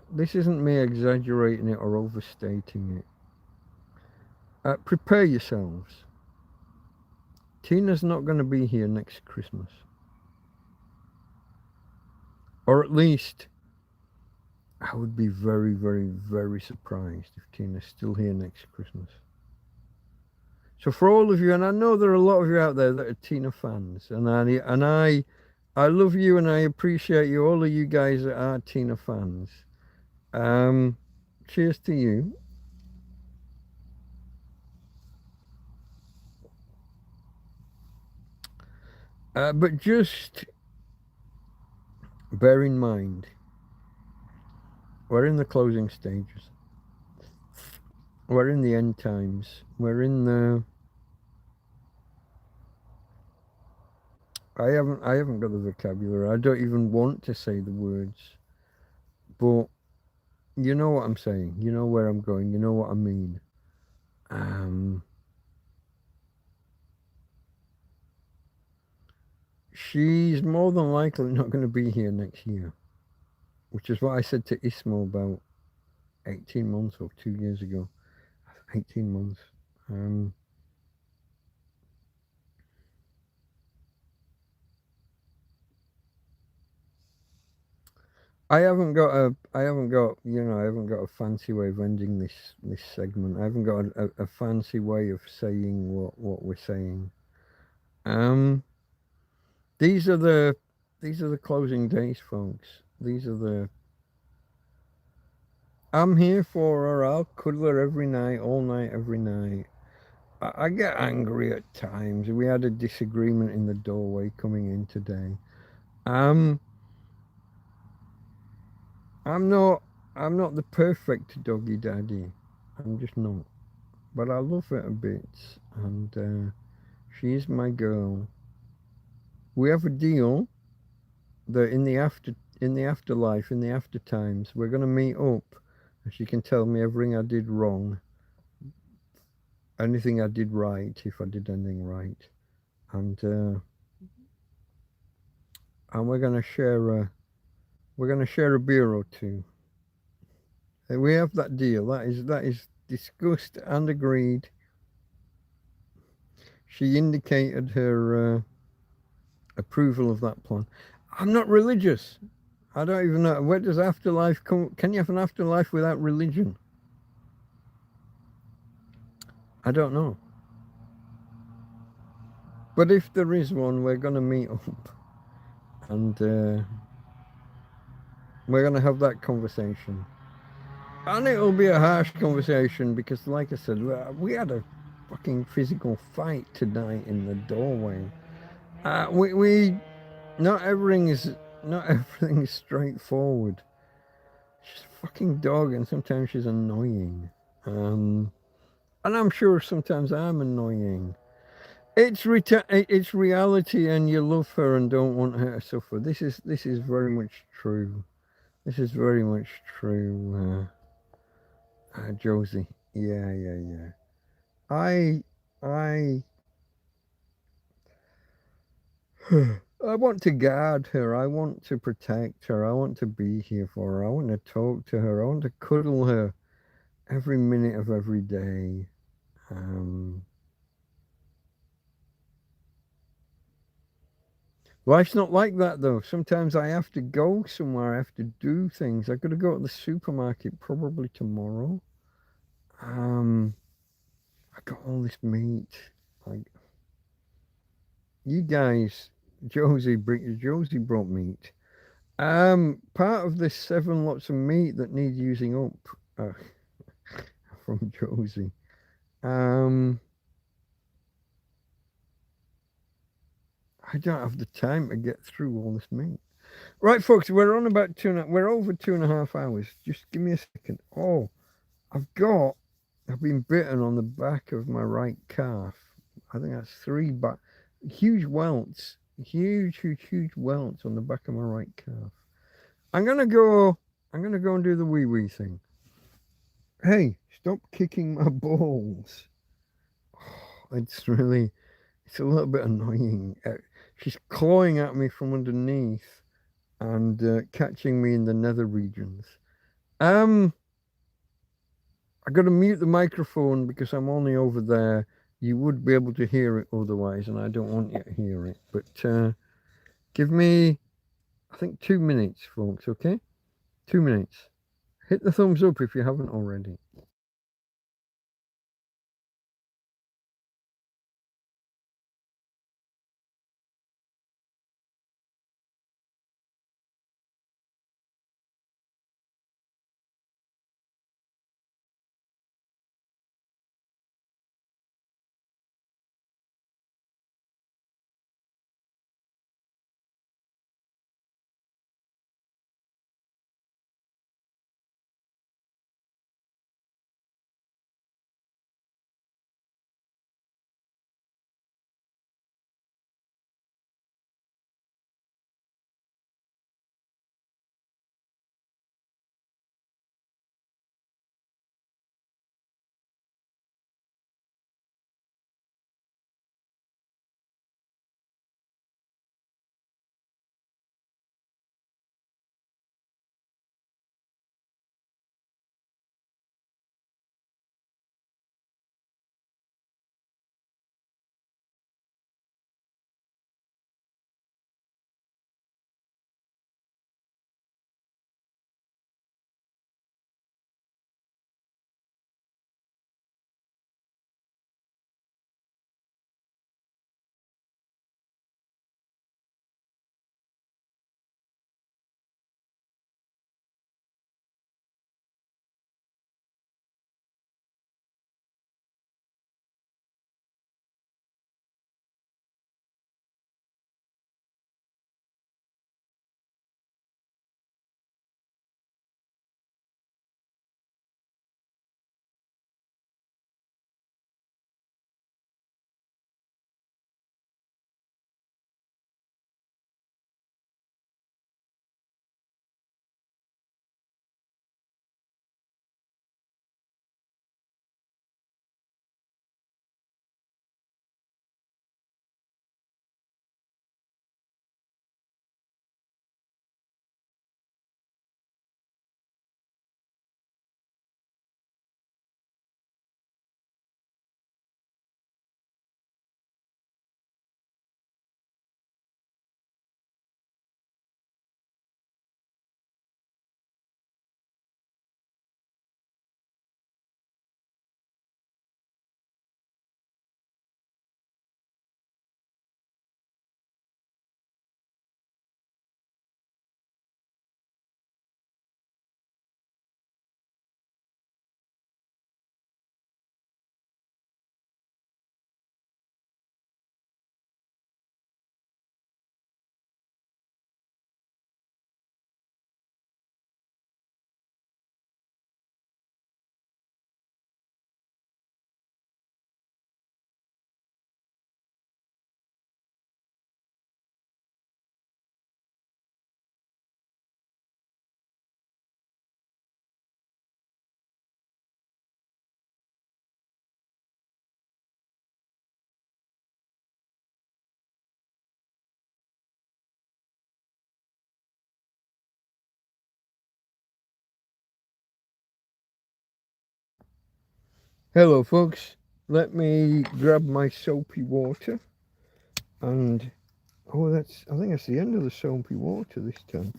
this isn't me exaggerating it or overstating it. Prepare yourselves. Tina's not going to be here next Christmas. Or at least, I would be very, very, very surprised if Tina's still here next Christmas. So for all of you, and I know there are a lot of you out there that are Tina fans, and I love you and I appreciate you, all of you guys that are Tina fans. Cheers to you. But just bear in mind, we're in the closing stages. We're in the end times. We're in the. I haven't got the vocabulary. I don't even want to say the words. But you know what I'm saying. You know where I'm going. You know what I mean. Um, she's more than likely not going to be here next year, which is what I said to Ismo about 18 months or 2 years ago. 18 months. Um, I haven't got a fancy way of ending this segment. I haven't got a fancy way of saying what we're saying. Um, these are the closing days, folks. These are the. I'm here for her. I'll cuddle her every night, all night, every night. I get angry at times. We had a disagreement in the doorway coming in today. Um, I'm not. I'm not the perfect doggy daddy. I'm just not. But I love her a bit, and she is my girl. We have a deal that in the afterlife, in the after times, we're gonna meet up, and she can tell me everything I did wrong, anything I did right, if I did anything right, and we're gonna share a beer or two. We have that deal. That is discussed and agreed. She indicated her approval of that plan. I'm not religious. I don't even know. Where does afterlife come? Can you have an afterlife without religion? I don't know. But if there is one, we're going to meet up and we're going to have that conversation. And it'll be a harsh conversation because, like I said, we had a fucking physical fight tonight in the doorway. We not everything is not everything is straightforward. She's a fucking dog, and sometimes she's annoying. Um, and I'm sure sometimes I'm annoying. It's reality, and you love her and don't want her to suffer. This is very much true. This is very much true, Josie. Yeah, yeah, yeah. I I I want to guard her. I want to protect her. I want to be here for her. I want to talk to her. I want to cuddle her every minute of every day. Um, Life's not like that though. Sometimes I have to go somewhere. I have to do things. I've got to go to the supermarket probably tomorrow. Um, I got all this meat. Like you guys, Josie brought meat. Part of this 7 lots of meat that need using up from Josie. Um, I don't have the time to get through all this meat. Right, folks, we're on about we're over 2.5 hours. Just give me a second. Oh, I've been bitten on the back of my right calf. I think that's huge welts, huge welts on the back of my right calf. I'm gonna go. I'm gonna go and do the wee wee thing. Hey, stop kicking my balls. It's a little bit annoying. She's clawing at me from underneath and catching me in the nether regions. Um, I got to mute the microphone because I'm only over there. You would be able to hear it otherwise, and I don't want you to hear it. But give me, I think, 2 minutes, folks, okay? 2 minutes. Hit the thumbs up if you haven't already. Hello, folks. Let me grab my soapy water. And, oh, I think that's the end of the soapy water this time.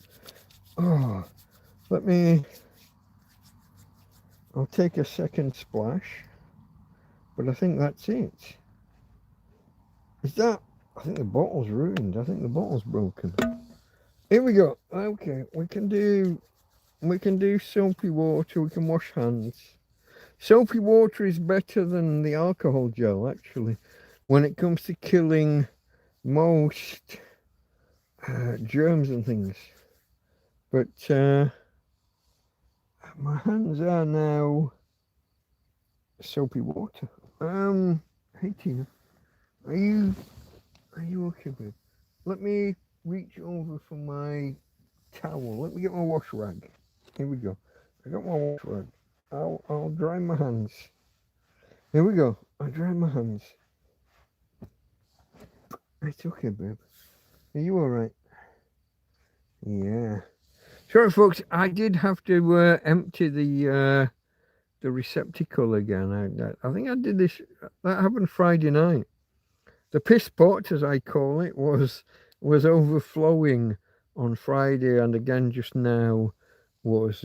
Oh, I'll take a second splash. But I think that's it. Is that, I think the bottle's ruined. I think the bottle's broken. Here we go. Okay, we can do soapy water. We can wash hands. Soapy water is better than the alcohol gel, actually, when it comes to killing most germs and things. But my hands are now soapy water. Hey Tina, are you okay, babe? Let me reach over for my towel. Let me get my wash rag. Here we go. I got my wash rag. I'll dry my hands. Here we go. I dry my hands. It's okay, babe. Are you alright? Yeah. Sorry, folks. I did have to empty the receptacle again. I think I did this. That happened Friday night. The piss pot, as I call it, was overflowing on Friday, and again just now was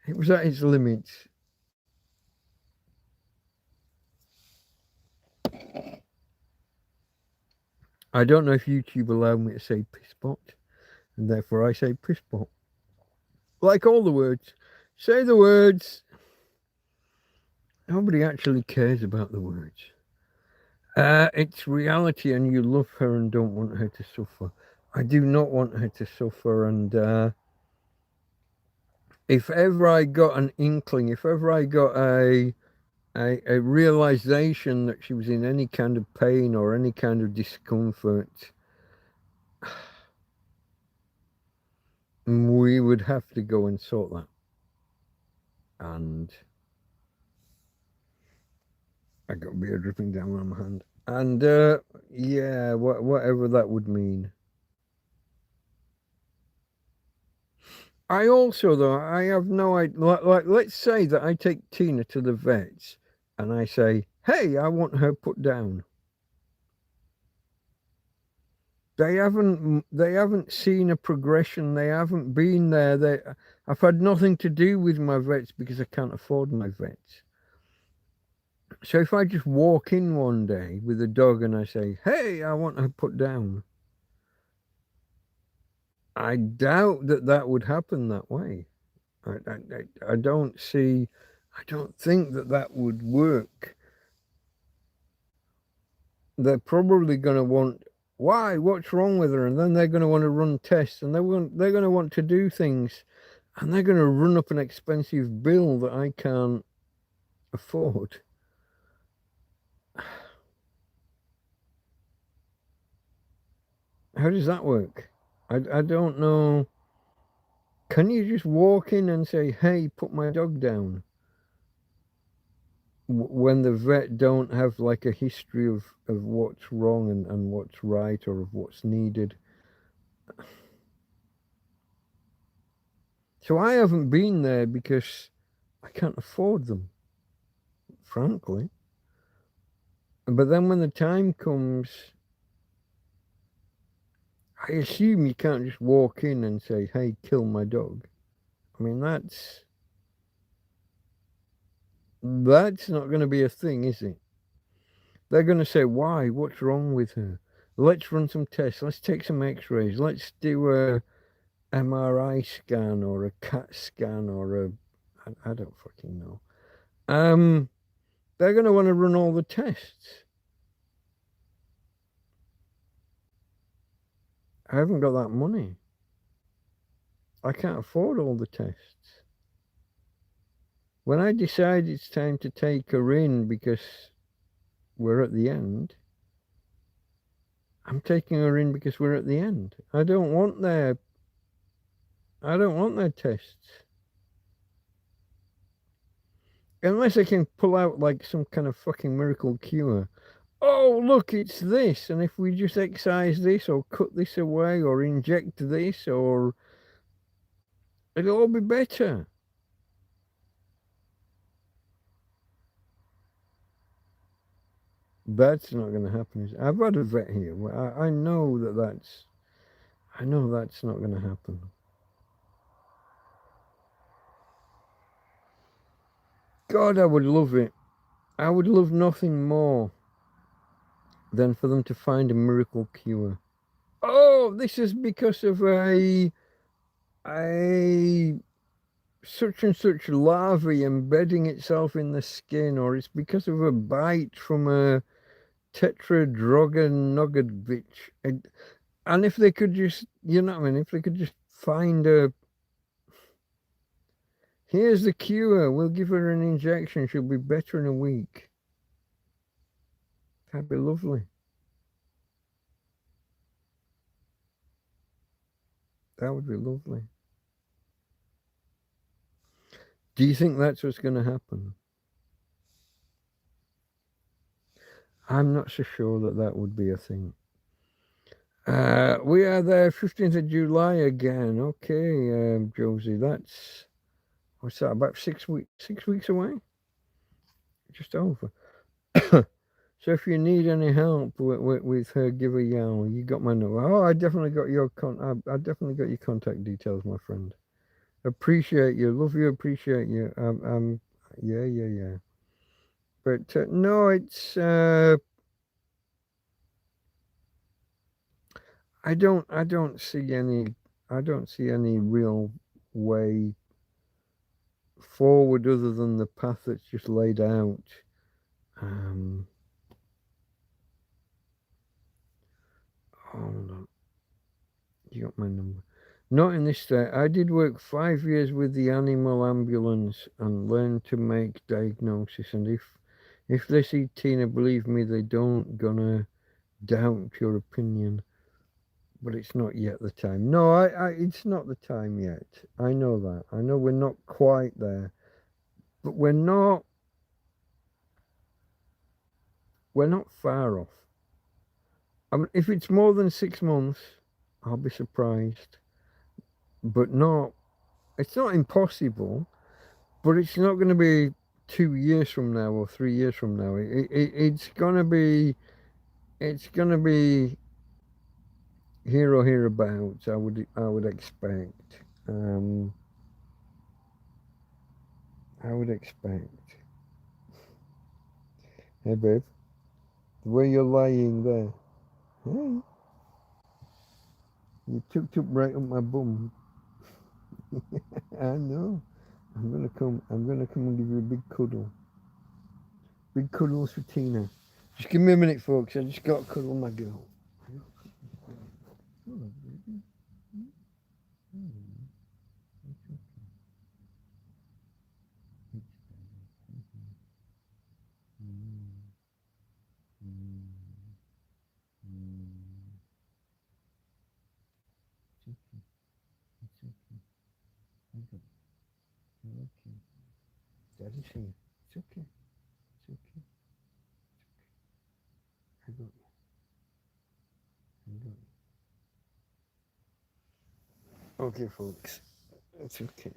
it was at its limits. I don't know if YouTube allowed me to say piss pot, and therefore I say piss pot. Like all the words, say the words. Nobody actually cares about the words. It's reality, and you love her and don't want her to suffer. I do not want her to suffer, and if ever I got an inkling, if ever I got a realization that she was in any kind of pain or any kind of discomfort, we would have to go and sort that. And I got beer dripping down on my hand. And yeah, whatever that would mean. I also, though, I have no idea. Like, let's say that I take Tina to the vets and I say, hey, I want her put down. They haven't seen a progression. They haven't been there. I've had nothing to do with my vets because I can't afford my vets. So if I just walk in one day with a dog and I say, hey, I want her put down, I doubt that would happen that way. I don't think that would work. They're probably going to want, why? What's wrong with her? And then they're going to want to run tests, and they're going to want to do things, and they're going to run up an expensive bill that I can't afford. How does that work? I don't know. Can you just walk in and say, hey, put my dog down? When the vet don't have like a history of what's wrong and what's right or of what's needed. So I haven't been there because I can't afford them, frankly. But then when the time comes, I assume you can't just walk in and say, hey, kill my dog. I mean, that's not going to be a thing, is it? They're going to say, why? What's wrong with her? Let's run some tests. Let's take some x-rays. Let's do a MRI scan or a CAT scan or I don't fucking know. They're going to want to run all the tests. I haven't got that money. I can't afford all the tests. When I decide it's time to take her in because we're at the end, I'm taking her in because we're at the end. I don't want their tests. Unless I can pull out like some kind of fucking miracle cure. Oh, look, it's this. And if we just excise this or cut this away or inject this, or it'll all be better. That's not going to happen. I've had a vet here. I know I know that's not going to happen. God, I would love it. I would love nothing more than for them to find a miracle cure. Oh, this is because of a such and such larvae embedding itself in the skin, or it's because of a bite from a Tetradrogonogodvich. And if they could just, you know what I mean, if they could just find here's the cure, we'll give her an injection, she'll be better in a week. That'd be lovely. That would be lovely. Do you think that's what's going to happen? I'm not so sure that that would be a thing. We are there 15th of July again. Okay, Josie, that's, what's that, about 6 weeks away? Just over. So if you need any help with her, give a yell. You got my number. Oh, I definitely got your I definitely got your contact details, my friend. Appreciate you, love you, appreciate you. Yeah. But no, it's I don't see any real way forward other than the path that's just laid out. Hold on. You got my number. Not in this state. I did work 5 years with the animal ambulance and learned to make diagnosis. And if they see Tina, believe me, they don't gonna doubt your opinion. But it's not yet the time. No, it's not the time yet. I know that. I know we're not quite there, but we're not far off. I mean, if it's more than 6 months, I'll be surprised. But not, it's not impossible. But it's not going to be 2 years from now or 3 years from now. It's gonna be here or hereabouts. I would expect. I would expect. Hey, babe, the way you're lying there. Hey, you took right up my bum. I know. I'm gonna come. I'm gonna come and give you a big cuddle. Big cuddles for Tina. Just give me a minute, folks. I just got to cuddle my girl. Daddy's here. It's okay. It's okay. I got you. I got you. Okay, folks. It's okay.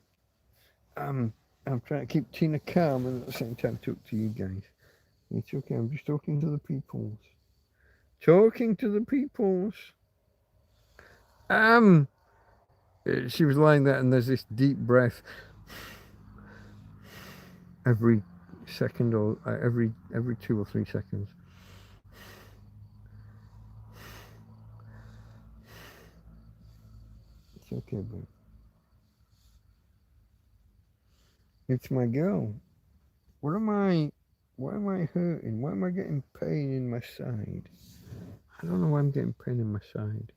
I'm trying to keep Tina calm and at the same time talk to you guys. It's okay. I'm just talking to the peoples. Talking to the peoples. She was lying there, and there's this deep breath every second or every 2 or 3 seconds. It's okay, babe. It's my girl. What am I? Why am I hurting? Why am I getting pain in my side? I don't know why I'm getting pain in my side.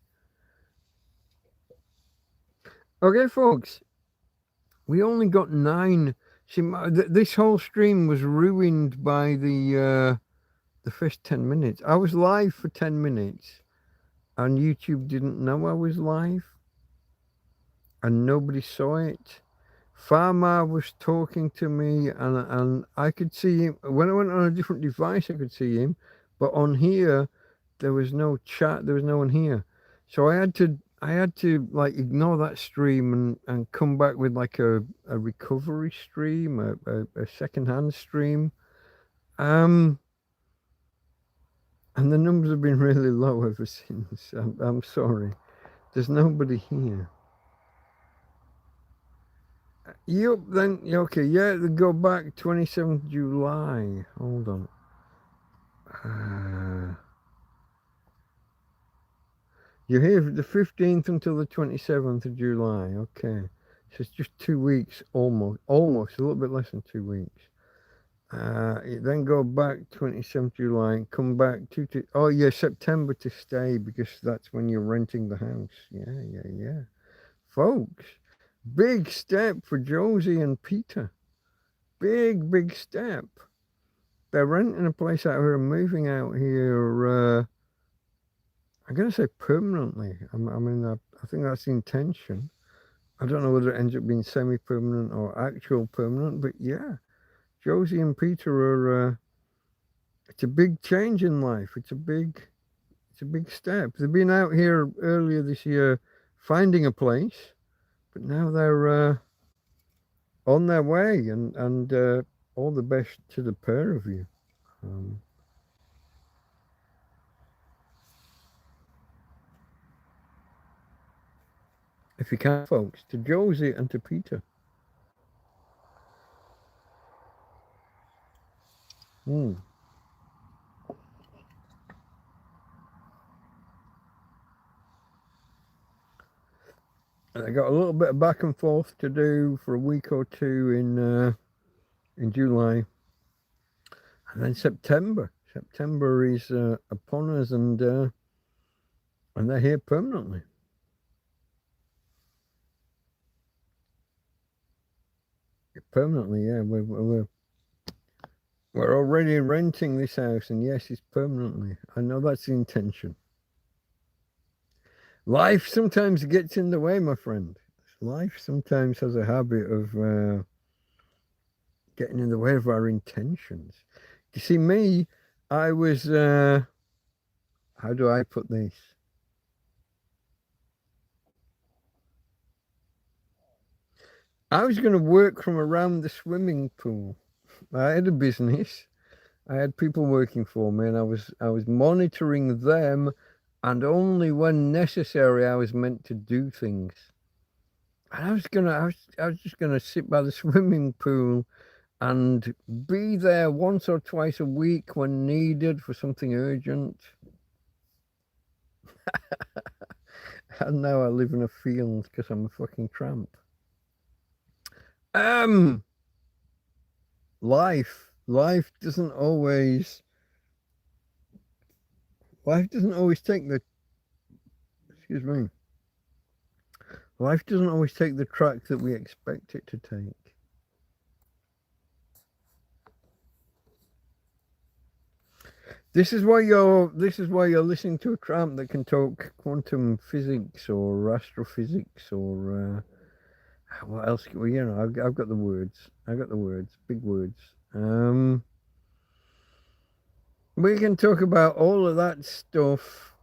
Okay, folks. We only got 9. See, this whole stream was ruined by the first 10 minutes. I was live for 10 minutes, and YouTube didn't know I was live, and nobody saw it. Farmer was talking to me, and I could see him. When I went on a different device, I could see him, but on here, there was no chat. There was no one here, so I had to like ignore that stream and come back with like a recovery stream, a secondhand stream. And the numbers have been really low ever since. I'm sorry. There's nobody here. Yup, then, okay, yeah, go back 27th July. Hold on. You're here the 15th until the 27th of July. Okay. So it's just 2 weeks, almost, a little bit less than 2 weeks. You then go back 27th July and come back oh yeah, September to stay because that's when you're renting the house. Yeah. Folks, big step for Josie and Peter. Big step. They're renting a place out here and moving out here. I'm going to say permanently. I think that's the intention. I don't know whether it ends up being semi-permanent or actual permanent, but yeah, Josie and Peter are. It's a big change in life. It's a big step. They've been out here earlier this year finding a place, but now they're on their way, and all the best to the pair of you. If you can, folks, to Josie and to Peter. And I got a little bit of back and forth to do for a week or two in July, and then September. September is upon us, and they're here permanently. Permanently, yeah. We're already renting this house, and yes, it's permanently. I know that's the intention. Life sometimes gets in the way, my friend. Life sometimes has a habit of getting in the way of our intentions. You see, me, I was, how do I put this? I was going to work from around the swimming pool. I had a business. I had people working for me, and I was monitoring them, and only when necessary I was meant to do things. And I was just gonna sit by the swimming pool and be there once or twice a week when needed for something urgent. And now I live in a field because I'm a fucking tramp. Life doesn't always take the excuse me. Life doesn't always take the track that we expect it to take. This is why you're listening to a tramp that can talk quantum physics or astrophysics or what else? Well, I've got the words. Big words. We can talk about all of that stuff.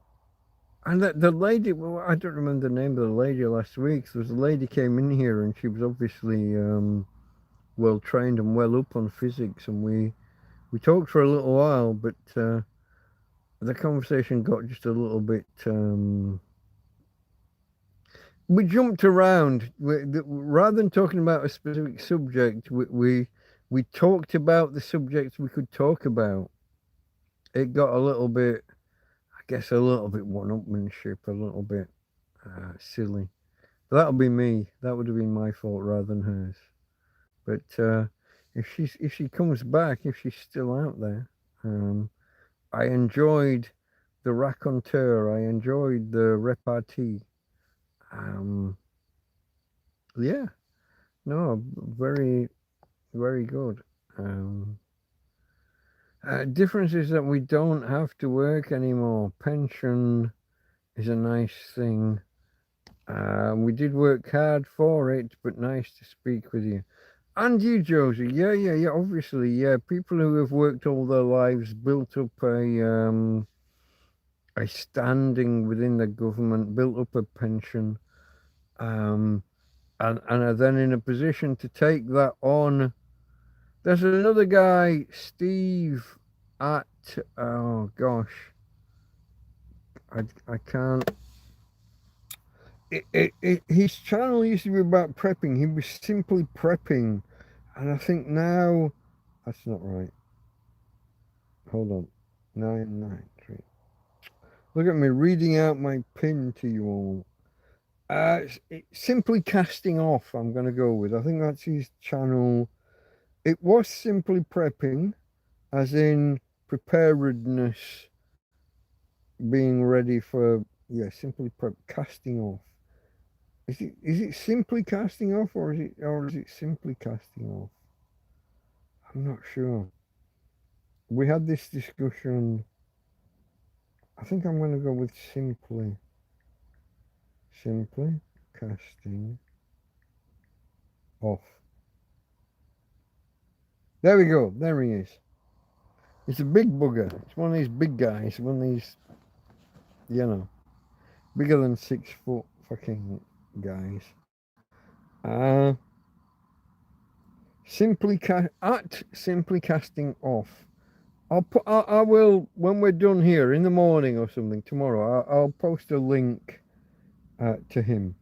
And the lady, well, I don't remember the name of the lady last week. There was a lady came in here, and she was obviously well trained and well up on physics, and we talked for a little while, but the conversation got just a little bit. We jumped around. Rather than talking about a specific subject, we talked about the subjects we could talk about. It got a little bit, I guess, a little bit one-upmanship, a little bit silly. But that'll be me. That would have been my fault rather than hers. But if she comes back, if she's still out there, I enjoyed the raconteur. I enjoyed the repartee. Yeah, no, very, very good. Difference is that we don't have to work anymore. Pension is a nice thing. We did work hard for it, but nice to speak with you. And you, Josie. Yeah. Obviously, yeah. People who have worked all their lives, built up a standing within the government, built up a pension, and are then in a position to take that on. There's another guy, Steve, at, oh gosh, I can't. His channel used to be about prepping. He was simply prepping, and I think now that's not right. Hold on, 993. Look at me reading out my pin to you all. It's simply casting off. I'm going to go with. I think that's his channel. It was simply prepping, as in preparedness, being ready for simply prep, casting off. Is it simply casting off, or is it simply casting off? I'm not sure. We had this discussion. I think I'm going to go with simply casting off. There we go. There he is. It's a big bugger. It's one of these big guys. One of these, bigger than 6 foot fucking guys. Simply casting off. I will, when we're done here in the morning or something tomorrow, I'll post a link to him.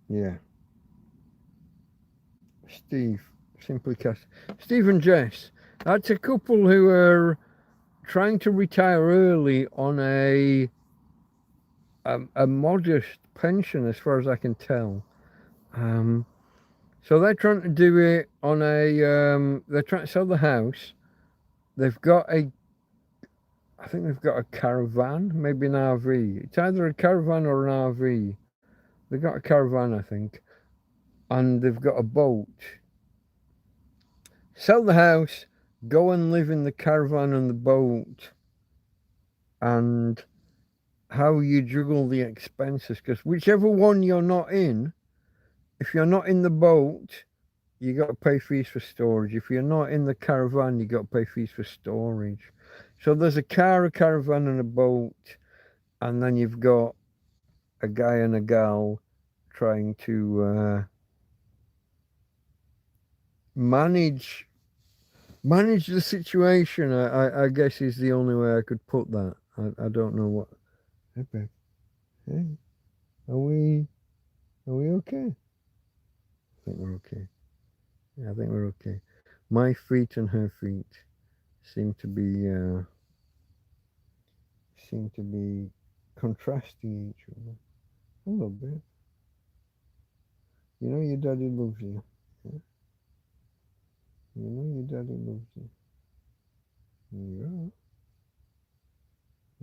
Yeah. Steve and Jess. That's a couple who are trying to retire early on a modest pension, as far as I can tell. So they're trying to do it on a. They're trying to sell the house. They've got I think they've got a caravan, maybe an RV. It's either a caravan or an RV. They've got a caravan, I think, and they've got a boat. Sell the house, go and live in the caravan and the boat, and how you juggle the expenses, because whichever one you're not in, if you're not in the boat, you got to pay fees for storage. If you're not in the caravan, you got to pay fees for storage. So there's a car, a caravan, and a boat, and then you've got a guy and a gal trying to manage the situation. I guess is the only way I could put that. I don't know what. Hey, babe. Hey, are we okay? I think we're okay. Yeah, I think we're okay. My feet and her feet seem to be contrasting each other. Hello, babe. You know your daddy loves you. Yeah? You know your daddy loves you. Yeah.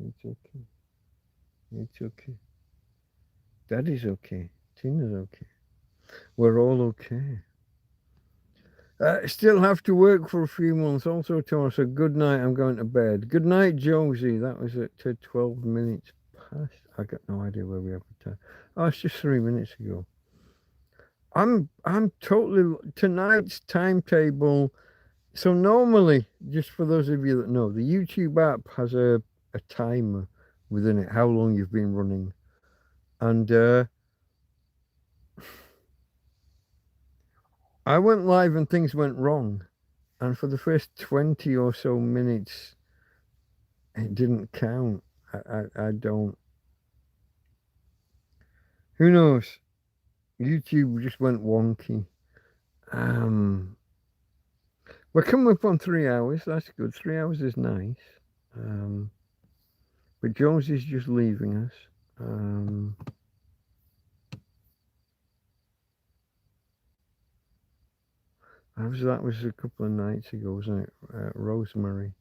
It's okay. It's okay. Daddy's okay. Tina's okay. We're all okay. Still have to work for a few months. Also tomorrow. So good night. I'm going to bed. Good night, Josie. That was at 12 minutes past. I got no idea where we are for time. Oh, it's just 3 minutes ago. I'm totally tonight's timetable. So normally, just for those of you that know, the YouTube app has a timer within it, how long you've been running. And I went live and things went wrong. And for the first 20 or so minutes, it didn't count. I don't. Who knows? YouTube just went wonky. We're coming up on 3 hours. That's good. 3 hours is nice. But Jones is just leaving us. That was a couple of nights ago, wasn't it? Rosemary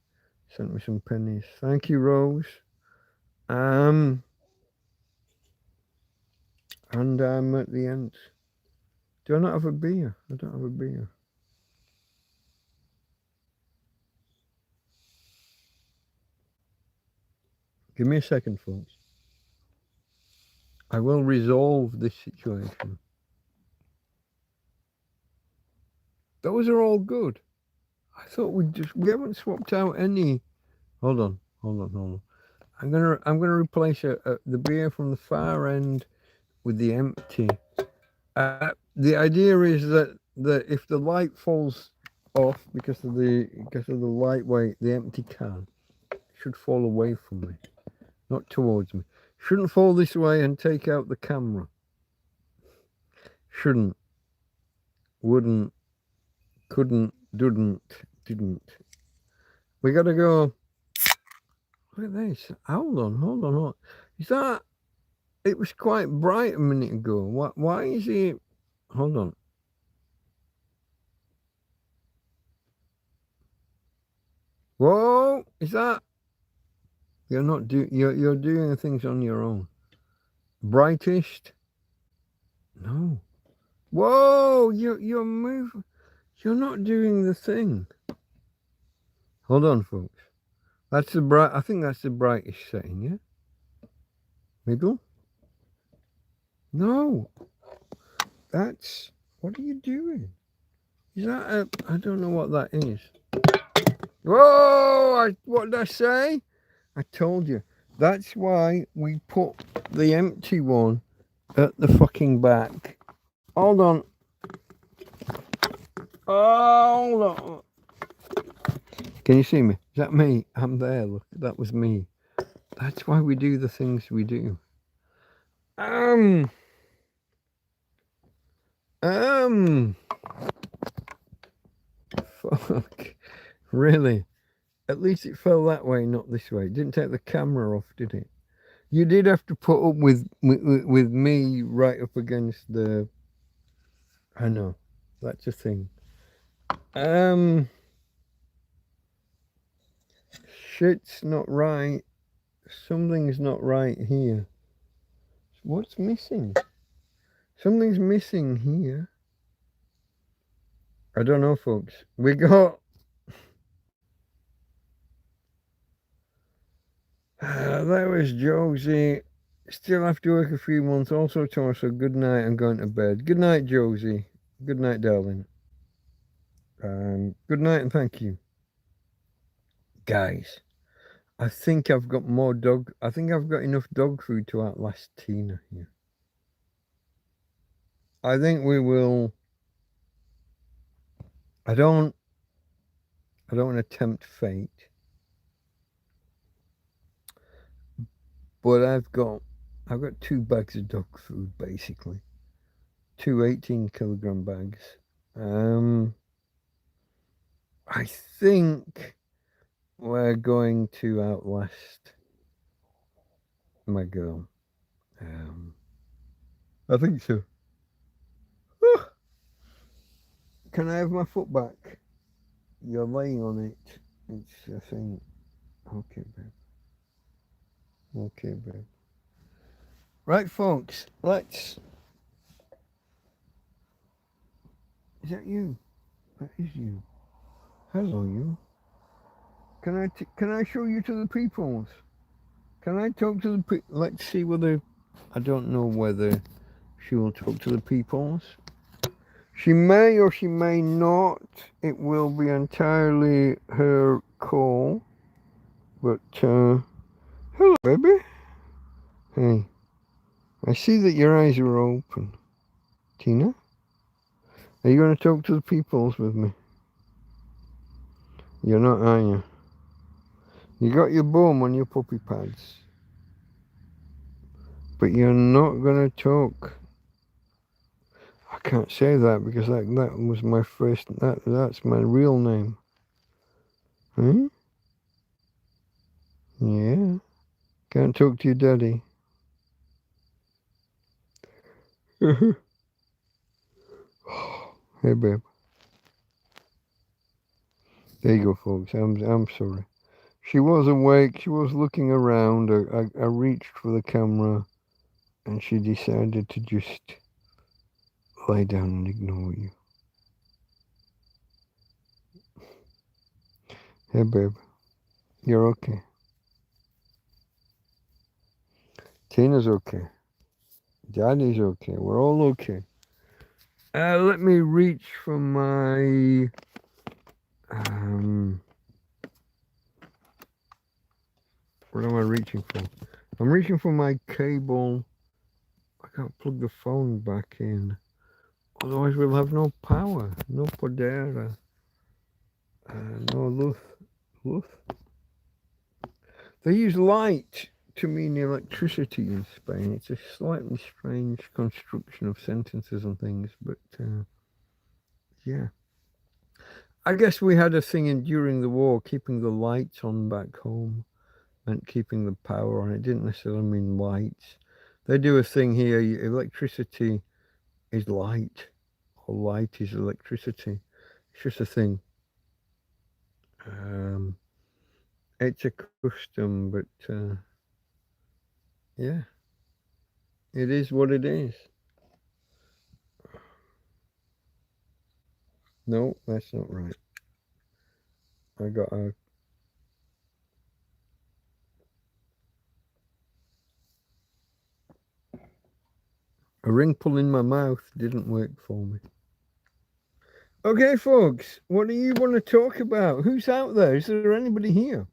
sent me some pennies. Thank you, Rose. And I'm at the end. Do I not have a beer? I don't have a beer. Give me a second, folks. I will resolve this situation. Those are all good. I thought we haven't swapped out any. Hold on. I'm gonna replace the beer from the far end with the empty. The idea is that if the light falls off because of the lightweight, the empty can, should fall away from me, not towards me. Shouldn't fall this way and take out the camera. Shouldn't, wouldn't, couldn't, didn't. We gotta go. Look at this. Hold on. Is that? It was quite bright a minute ago. Why is it? Hold on. Whoa! Is that? You're not you're doing things on your own. Brightest? No. Whoa! You're moving. You're not doing the thing. Hold on, folks. That's the bright. I think that's the brightest setting. Yeah. Middle. No. That's. What are you doing? Is that a? I don't know what that is. Whoa! What did I say? I told you. That's why we put the empty one at the fucking back. Hold on. Hold on. Can you see me? Is that me? I'm there. Look, that was me. That's why we do the things we do. Fuck. Really? At least it fell that way, not this way. It didn't take the camera off, did it? You did have to put up with me right up against the... I know. That's a thing. Shit's not right. Something's not right here. What's missing? Something's missing here. I don't know, folks. We got... that was Josie. Still have to work a few months. Also tomorrow, so good night. I'm going to bed. Good night, Josie. Good night, darling. Good night and thank you. Guys, I think I've got more dog... I think I've got enough dog food to outlast Tina here. I think we will... I don't want to tempt fate. But I've got 2 bags of dog food, basically. 2 18-kilogram bags. I think we're going to outlast my girl. I think so. Can I have my foot back? You're laying on it. It's a thing. Okay, babe. Okay, babe. Right, folks. Let's... Is that you? That is you. Hello, you. Can I show you to the peoples? Can I talk to the people? Let's see whether... I don't know whether she will talk to the peoples. She may or she may not. It will be entirely her call. But, hello, baby. Hey. I see that your eyes are open. Tina? Are you going to talk to the peoples with me? You're not, are you? You got your bum on your puppy pads. But you're not going to talk. I can't say that because that was my first... That's my real name. Hmm? Yeah. Can't talk to your daddy. Hey, babe. There you go, folks. I'm sorry. She was awake. She was looking around. I reached for the camera, and she decided to just lie down and ignore you. Hey, babe. You're okay. Tina's okay. Daddy's okay. We're all okay. Let me reach for my... what am I reaching for? I'm reaching for my cable. I can't plug the phone back in. Otherwise we'll have no power. No podera. No luz. They use light to mean electricity in Spain. It's a slightly strange construction of sentences and things, but yeah. I guess we had a thing in during the war, keeping the lights on back home meant keeping the power on. It didn't necessarily mean lights. They do a thing here, electricity is light, or light is electricity. It's just a thing. It's a custom, but yeah, it is what it is. No, that's not right. I got a ring pull in my mouth. Didn't work for me. Okay, folks, what do you want to talk about? Who's out there? Is there anybody here?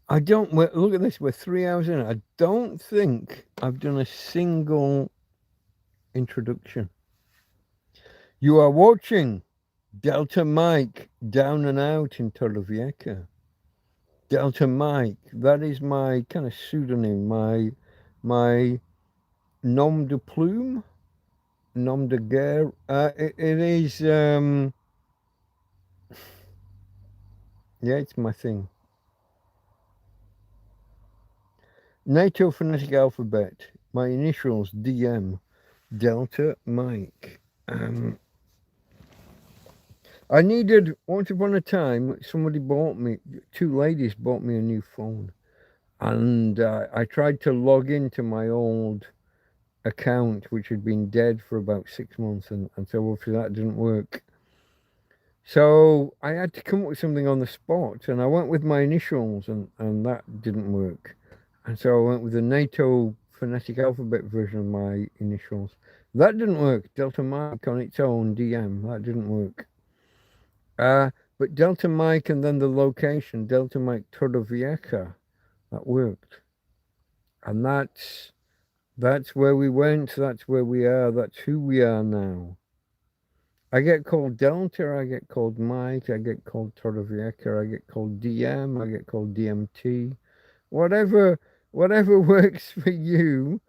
I don't. Look at this. We're 3 hours in. I don't think I've done a single introduction. You are watching Delta Mike Down and Out in Torrevieja. Delta Mike. That is my kind of pseudonym. My nom de plume, nom de guerre. It is. Yeah, it's my thing. NATO phonetic alphabet. My initials DM. Delta Mike. I needed, once upon a time, somebody bought me, 2 ladies bought me a new phone. And I tried to log into my old account, which had been dead for about 6 months. And so obviously that didn't work. So I had to come up with something on the spot. And I went with my initials, and that didn't work. And so I went with the NATO phonetic alphabet version of my initials. That didn't work. Delta Mike on its own, DM, that didn't work. But Delta Mike and then the location, Delta Mike Torrevieja, that worked. And that's where we went, that's where we are, that's who we are now. I get called Delta, I get called Mike, I get called Torrevieja, I get called DM, I get called DMT. Whatever works for you,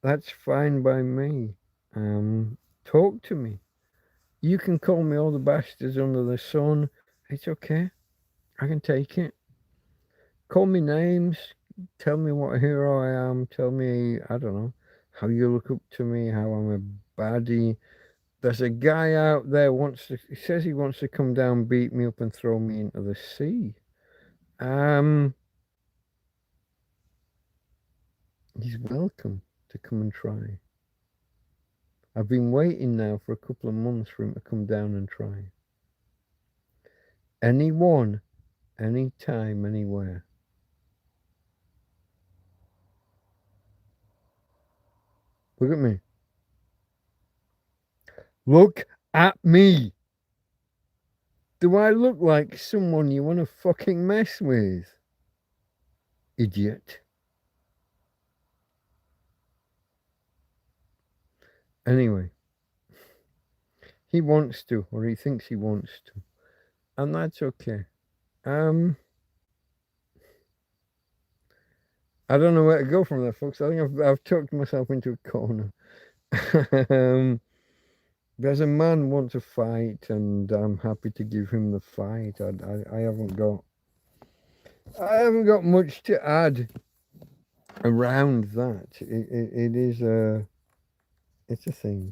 that's fine by me. Talk to me. You can call me all the bastards under the sun. It's okay. I can take it. Call me names. Tell me what hero I am. Tell me, I don't know, how you look up to me, how I'm a baddie. There's a guy out there he says he wants to come down, beat me up and throw me into the sea. He's welcome to come and try. I've been waiting now for a couple of months for him to come down and try. Anyone, anytime, anywhere. Look at me. Look at me. Do I look like someone you want to fucking mess with? Idiot. Anyway, he wants to, or he thinks he wants to, and that's okay. I don't know where to go from there, folks. I think I've talked myself into a corner. There's a man wants to fight, and I'm happy to give him the fight. I haven't got much to add around that. It is it's a thing.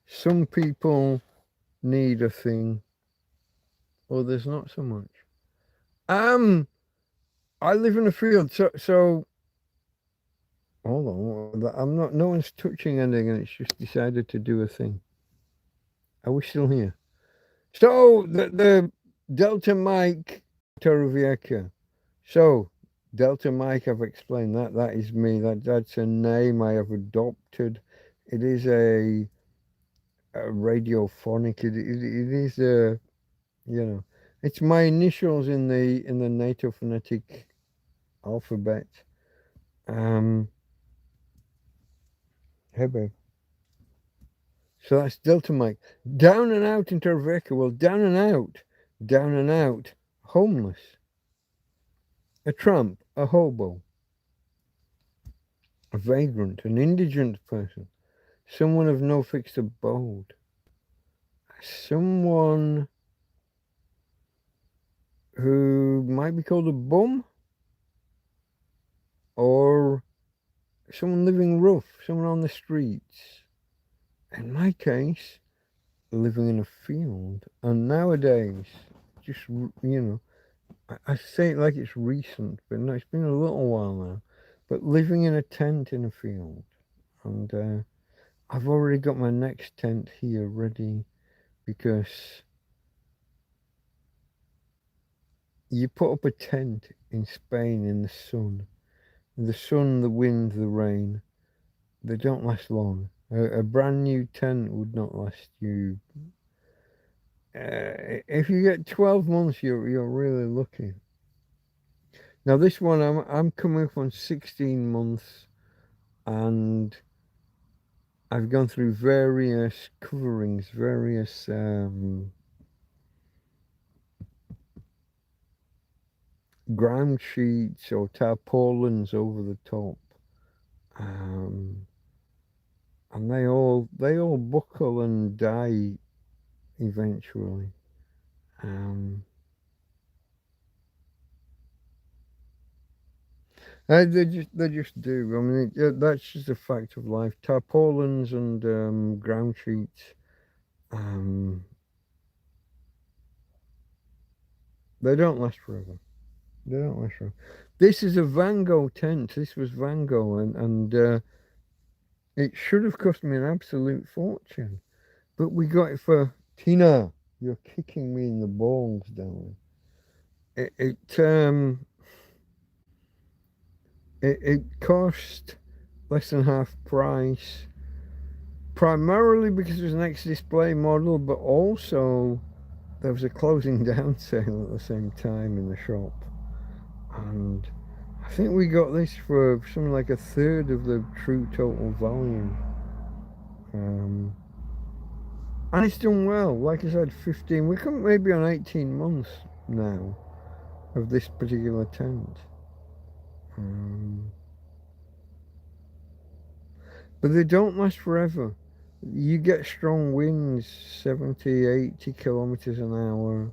Some people need a thing, others not so much. I live in a field, so hold on. No one's touching anything, and it's just decided to do a thing. Are we still here? So the Delta Mike Torrevieja. So Delta Mike, I've explained that. That is me. That's a name I have adopted. It is a radiophonic. It is a, it's my initials in the NATO phonetic alphabet. Hey babe. So that's Delta Mike. Down and out in Torrevieja. Well, down and out. Down and out. homeless, a tramp, a hobo, a vagrant, an indigent person, someone of no fixed abode, someone who might be called a bum, or someone living rough, someone on the streets. In my case, living in a field. And nowadays, just, I say it like it's recent, but no, it's been a little while now. But living in a tent in a field. And I've already got my next tent here ready because you put up a tent in Spain in the sun. The sun, the wind, the rain, they don't last long. A brand new tent would not last you. If you get 12 months, you're really lucky. Now this one, I'm coming up on 16 months, and I've gone through various coverings, various ground sheets or tarpaulins over the top, um, and they all buckle and die eventually. Um, they just do. I mean, that's just a fact of life. Tarpaulins and ground sheets, um, they don't last forever. They don't last forever. This is a Van Gogh tent. This was Van Gogh, and it should have cost me an absolute fortune. But we got it for Tina. You're kicking me in the balls, darling. It it cost less than half price, primarily because it was an ex-display model, but also there was a closing down sale at the same time in the shop, and I think we got this for something like a third of the true total value. Um, and it's done well. Like I said, 15. We come maybe on 18 months now of this particular tent. Um, but they don't last forever. You get strong winds, 70, 80 kilometers an hour.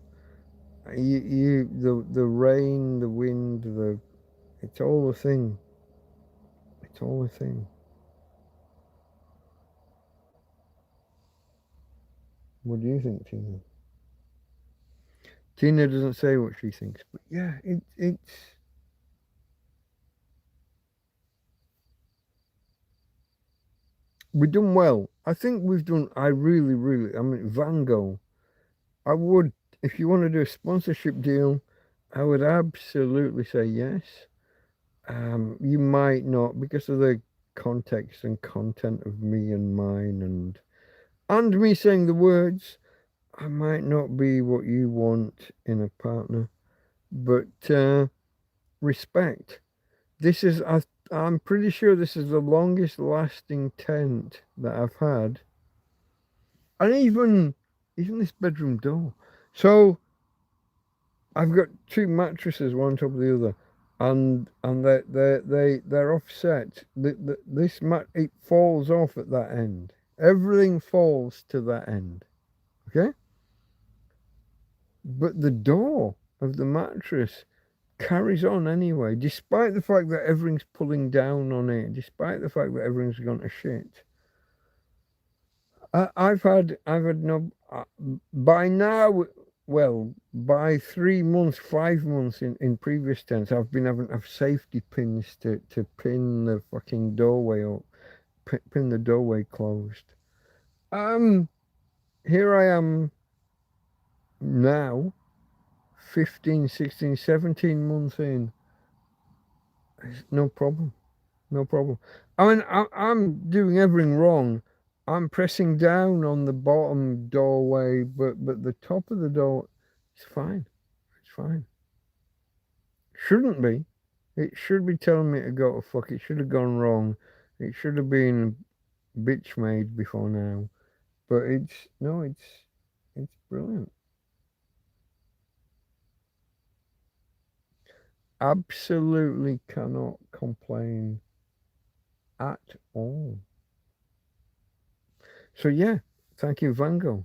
The rain, the wind, it's all a thing. It's all a thing. What do you think, Tina? Tina doesn't say what she thinks, but yeah, it's we've done well. I think we've done. I really, really. I mean, Van Gogh. I would, if you want to do a sponsorship deal, I would absolutely say yes. You might not because of the context and content of me and mine, and me saying the words. I might not be what you want in a partner, but respect. This is, I'm pretty sure this is the longest lasting tent that I've had, and even this bedroom door. So I've got two mattresses, one on top of the other, and they're offset. This mat, it falls off at that end. Everything falls to that end. Okay, but the door of the mattress carries on anyway, despite the fact that everything's pulling down on it, despite the fact that everything's gone to shit. I've had no by now. Well, by 3 months, 5 months in previous tense, I've been having to have safety pins to pin the fucking doorway up, pin the doorway closed. Um, Here I am now, 15, 16, 17 months in. It's no problem. No problem. I mean, I'm doing everything wrong. I'm pressing down on the bottom doorway, but the top of the door, it's fine. It's fine. Shouldn't be. It should be telling me to go to fuck. It should have gone wrong. It should have been bitch made before now. But it's no, it's brilliant. absolutely cannot complain at all. So yeah, thank you, Vango.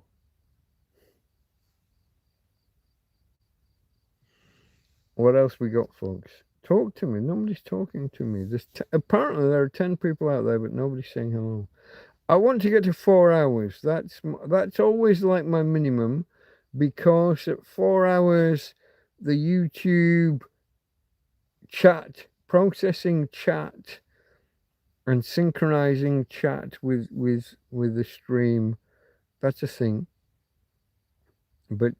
What else we got, folks? Talk to me. Nobody's talking to me. Apparently there are 10 people out there, but nobody's saying hello. I want to get to 4 hours. That's always like my minimum, because at 4 hours, the YouTube chat, processing chat, and synchronizing chat with the stream, that's a thing. But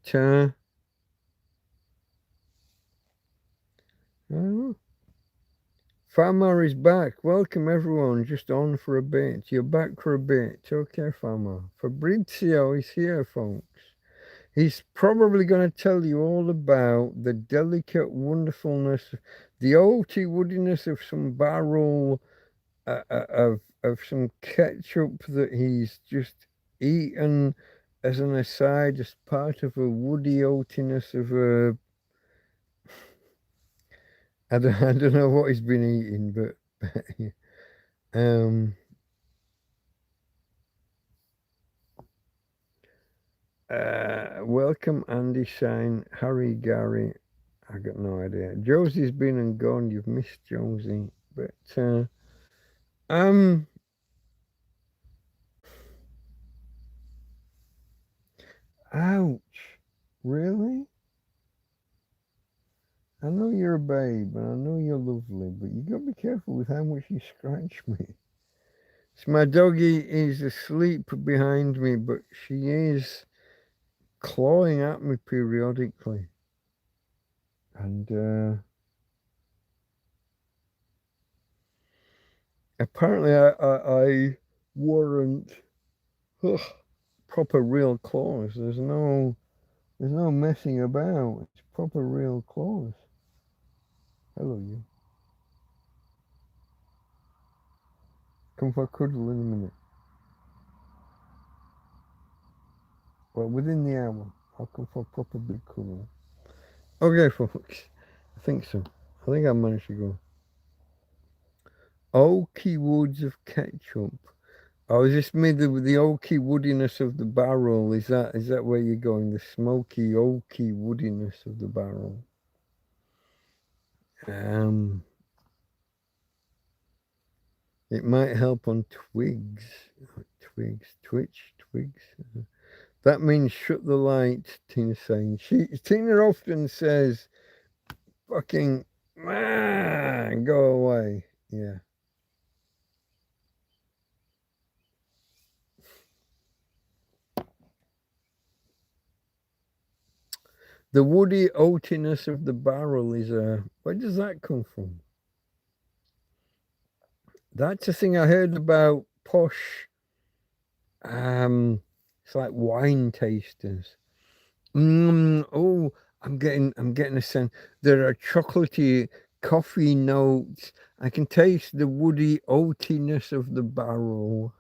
Farmer is back. Welcome everyone. Just on for a bit. You're back for a bit. Okay, Farmer. Fabrizio is here, folks. He's probably going to tell you all about the delicate wonderfulness, the oaty woodiness of some barrel of some ketchup that he's just eaten as an aside, as part of a woody oatiness of a. I don't know what he's been eating, but welcome Andy Shine, Harry Gary. I got no idea. Josie's been and gone. You've missed Josie, but ouch, really? I know you're a babe, and I know you're lovely, but you got to be careful with how much you scratch me. So my doggie is asleep behind me, but she is clawing at me periodically, and apparently I warrant proper real claws. There's no messing about. It's proper real claws. Hello, you. Come for a cuddle in a minute. Well, within the hour, I'll come for a proper big cuddle. Okay, folks. I think so. I think I managed to go. Oaky woods of ketchup. Oh, is this me the oaky woodiness of the barrel? Is that where you're going? The smoky oaky woodiness of the barrel. It might help on twigs. Twigs. That means shut the light, Tina's saying. Tina often says, fucking, man, go away. Yeah. The woody oatiness of the barrel is where does that come from? That's a thing I heard about posh. It's like wine tasters. Oh, I'm getting a sense. There are chocolatey coffee notes. I can taste the woody oatiness of the barrel.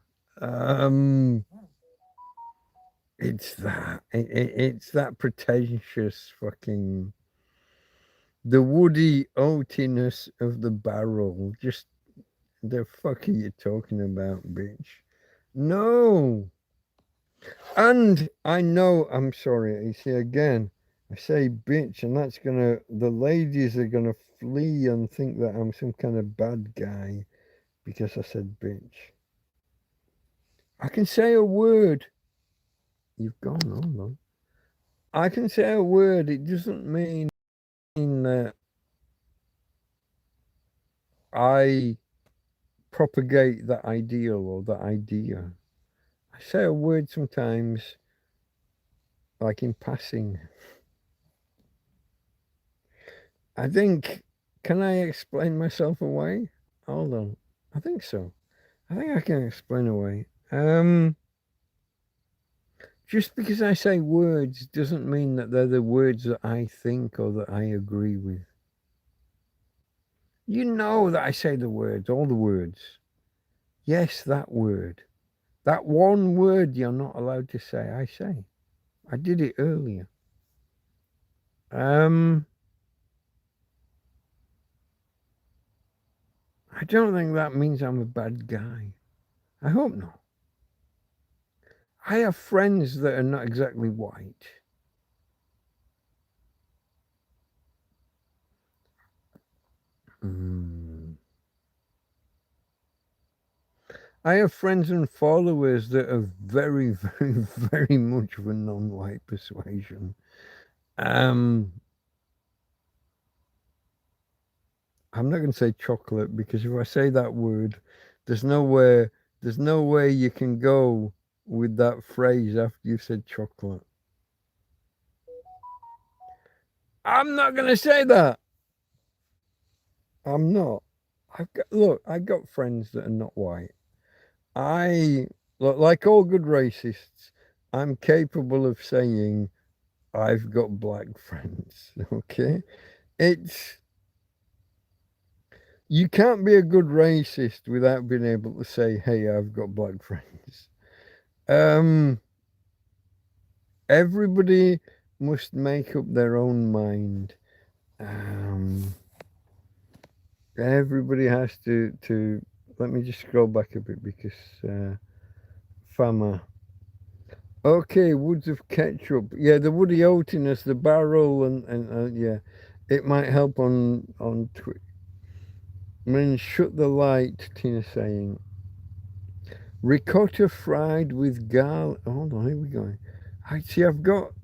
It's it's that pretentious fucking the woody oatiness of the barrel. Just the fuck are you talking about, bitch? No. And I know, I'm sorry, you see again, I say bitch, and the ladies are gonna flee and think that I'm some kind of bad guy because I said bitch. I can say a word. You've gone, hold on. I can say a word, it doesn't mean that I propagate that ideal or that idea. I say a word sometimes, like in passing. I think, can I explain myself away? Hold on. I think so. I think I can explain away. Just because I say words doesn't mean that they're the words that I think or that I agree with. You know that I say the words, all the words. Yes, that word. That one word you're not allowed to say, I say. I did it earlier. don't think that means I'm a bad guy. I hope not. I have friends that are not exactly white. I have friends and followers that are very, very, very much of a non-white persuasion. I'm not going to say chocolate because if I say that word, there's nowhere you can go with that phrase after you've said chocolate. I'm not going to say that. I'm not. I got friends that are not white. Like all good racists, I'm capable of saying I've got black friends. Okay, it's you can't be a good racist without being able to say, "Hey, I've got black friends." Um, everybody must make up their own mind. Um, everybody has to. Let me just scroll back a bit because Fama. Okay, Woods of Ketchup. Yeah, the woody oatiness, the barrel, and yeah, it might help on. I mean, shut the light. Tina saying ricotta fried with garlic. Hold on, here we go. I see. I've got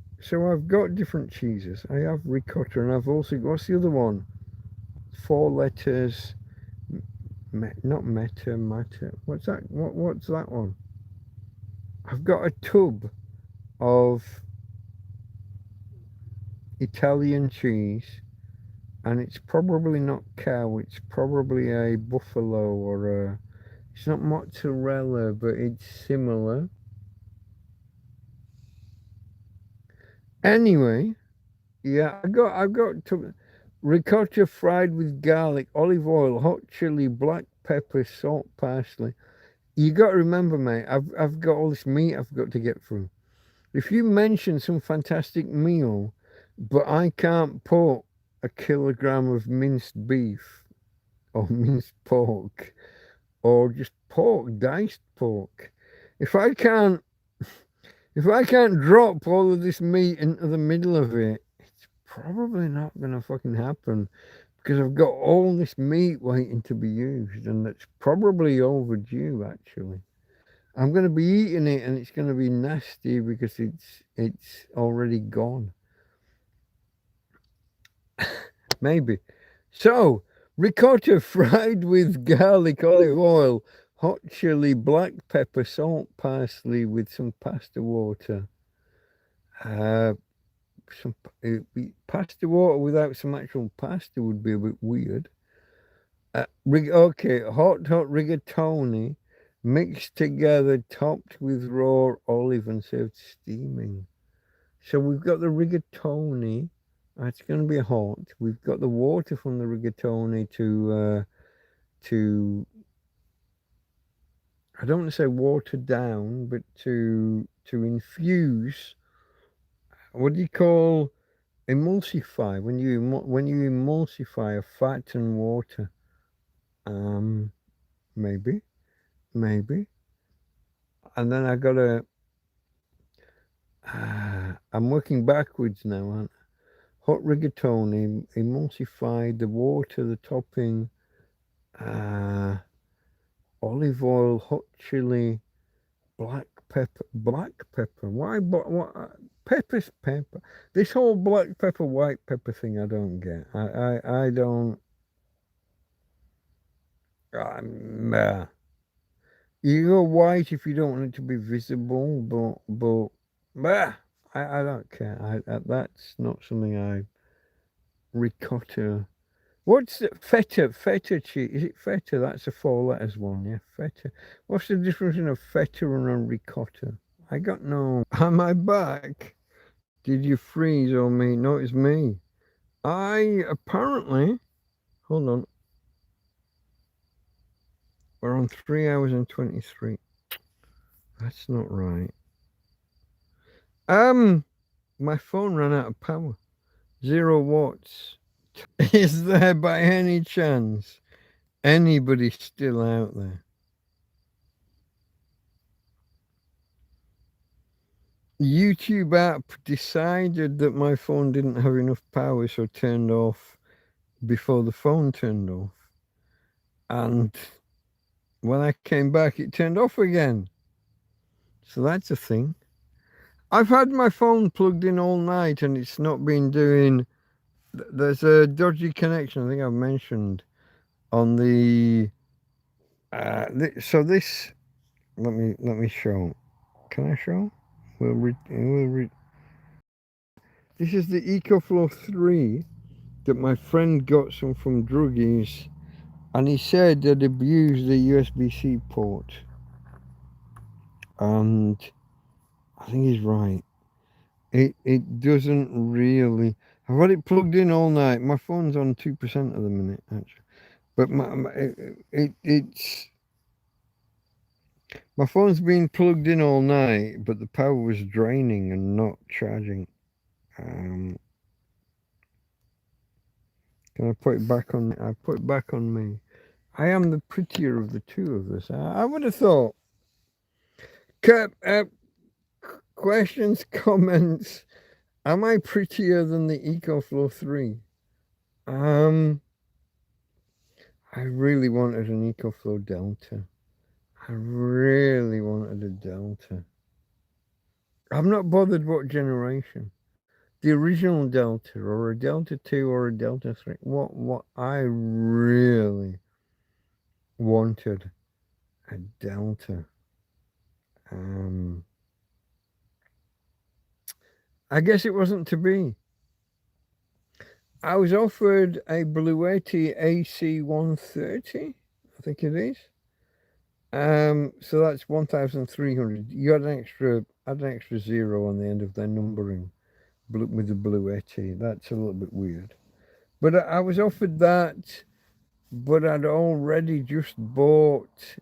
different cheeses. I have ricotta, and I've also what's the other one? 4 letters. Not meta, matter. What's that? What's that one? I've got a tub of Italian cheese, and it's probably not cow. It's probably a buffalo or a. It's not mozzarella, but it's similar. Anyway, yeah, I got ricotta fried with garlic, olive oil, hot chili, black pepper, salt, parsley. You got to remember, mate. I've got all this meat I've got to get through. If you mention some fantastic meal, but I can't put a kilogram of minced beef or minced pork or just pork, diced pork. If I can't drop all of this meat into the middle of it, it's probably not gonna fucking happen because I've got all this meat waiting to be used, and it's probably overdue actually. I'm gonna be eating it, and it's gonna be nasty because it's already gone. Maybe. So, ricotta fried with garlic, olive oil, hot chili, black pepper, salt, parsley with some pasta water. Uh, some pasta water without some actual pasta would be a bit weird. Okay, hot rigatoni mixed together, topped with raw olive and served steaming. So we've got the rigatoni. It's going to be hot. We've got the water from the rigatoni to I don't want to say water down, but to infuse. What do you call emulsify when you emulsify a fat and water? Um, maybe, maybe. And then I got to. I'm working backwards now, aren't I? Hot rigatoni, emulsified, the water, the topping, olive oil, hot chili, black pepper. Black pepper. Why? What? Pepper's pepper. This whole black pepper, white pepper thing, I don't get. I don't. You go white if you don't want it to be visible, but I don't care. That's not something I ricotta. What's the feta cheese? Is it feta? That's a 4 letters one, yeah. Feta. What's the difference in a feta and a ricotta? I got no. Am I back? Did you freeze on me? No, it's me. I apparently. Hold on. We're on 3 hours and 23. That's not right. My phone ran out of power. 0 watts. Is there by any chance Anybody still out there? YouTube app decided that my phone didn't have enough power, so turned off before the phone turned off. And when I came back, it turned off again. So that's a thing. I've had my phone plugged in all night and it's not been doing. There's a dodgy connection, I think I've mentioned, on the. So this. Let me show. Can I show? This is the EcoFlow 3 that my friend got some from Druggies, and he said that abused the USB-C port. And I think he's right. It doesn't really. I've had it plugged in all night. My phone's on 2% at the minute, actually. But my phone's been plugged in all night, but the power was draining and not charging. Can I put it back on? I put it back on me. I am the prettier of the two of us. I would have thought. Questions, comments. Am I prettier than the EcoFlow 3? I really wanted an EcoFlow Delta. I really wanted a Delta. I'm not bothered what generation. The original Delta or a Delta 2 or a Delta 3. What I really wanted a Delta. I guess it wasn't to be. I was offered a Bluetti AC130, I think it is. So that's 1,300. You had an extra zero on the end of their numbering with the Bluetti. That's a little bit weird. But I was offered that, but I'd already just bought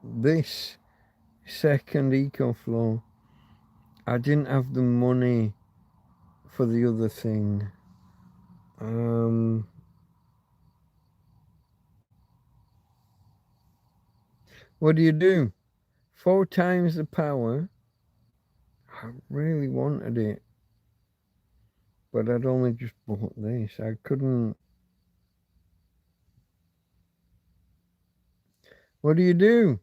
this second EcoFlow. I didn't have the money for the other thing. What do you do? 4 times the power. I really wanted it, but I'd only just bought this. I couldn't. What do you do?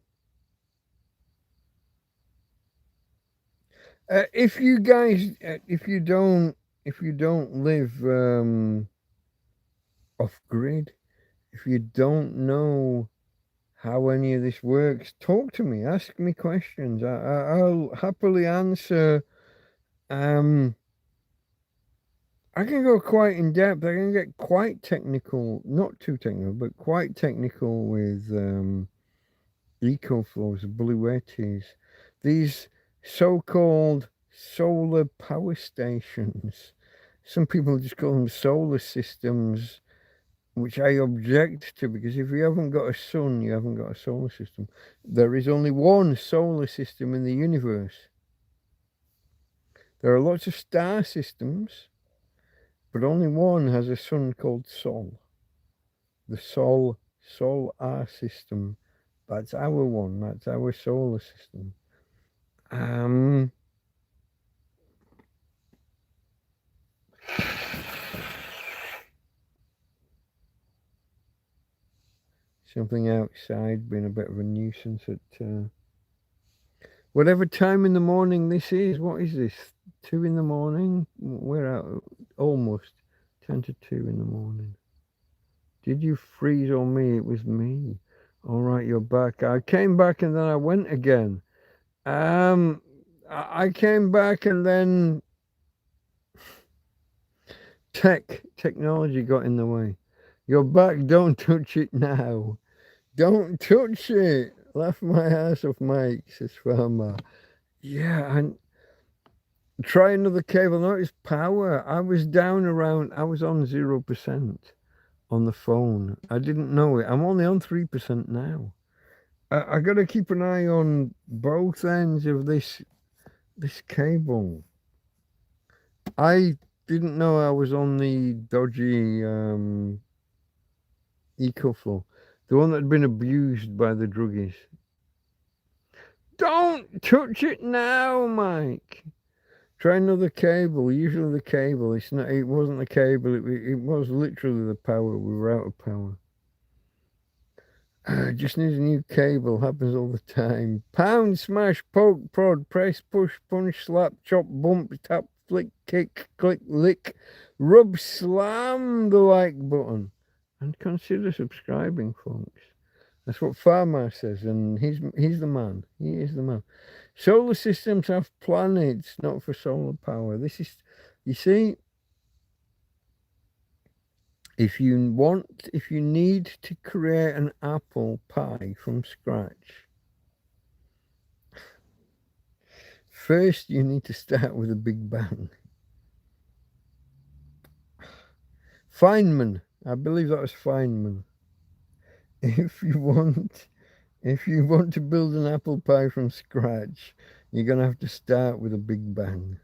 If you guys, if you don't live off grid, if you don't know how any of this works, talk to me. Ask me questions. I'll happily answer. I can go quite in depth. I can get quite technical, not too technical, but quite technical with EcoFlows, Bluettis, these so-called solar power stations. Some people just call them solar systems, which I object to, because if you haven't got a sun, you haven't got a solar system. There is only one solar system in the universe. There are lots of star systems, but only one has a sun called Sol. The Solar system. That's our one. That's our solar system. Something outside being a bit of a nuisance at whatever time in the morning this is. What is this? 2 in the morning? We're out almost 10 to 2 in the morning. Did you freeze on me? It was me. All right, you're back. I came back and then I went again. I came back and then technology got in the way. You're back. Don't touch it now. Don't touch it. Laugh my ass off, Mike, says Farmer. Yeah, and try another cable. Notice power. I was down around, I was on 0% on the phone. I didn't know it. I'm only on 3% now. I got to keep an eye on both ends of this cable. I didn't know I was on the dodgy EcoFlow. The one that had been abused by the druggies. Don't touch it now, Mike. Try another cable. Usually the cable. It's not. It wasn't the cable. It was literally the power. We were out of power. Just need a new cable. Happens all the time. Pound, smash, poke, prod, press, push, punch, slap, chop, bump, tap, flick, kick, click, lick, rub, slam the like button, and consider subscribing, folks. That's what Farmer says, and he's the man. He is the man. Solar systems have planets, not for solar power. This is, you see, if you need to create an apple pie from scratch, first you need to start with a big bang. Feynman, I believe that was Feynman. If you want to build an apple pie from scratch, you're going to have to start with a big bang.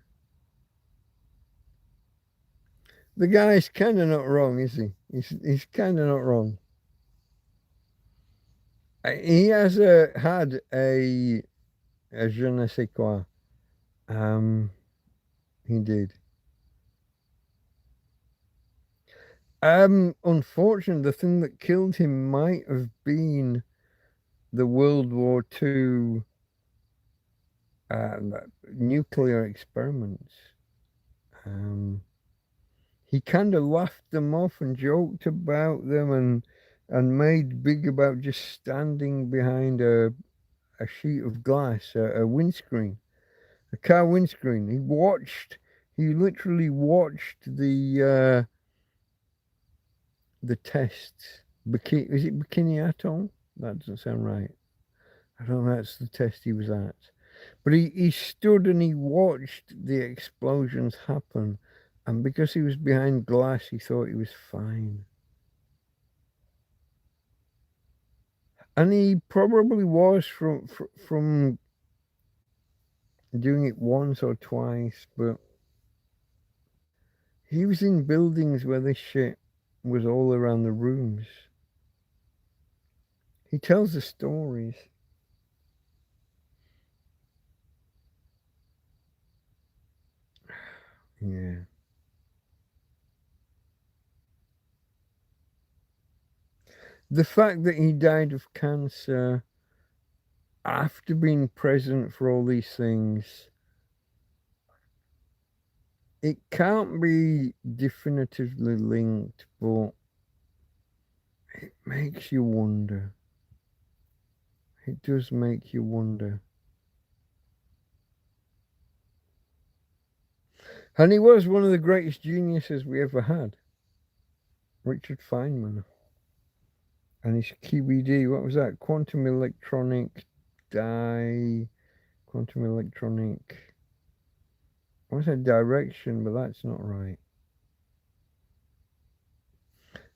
The guy's kind of not wrong, is he? He's kind of not wrong. He has had a je ne sais quoi. He did. Unfortunately, the thing that killed him might have been the World War II nuclear experiments. He kind of laughed them off and joked about them and made big about just standing behind a sheet of glass, a windscreen, a car windscreen. He literally watched the tests. Is it Bikini Atoll? That doesn't sound right. I don't know, that's the test he was at. But he stood and he watched the explosions happen. And because he was behind glass, he thought he was fine. And he probably was from doing it once or twice, but he was in buildings where this shit was all around the rooms. He tells the stories. Yeah. The fact that he died of cancer after being present for all these things, it can't be definitively linked, but it makes you wonder. It does make you wonder. And he was one of the greatest geniuses we ever had. Richard Feynman. And his QED, what was that? Quantum electronic quantum electronic. I want to say direction, but that's not right.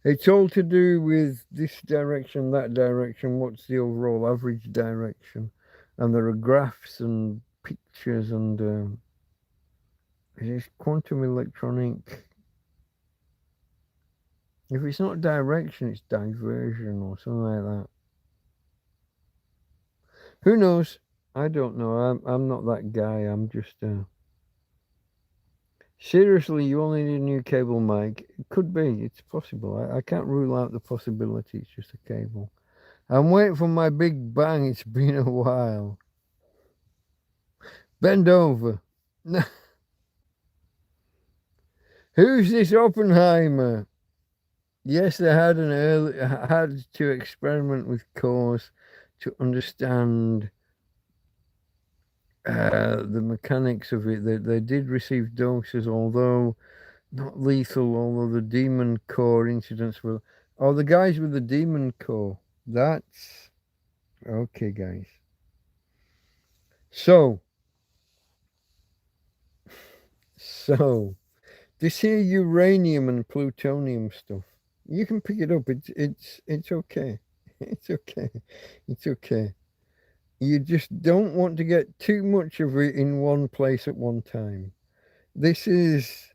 It's all to do with this direction, that direction, what's the overall average direction. And there are graphs and pictures and it's quantum electronic. If it's not direction, it's diversion or something like that. Who knows? I don't know. I'm not that guy. I'm just seriously, you only need a new cable mic. It could be. It's possible. I can't rule out the possibility. It's just a cable. I'm waiting for my big bang. It's been a while. Bend over. Who's this Oppenheimer? Yes, they had to experiment with cores to understand the mechanics of it. They did receive doses, although not lethal. Although the demon core incidents were, the guys with the demon core. That's okay, guys. So this here uranium and plutonium stuff. You can pick it up. It's okay. It's okay. It's okay. You just don't want to get too much of it in one place at one time. This is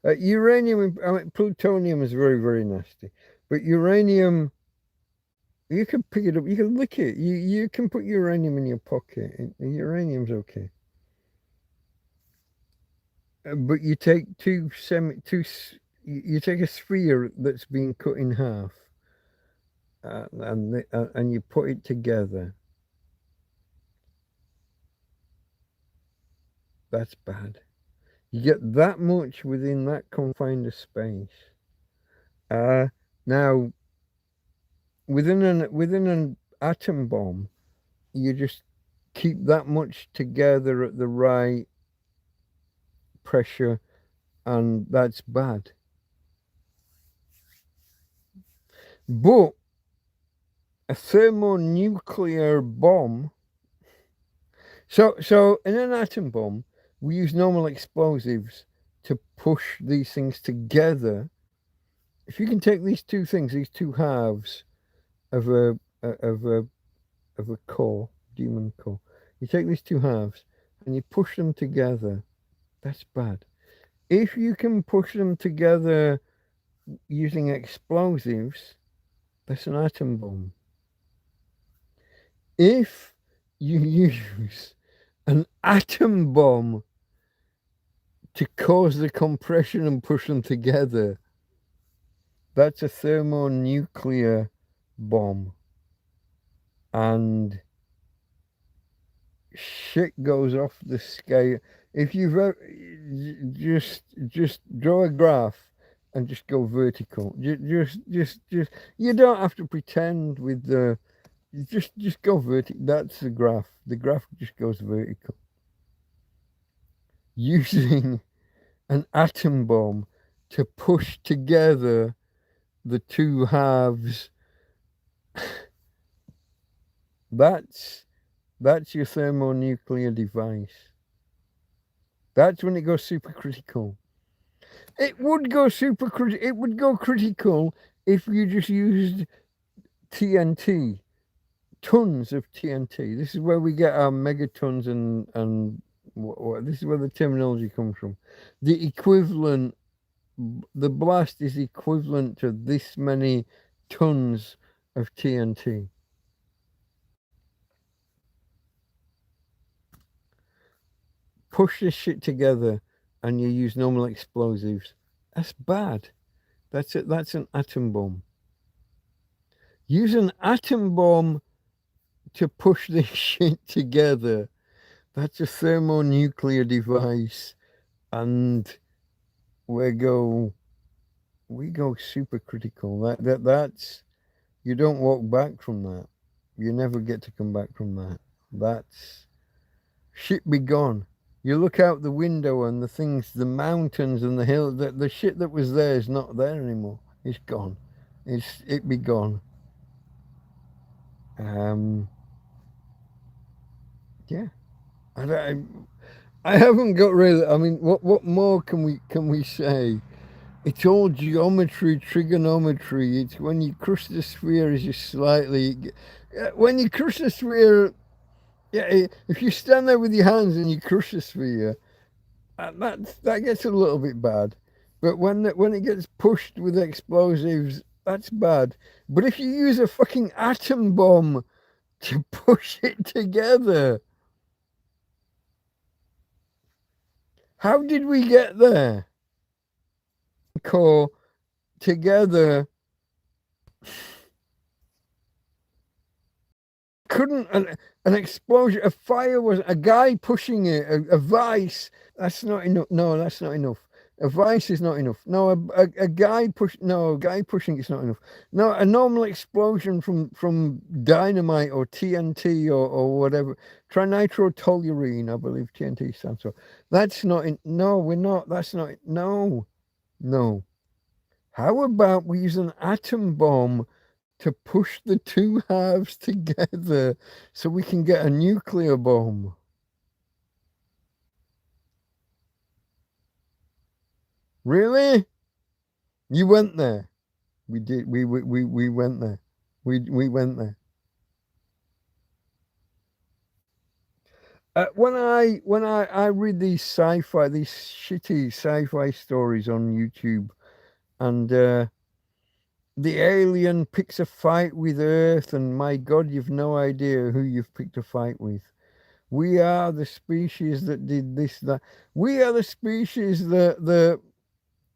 uranium. I mean, plutonium is very, very nasty, but uranium You can pick it up. You can lick it. You can put uranium in your pocket. Uranium's okay. But you take you take a sphere that's been cut in half, and you put it together. That's bad. You get that much within that confined of space. Now within an atom bomb, you just keep that much together at the right pressure, and that's bad. But a thermonuclear bomb. So in an atom bomb, we use normal explosives to push these things together. If you can take these two things, these two halves of a core, demon core, you take these two halves and you push them together. That's bad. If you can push them together using explosives, that's an atom bomb. If you use an atom bomb to cause the compression and push them together, that's a thermonuclear bomb. And shit goes off the scale. If you've just draw a graph and just go vertical. Just you don't have to pretend with the just go vertical. That's the graph. The graph just goes vertical. Using an atom bomb to push together the two halves. That's your thermonuclear device. That's when it goes supercritical. It would go It would go critical if you just used TNT, tons of TNT. This is where we get our megatons and this is where the terminology comes from. The equivalent, the blast is equivalent to this many tons of TNT. Push this shit together and you use normal explosives. That's bad. That's it. That's an atom bomb. Use an atom bomb to push this shit together. That's a thermonuclear device, and we go supercritical. That's you don't walk back from that. You never get to come back from that. That's shit be gone. You look out the window and the things, the mountains and the hill, the shit that was there is not there anymore. It's gone. It be gone. Yeah. I haven't got really. I mean, what more can we say? It's all geometry, trigonometry. It's when you crush the sphere is just slightly. When you crush the sphere, yeah. If you stand there with your hands and you crush the sphere, that gets a little bit bad. But when it gets pushed with explosives, that's bad. But if you use a fucking atom bomb to push it together, how did we get there? Core together. Couldn't an explosion, a fire was a guy pushing it, a vice. That's not enough. No, that's not enough. A vice is not enough. No, a guy a guy pushing it's not enough. No, a normal explosion from dynamite or TNT or whatever. Trinitrotoluene, I believe TNT stands for. That's not in. No, we're not. That's not. No, no. How about we use an atom bomb to push the two halves together so we can get a nuclear bomb? Really? You went there. We did. We went there. We went there. When I read these shitty sci-fi stories on YouTube, and the alien picks a fight with Earth, and my God, you've no idea who you've picked a fight with. We are the species that did this, that. We are the species that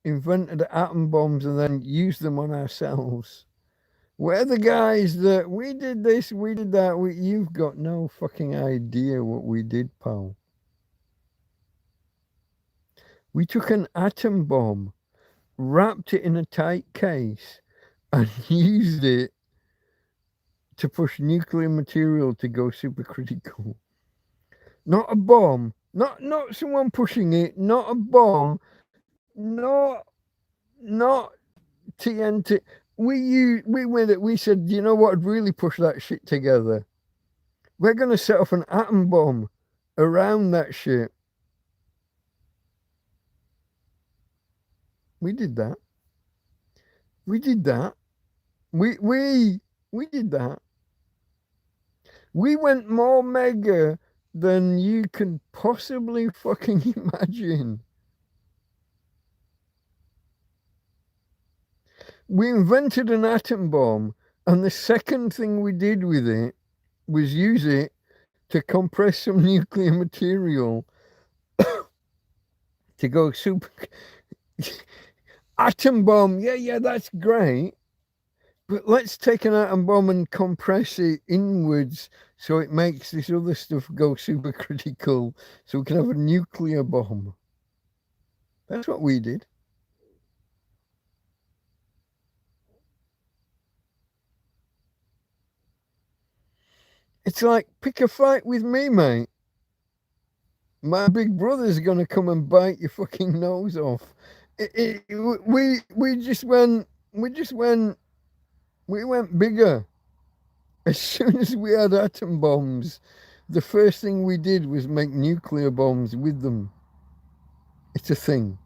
invented atom bombs and then used them on ourselves. We're the guys that we did this, we did that. You've got no fucking idea what we did, pal. We took an atom bomb, wrapped it in a tight case, and used it to push nuclear material to go supercritical. Not a bomb, not someone pushing it, not a bomb, not TNT. We said, you know what would really push that shit together? We're gonna set off an atom bomb around that shit. We did that. We did that. We did that. We went more mega than you can possibly fucking imagine. We invented an atom bomb, and the second thing we did with it was use it to compress some nuclear material to go super. Atom bomb, yeah, that's great. But let's take an atom bomb and compress it inwards so it makes this other stuff go supercritical, so we can have a nuclear bomb. That's what we did. It's like, pick a fight with me, mate. My big brother's gonna come and bite your fucking nose off. We went bigger. As soon as we had atom bombs, the first thing we did was make nuclear bombs with them. It's a thing.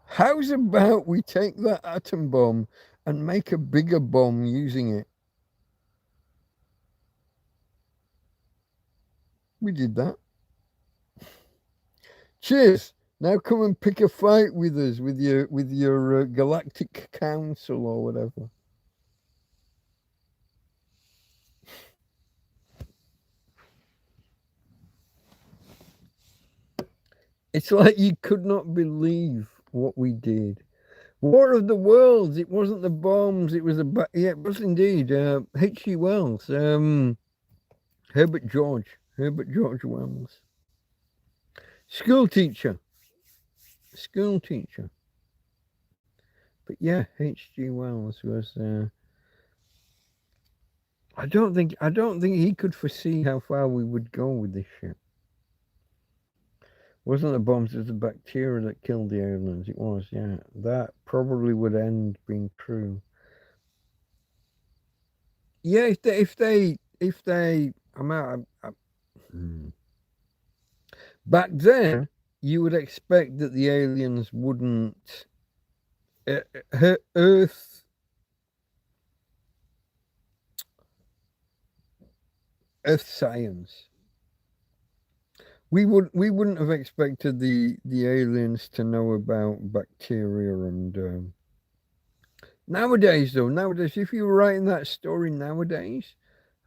How's about we take that atom bomb and make a bigger bomb using it? We did that. Cheers. Now come and pick a fight with us, with your galactic council or whatever. It's like you could not believe what we did. War of the Worlds. It wasn't the bombs. It was it was indeed H.G. Wells, Herbert George Wells, school teacher. But yeah, H.G. Wells was. I don't think he could foresee how far we would go with this shit. Wasn't the bombs, it was the bacteria that killed the aliens. It was, yeah. That probably would end being true. Yeah, if they back then, you would expect that the aliens wouldn't Earth science. We wouldn't have expected the aliens to know about bacteria and nowadays, if you were writing that story nowadays,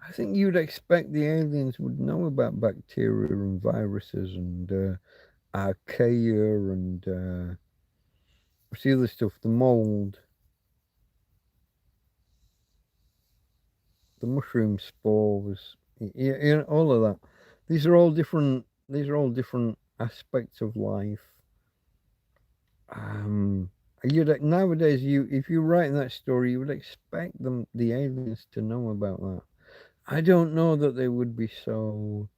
I think you'd expect the aliens would know about bacteria and viruses and archaea and what's the other stuff? The mold, the mushroom spores, all of that. These are all different aspects of life. Nowadays, if you're writing that story, you would expect the aliens to know about that. I don't know that they would be so.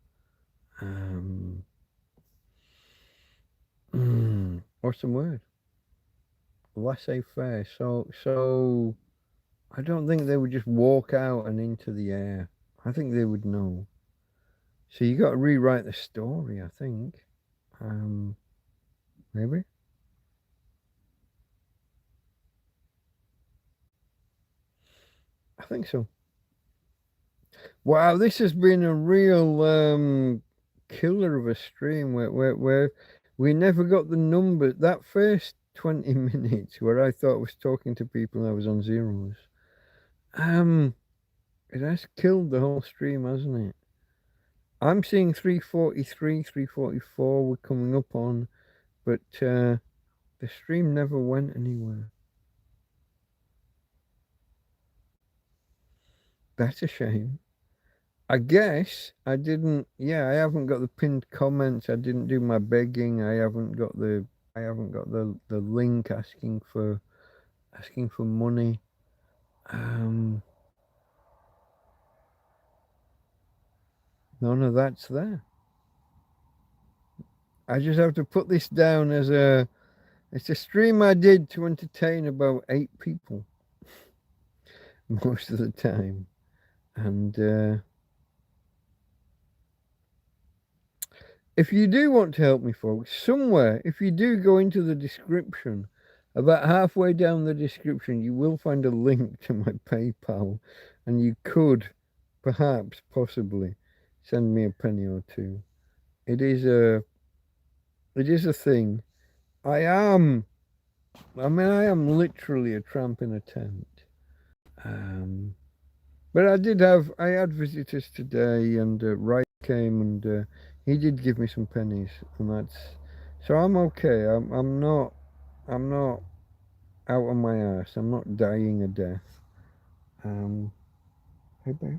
What's the word? Laissez-faire. So, I don't think they would just walk out and into the air. I think they would know. So you got to rewrite the story, I think. Maybe. I think so. Wow, this has been a real killer of a stream where we never got the numbers. That first 20 minutes where I thought I was talking to people and I was on zeros. It has killed the whole stream, hasn't it? I'm seeing 343, 344 we're coming up on, but the stream never went anywhere. That's a shame. I guess I didn't. Yeah, I haven't got the pinned comments. I didn't do my begging. I haven't got the link asking for money. None of that's there. I just have to put this down as it's a stream I did to entertain about 8 people most of the time. And if you do want to help me, folks, somewhere, if you do go into the description, about halfway down the description, you will find a link to my PayPal, and you could perhaps, possibly, send me a penny or two. It is a thing. I am literally a tramp in a tent. But I had visitors today, and Wright came, and he did give me some pennies, and so I'm okay. I'm not out on my ass. I'm not dying a death. Hey babe.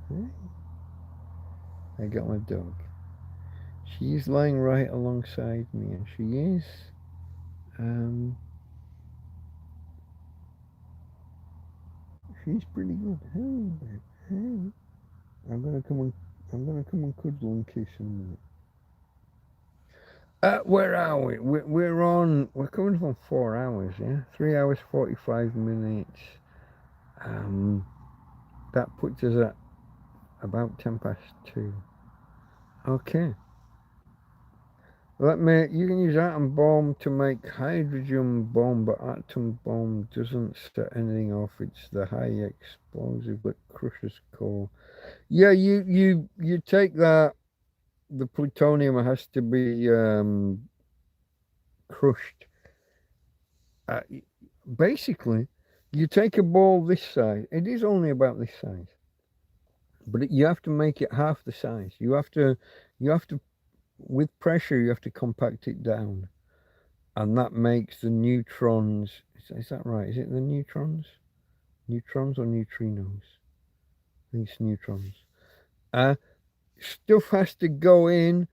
Hey. I got my dog. She's lying right alongside me, and she is. She's pretty good. Hey babe. Hey. I'm gonna come and cuddle and kiss in a minute. Where are we? We're coming from 4 hours, yeah? 3 hours, 45 minutes. That puts us at about 2:10. Okay. You can use atom bomb to make hydrogen bomb, but atom bomb doesn't set anything off. It's the high explosive that crushes core. Yeah, you take that, the plutonium has to be crushed. Basically, you take a ball this size. It is only about this size, but you have to make it half the size. You have to, with pressure, you have to compact it down, and that makes the neutrons. Is that right? Is it the neutrons? Neutrons or neutrinos? I think it's neutrons. Stuff has to go in.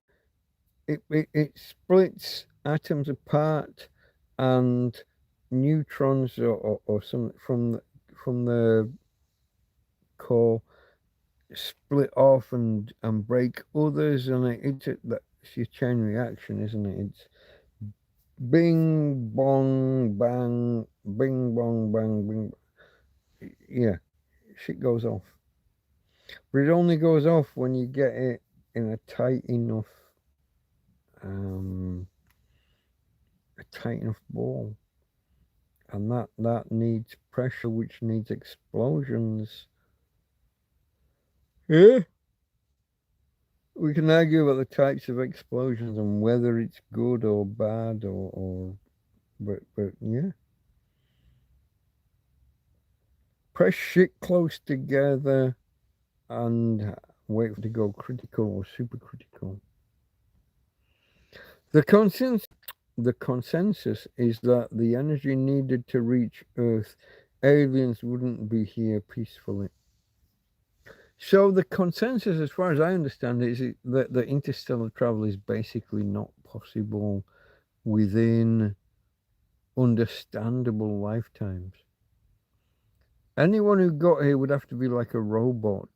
It splits atoms apart, and neutrons or some from the core split off and break others, and it's a chain reaction, isn't it? It's bing bong bang, bing bong bang, bing. Yeah, shit goes off, but it only goes off when you get it in a tight enough ball, and that needs pressure, which needs explosions. Yeah, we can argue about the types of explosions and whether it's good or bad but yeah. Press shit close together and wait for it to go critical or supercritical. The consensus is that the energy needed to reach Earth, aliens wouldn't be here peacefully. So the consensus, as far as I understand it, is that the interstellar travel is basically not possible within understandable lifetimes. Anyone who got here would have to be like a robot.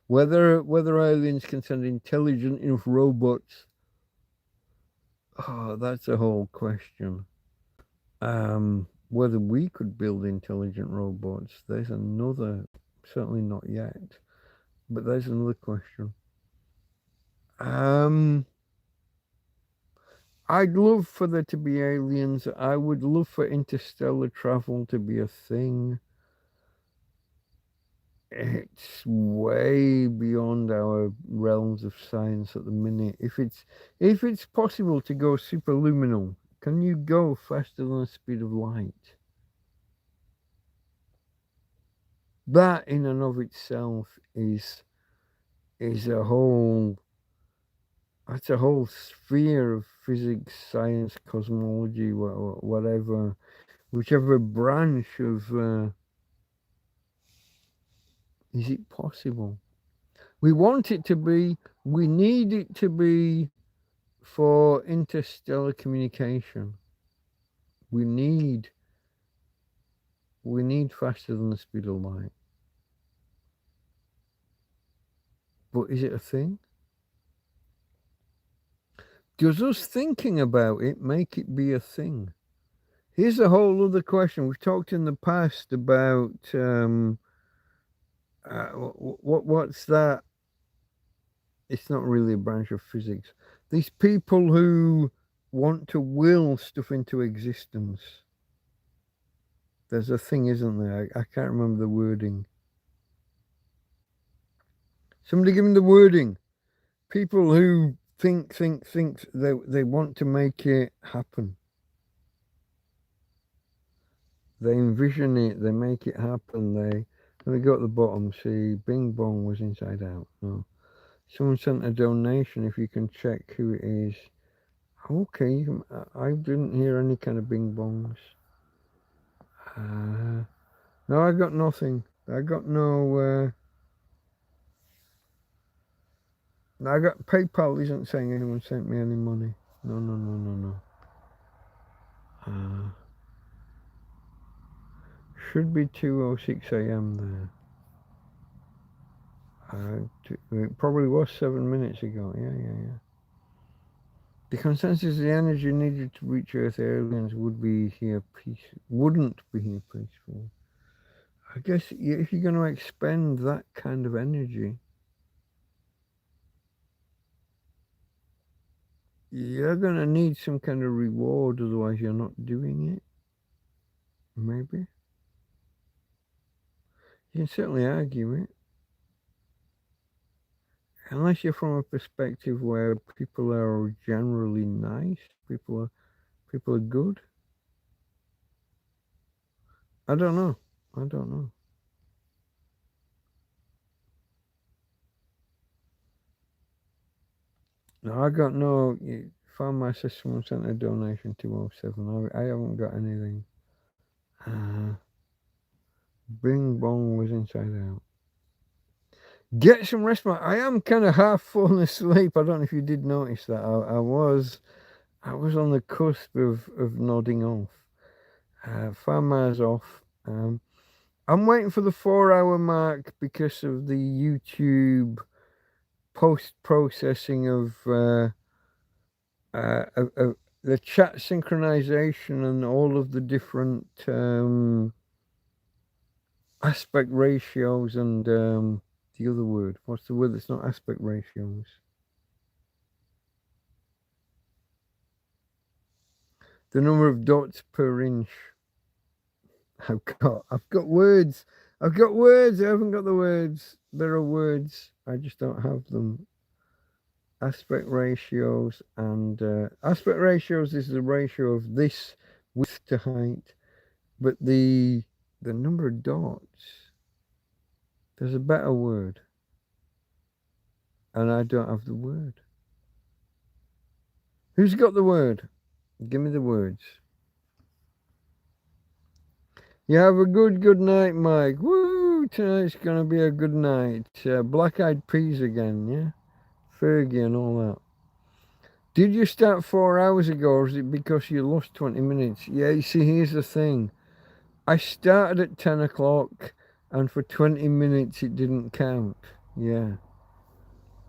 Whether aliens can send intelligent enough robots, that's a whole question. Whether we could build intelligent robots, there's another, certainly not yet, but there's another question. I'd love for there to be aliens. I would love for interstellar travel to be a thing. it's way beyond our realms of science at the minute. If it's possible to go superluminal, can you go faster than the speed of light? That in and of itself is a whole that's a whole sphere of physics, science, cosmology, whatever, whichever branch of is it possible? We want it to be, we need it to be for interstellar communication. We need faster than the speed of light. But is it a thing? Does us thinking about it make it be a thing? Here's a whole other question. We've talked in the past about what's that? It's not really a branch of physics. These people who want to will stuff into existence. There's a thing, isn't there? I can't remember the wording. Somebody give me the wording. People who think they want to make it happen. They envision it, they make it happen, let me go at the bottom, see, Bing Bong was inside out. No. Someone sent a donation, if you can check who it is. Okay, I didn't hear any kind of Bing Bongs. No, I got nothing. I got no, I got PayPal isn't saying anyone sent me any money. No. Should be 2:06 a.m. there. It probably was 7 minutes ago. Yeah. The consensus, the energy needed to reach Earth aliens wouldn't be here peaceful. I guess if you're going to expend that kind of energy, you're going to need some kind of reward, otherwise you're not doing it. Maybe. You can certainly argue it. Unless you're from a perspective where people are generally nice, people are good. I don't know. No, I got no. Found my sister someone sent a donation 207. I haven't got anything. Bing Bong was inside out. Get some rest, man. I am kind of half falling asleep. I don't know if you did notice that. I was on the cusp of nodding off. 5 miles off. I'm waiting for the 4-hour mark because of the YouTube post-processing of the chat synchronization and all of the different aspect ratios and the other word. What's the word that's not aspect ratios? The number of dots per inch. I've got words. I haven't got the words. There are words. I just don't have them. Aspect ratios and aspect ratios is the ratio of this width to height, but the number of dots, there's a better word, and I don't have the word. Who's got the word? Give me the words. You have a good night, Mike. Woo! Tonight's gonna be a good night. Black Eyed Peas again, yeah? Fergie and all that. Did you start 4 hours ago, or is it because you lost 20 minutes? Yeah, you see, here's the thing. I started at 10 o'clock, and for 20 minutes it didn't count. Yeah.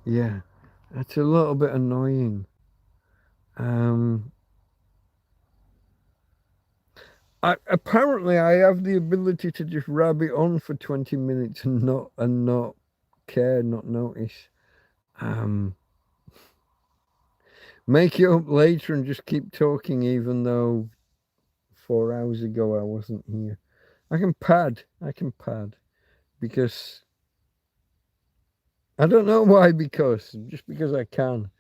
That's a little bit annoying. Apparently I have the ability to just rabbit on for 20 minutes and not care, not notice. Make it up later and just keep talking even though 4 hours ago I wasn't here. I can pad because I don't know why, just because I can.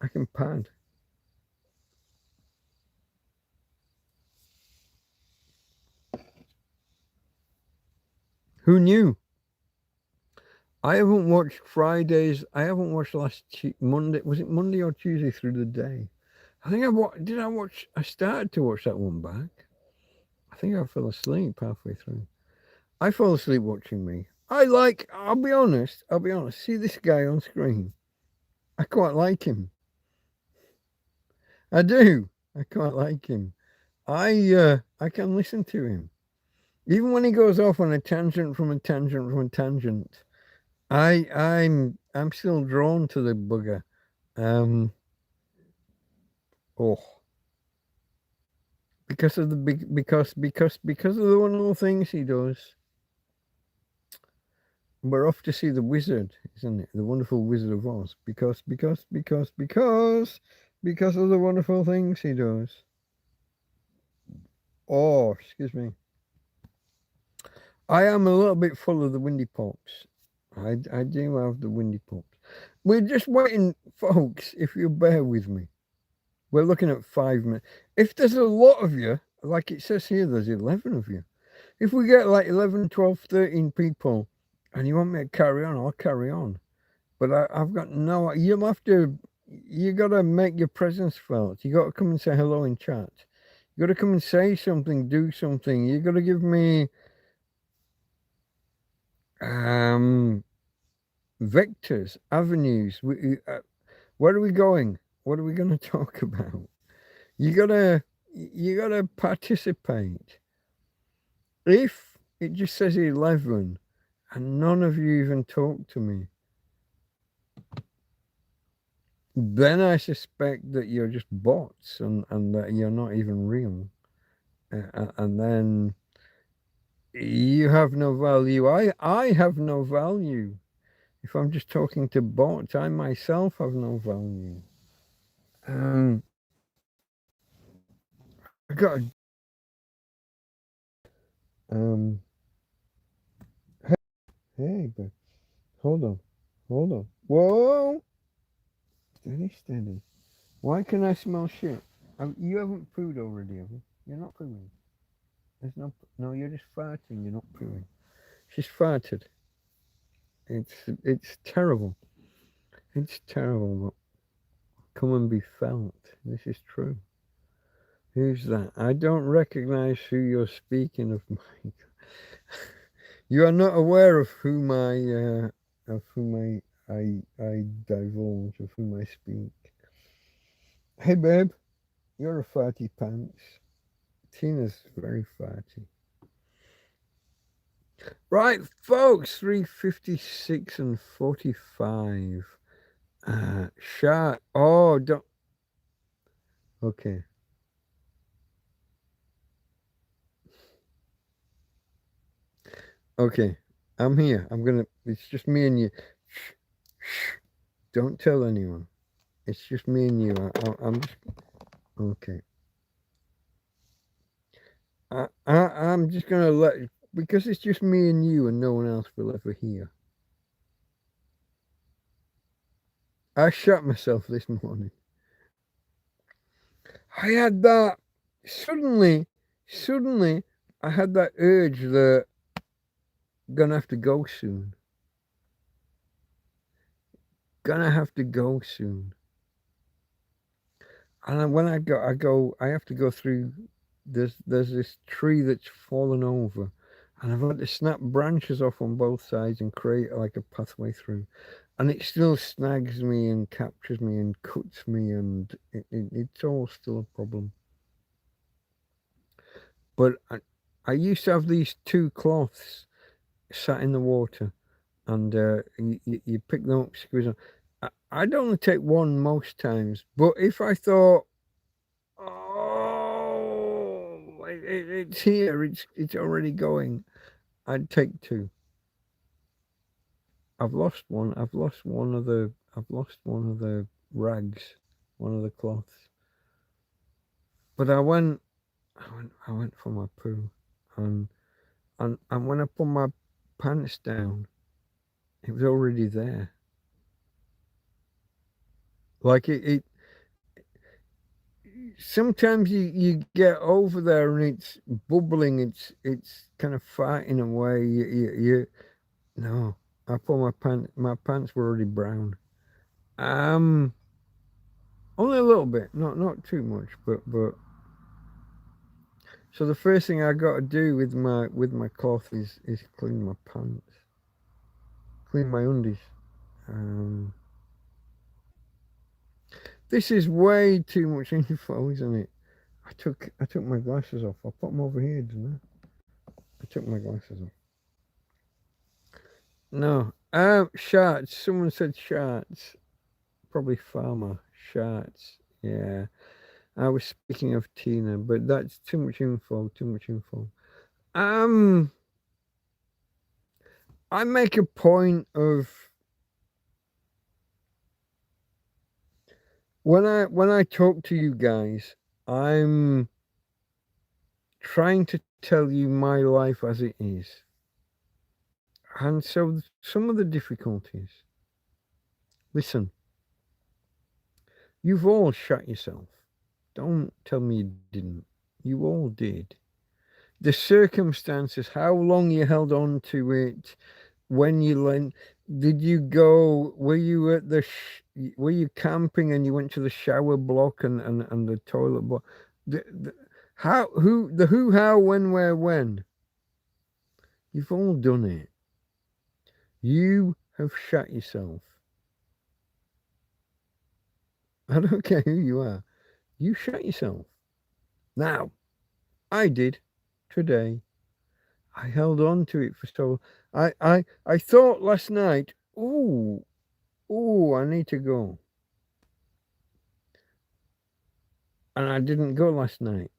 I can pad. Who knew? I haven't watched Fridays. I haven't watched Monday. Was it Monday or Tuesday through the day? I think did I watch? I started to watch that one back. I think I fell asleep halfway through. I fall asleep watching me. I'll be honest. I'll be honest. See this guy on screen. I quite like him. I do. I quite like him. I can listen to him. Even when he goes off on a tangent from a tangent from a tangent, I'm still drawn to the bugger. Um, oh, because of the big because of the wonderful things he does. We're off to see the wizard, isn't it? The wonderful Wizard of Oz. Because of the wonderful things he does. Oh, excuse me. I am a little bit full of the windy pops. I do have the windy pops. We're just waiting, folks, if you bear with me. We're looking at 5 minutes. If there's a lot of you, like it says here, there's 11 of you. If we get like 11, 12, 13 people and you want me to carry on, I'll carry on. But I've got no, you got to make your presence felt. You got to come and say hello in chat. You got to come and say something, do something. You got to give me vectors, avenues. Where are we going? What are we going to talk about? You gotta participate. If it just says 11 and none of you even talk to me, then I suspect that you're just bots and that you're not even real. And then you have no value. I have no value. If I'm just talking to bots, I myself have no value. I got um hey, but hold on. Whoa, steady. Why can I smell shit? You haven't pooed already, have you? You're not pooing. No. You're just farting. You're not pooing. She's farted. It's terrible. It's terrible. But come and be felt. This is true. Who's that? I don't recognize who you're speaking of, Mike. You are not aware of whom I divulge, of whom I speak. Hey, babe, you're a farty pants. Tina's very farty. Right, folks, 3:56 and 45. Shot. Oh, don't. Okay. Okay. I'm here. It's just me and you. Shh. Shh. Don't tell anyone. It's just me and you. I'm just. Okay. I'm just going to because it's just me and you and no one else will ever hear. I shot myself this morning. I had that suddenly, I had that urge that gonna have to go soon. Gonna have to go soon. And when I have to go through. There's this tree that's fallen over, and I've had to snap branches off on both sides and create like a pathway through. And it still snags me and captures me and cuts me, and it's all still a problem. But I used to have these two cloths sat in the water, and you pick them up, squeeze them. I'd only take one most times, but if I thought, oh, it's here, it's already going, I'd take two. I've lost one. I've lost one of the rags, one of the cloths. But I went for my poo, and when I put my pants down, it was already there. Like it sometimes you get over there and it's bubbling. It's kind of fighting away. You no. I put my pants. My pants were already brown. Um, Only a little bit. Not too much. But so the first thing I got to do with my cloth is clean my pants, clean my undies. Um, this is way too much info, isn't it? I took my glasses off. I put them over here, didn't I? I took my glasses off. No. Shards. Someone said shards. Probably farmer. Shards. Yeah. I was speaking of Tina, but that's too much info. Too much info. Um, I make a point of when I talk to you guys, I'm trying to tell you my life as it is. And so some of the difficulties. Listen, you've all shot yourself. Don't tell me you didn't. You all did. The circumstances, how long you held on to it, when you went, did you go, were you at were you camping and you went to the shower block and the toilet block? The, who, how, when, where, when? You've all done it. You have shot yourself. I don't care who you are. You shot yourself. Now, I did today. I held on to it for so. I thought last night, I need to go, and I didn't go last night.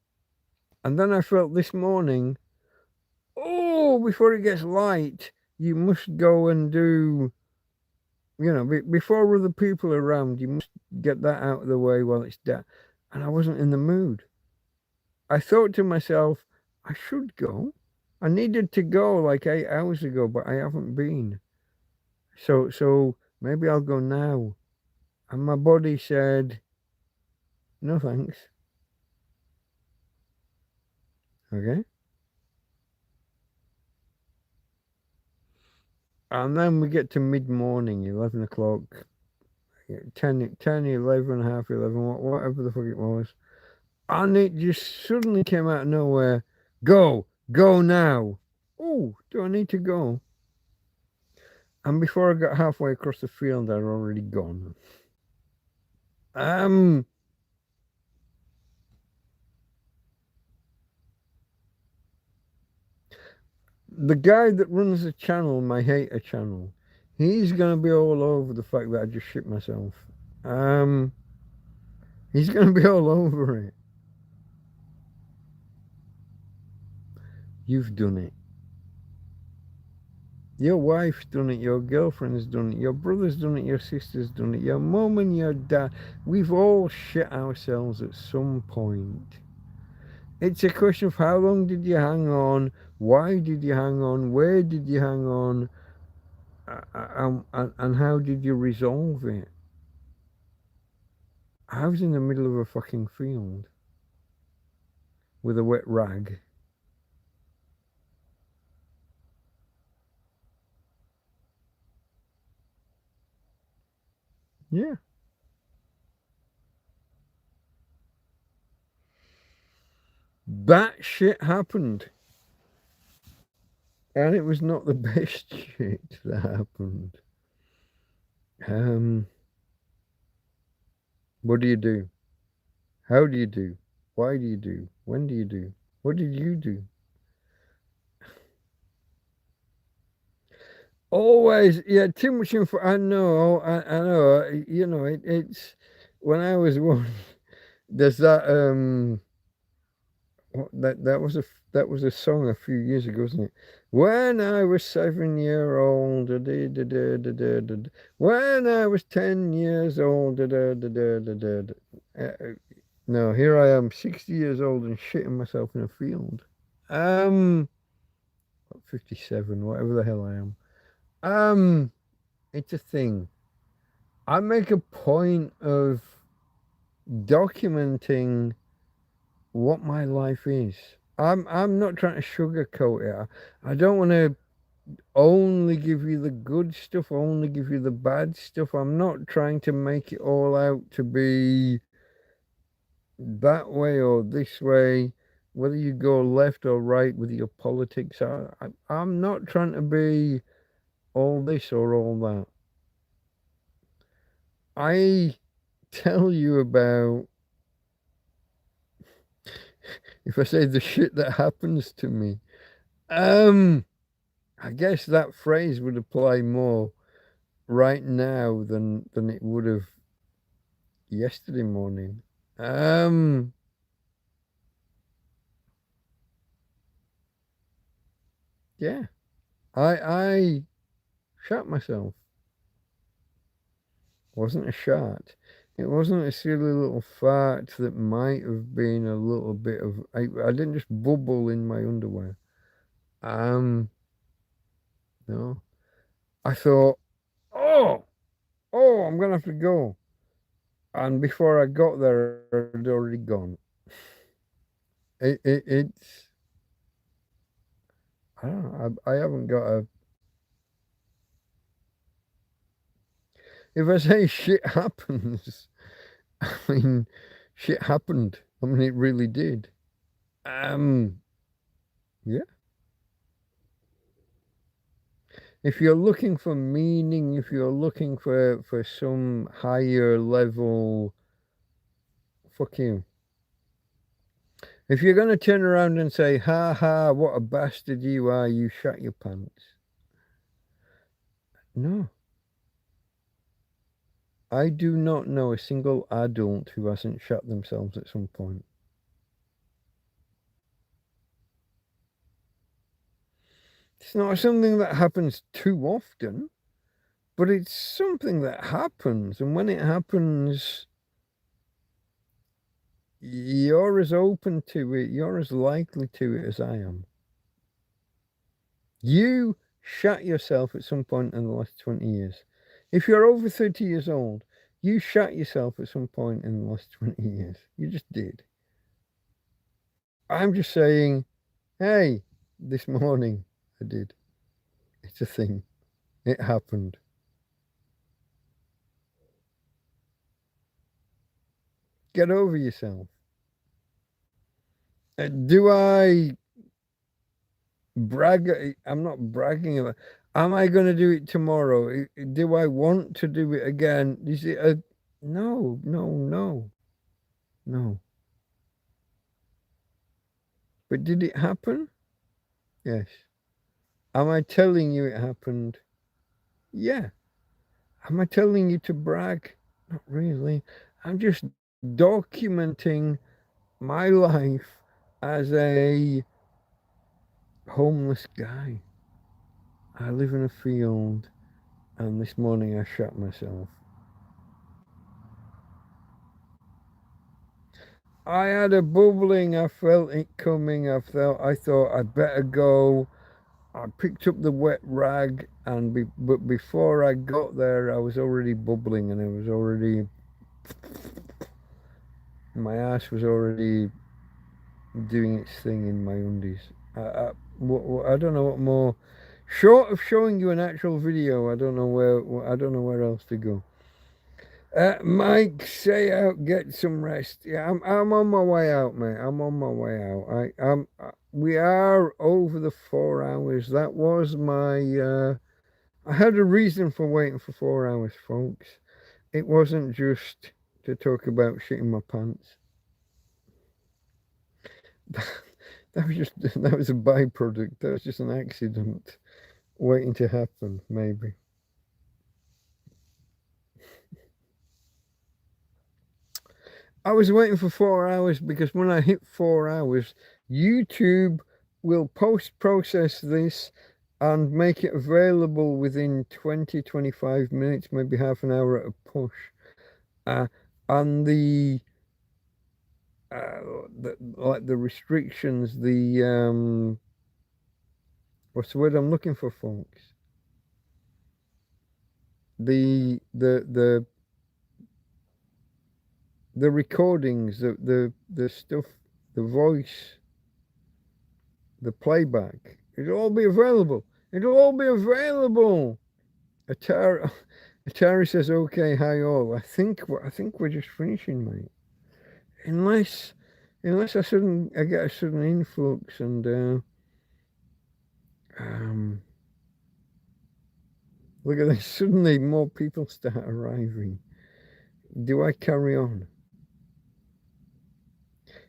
And then I felt this morning, before it gets light, you must go and do. Before other people are around, you must get that out of the way while it's dark. And I wasn't in the mood. I thought to myself, I should go. I needed to go like 8 hours ago, but I haven't been. So maybe I'll go now. And my body said, no thanks. Okay. And then we get to mid-morning, 11 o'clock, 10, 11, half 11, whatever the fuck it was. And it just suddenly came out of nowhere. Go now. Oh, do I need to go? And before I got halfway across the field, I'd already gone. The guy that runs the channel, my hater channel, he's gonna be all over the fact that I just shit myself. He's gonna be all over it. You've done it. Your wife's done it, your girlfriend's done it, your brother's done it, your sister's done it, your mum and your dad. We've all shit ourselves at some point. It's a question of how long did you hang on, why did you hang on, where did you hang on, and how did you resolve it? I was in the middle of a fucking field with a wet rag. Yeah. That shit happened. And it was not the best shit that happened. What do you do? How do you do? Why do you do? When do you do? What did you do? Always, yeah, too much info. I know. It's when I was one. There's that that was a song a few years ago, wasn't it? When I was 7 year old, da, da, da, da, da, da, da, da. When I was 10 years old, da, da, da, da, da, da, da. No, here I am, 60 years old and shitting myself in a field. 57, whatever the hell I am. It's a thing. I make a point of documenting what my life is. I'm not trying to sugarcoat it. I don't want to only give you the good stuff, only give you the bad stuff. I'm not trying to make it all out to be that way or this way, whether you go left or right with your politics. I'm not trying to be all this or all that. I tell you about, if I say the shit that happens to me, I guess that phrase would apply more right now than it would have yesterday morning. Um, yeah, I shot myself. Wasn't a shot. It wasn't a silly little fart that might have been a little bit of. I didn't just bubble in my underwear. Um, no. I thought, oh, I'm gonna have to go. And before I got there, it had already gone. It's. I don't know. I haven't got a. If I say shit happens, I mean, shit happened. I mean, it really did. Um, yeah. If you're looking for meaning, if you're looking for some higher level, fuck you. If you're going to turn around and say, ha ha, what a bastard you are, you shut your pants. No. I do not know a single adult who hasn't shut themselves at some point. It's not something that happens too often, but it's something that happens. And when it happens, you're as open to it, you're as likely to it as I am. You shot yourself at some point in the last 20 years. If you're over 30 years old, you shot yourself at some point in the last 20 years. You just did. I'm just saying, hey, this morning I did. It's a thing. It happened. Get over yourself. Do I brag? I'm not bragging about. Am I going to do it tomorrow? Do I want to do it again? Is it a no, no, no, no? But did it happen? Yes. Am I telling you it happened? Yeah. Am I telling you to brag? Not really. I'm just documenting my life as a homeless guy. I live in a field, and this morning I shot myself. I had a bubbling. I felt it coming. I thought I'd better go. I picked up the wet rag, but before I got there, I was already bubbling, and my ass was already doing its thing in my undies. I don't know what more. Short of showing you an actual video, I don't know where else to go. Mike, say out, get some rest. Yeah, I'm on my way out, mate. I'm on my way out. We are over the 4 hours. That was my. I had a reason for waiting for 4 hours, folks. It wasn't just to talk about shitting my pants. That was a byproduct. That was just an accident waiting to happen, maybe. I was waiting for 4 hours because when I hit 4 hours, YouTube will post process this and make it available within 20, 25 minutes, maybe half an hour at a push. And like the restrictions, what's the word I'm looking for, folks? The the recordings, the stuff, the voice, the playback. It'll all be available. It'll all be available. Atari, Atari says, "Okay, hi all." I think we're just finishing, mate. Unless I get a sudden influx and um, look at this. Suddenly, more people start arriving. Do I carry on?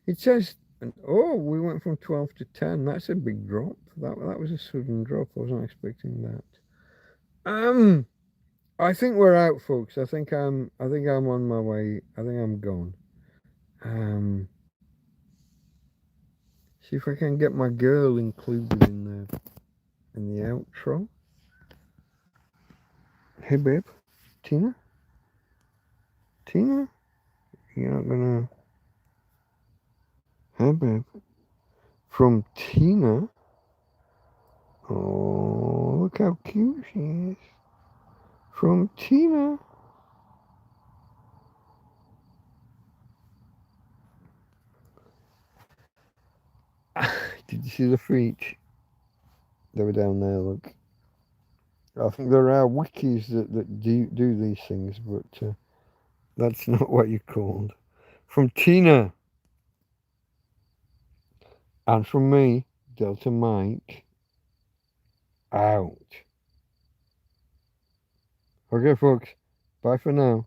It says, oh, we went from 12 to 10. That's a big drop. That was a sudden drop. I wasn't expecting that. I think we're out, folks. I think I'm on my way. I think I'm gone. Um, see if I can get my girl included in the outro. Hey, babe, Tina, Tina, you're not gonna. Hey, babe, from Tina. Oh, look how cute she is. From Tina. Did you see the feet? They were down there, look. I think there are wikis that do these things, but that's not what you're called. From Tina. And from me, Delta Mike, out. Okay, folks. Bye for now.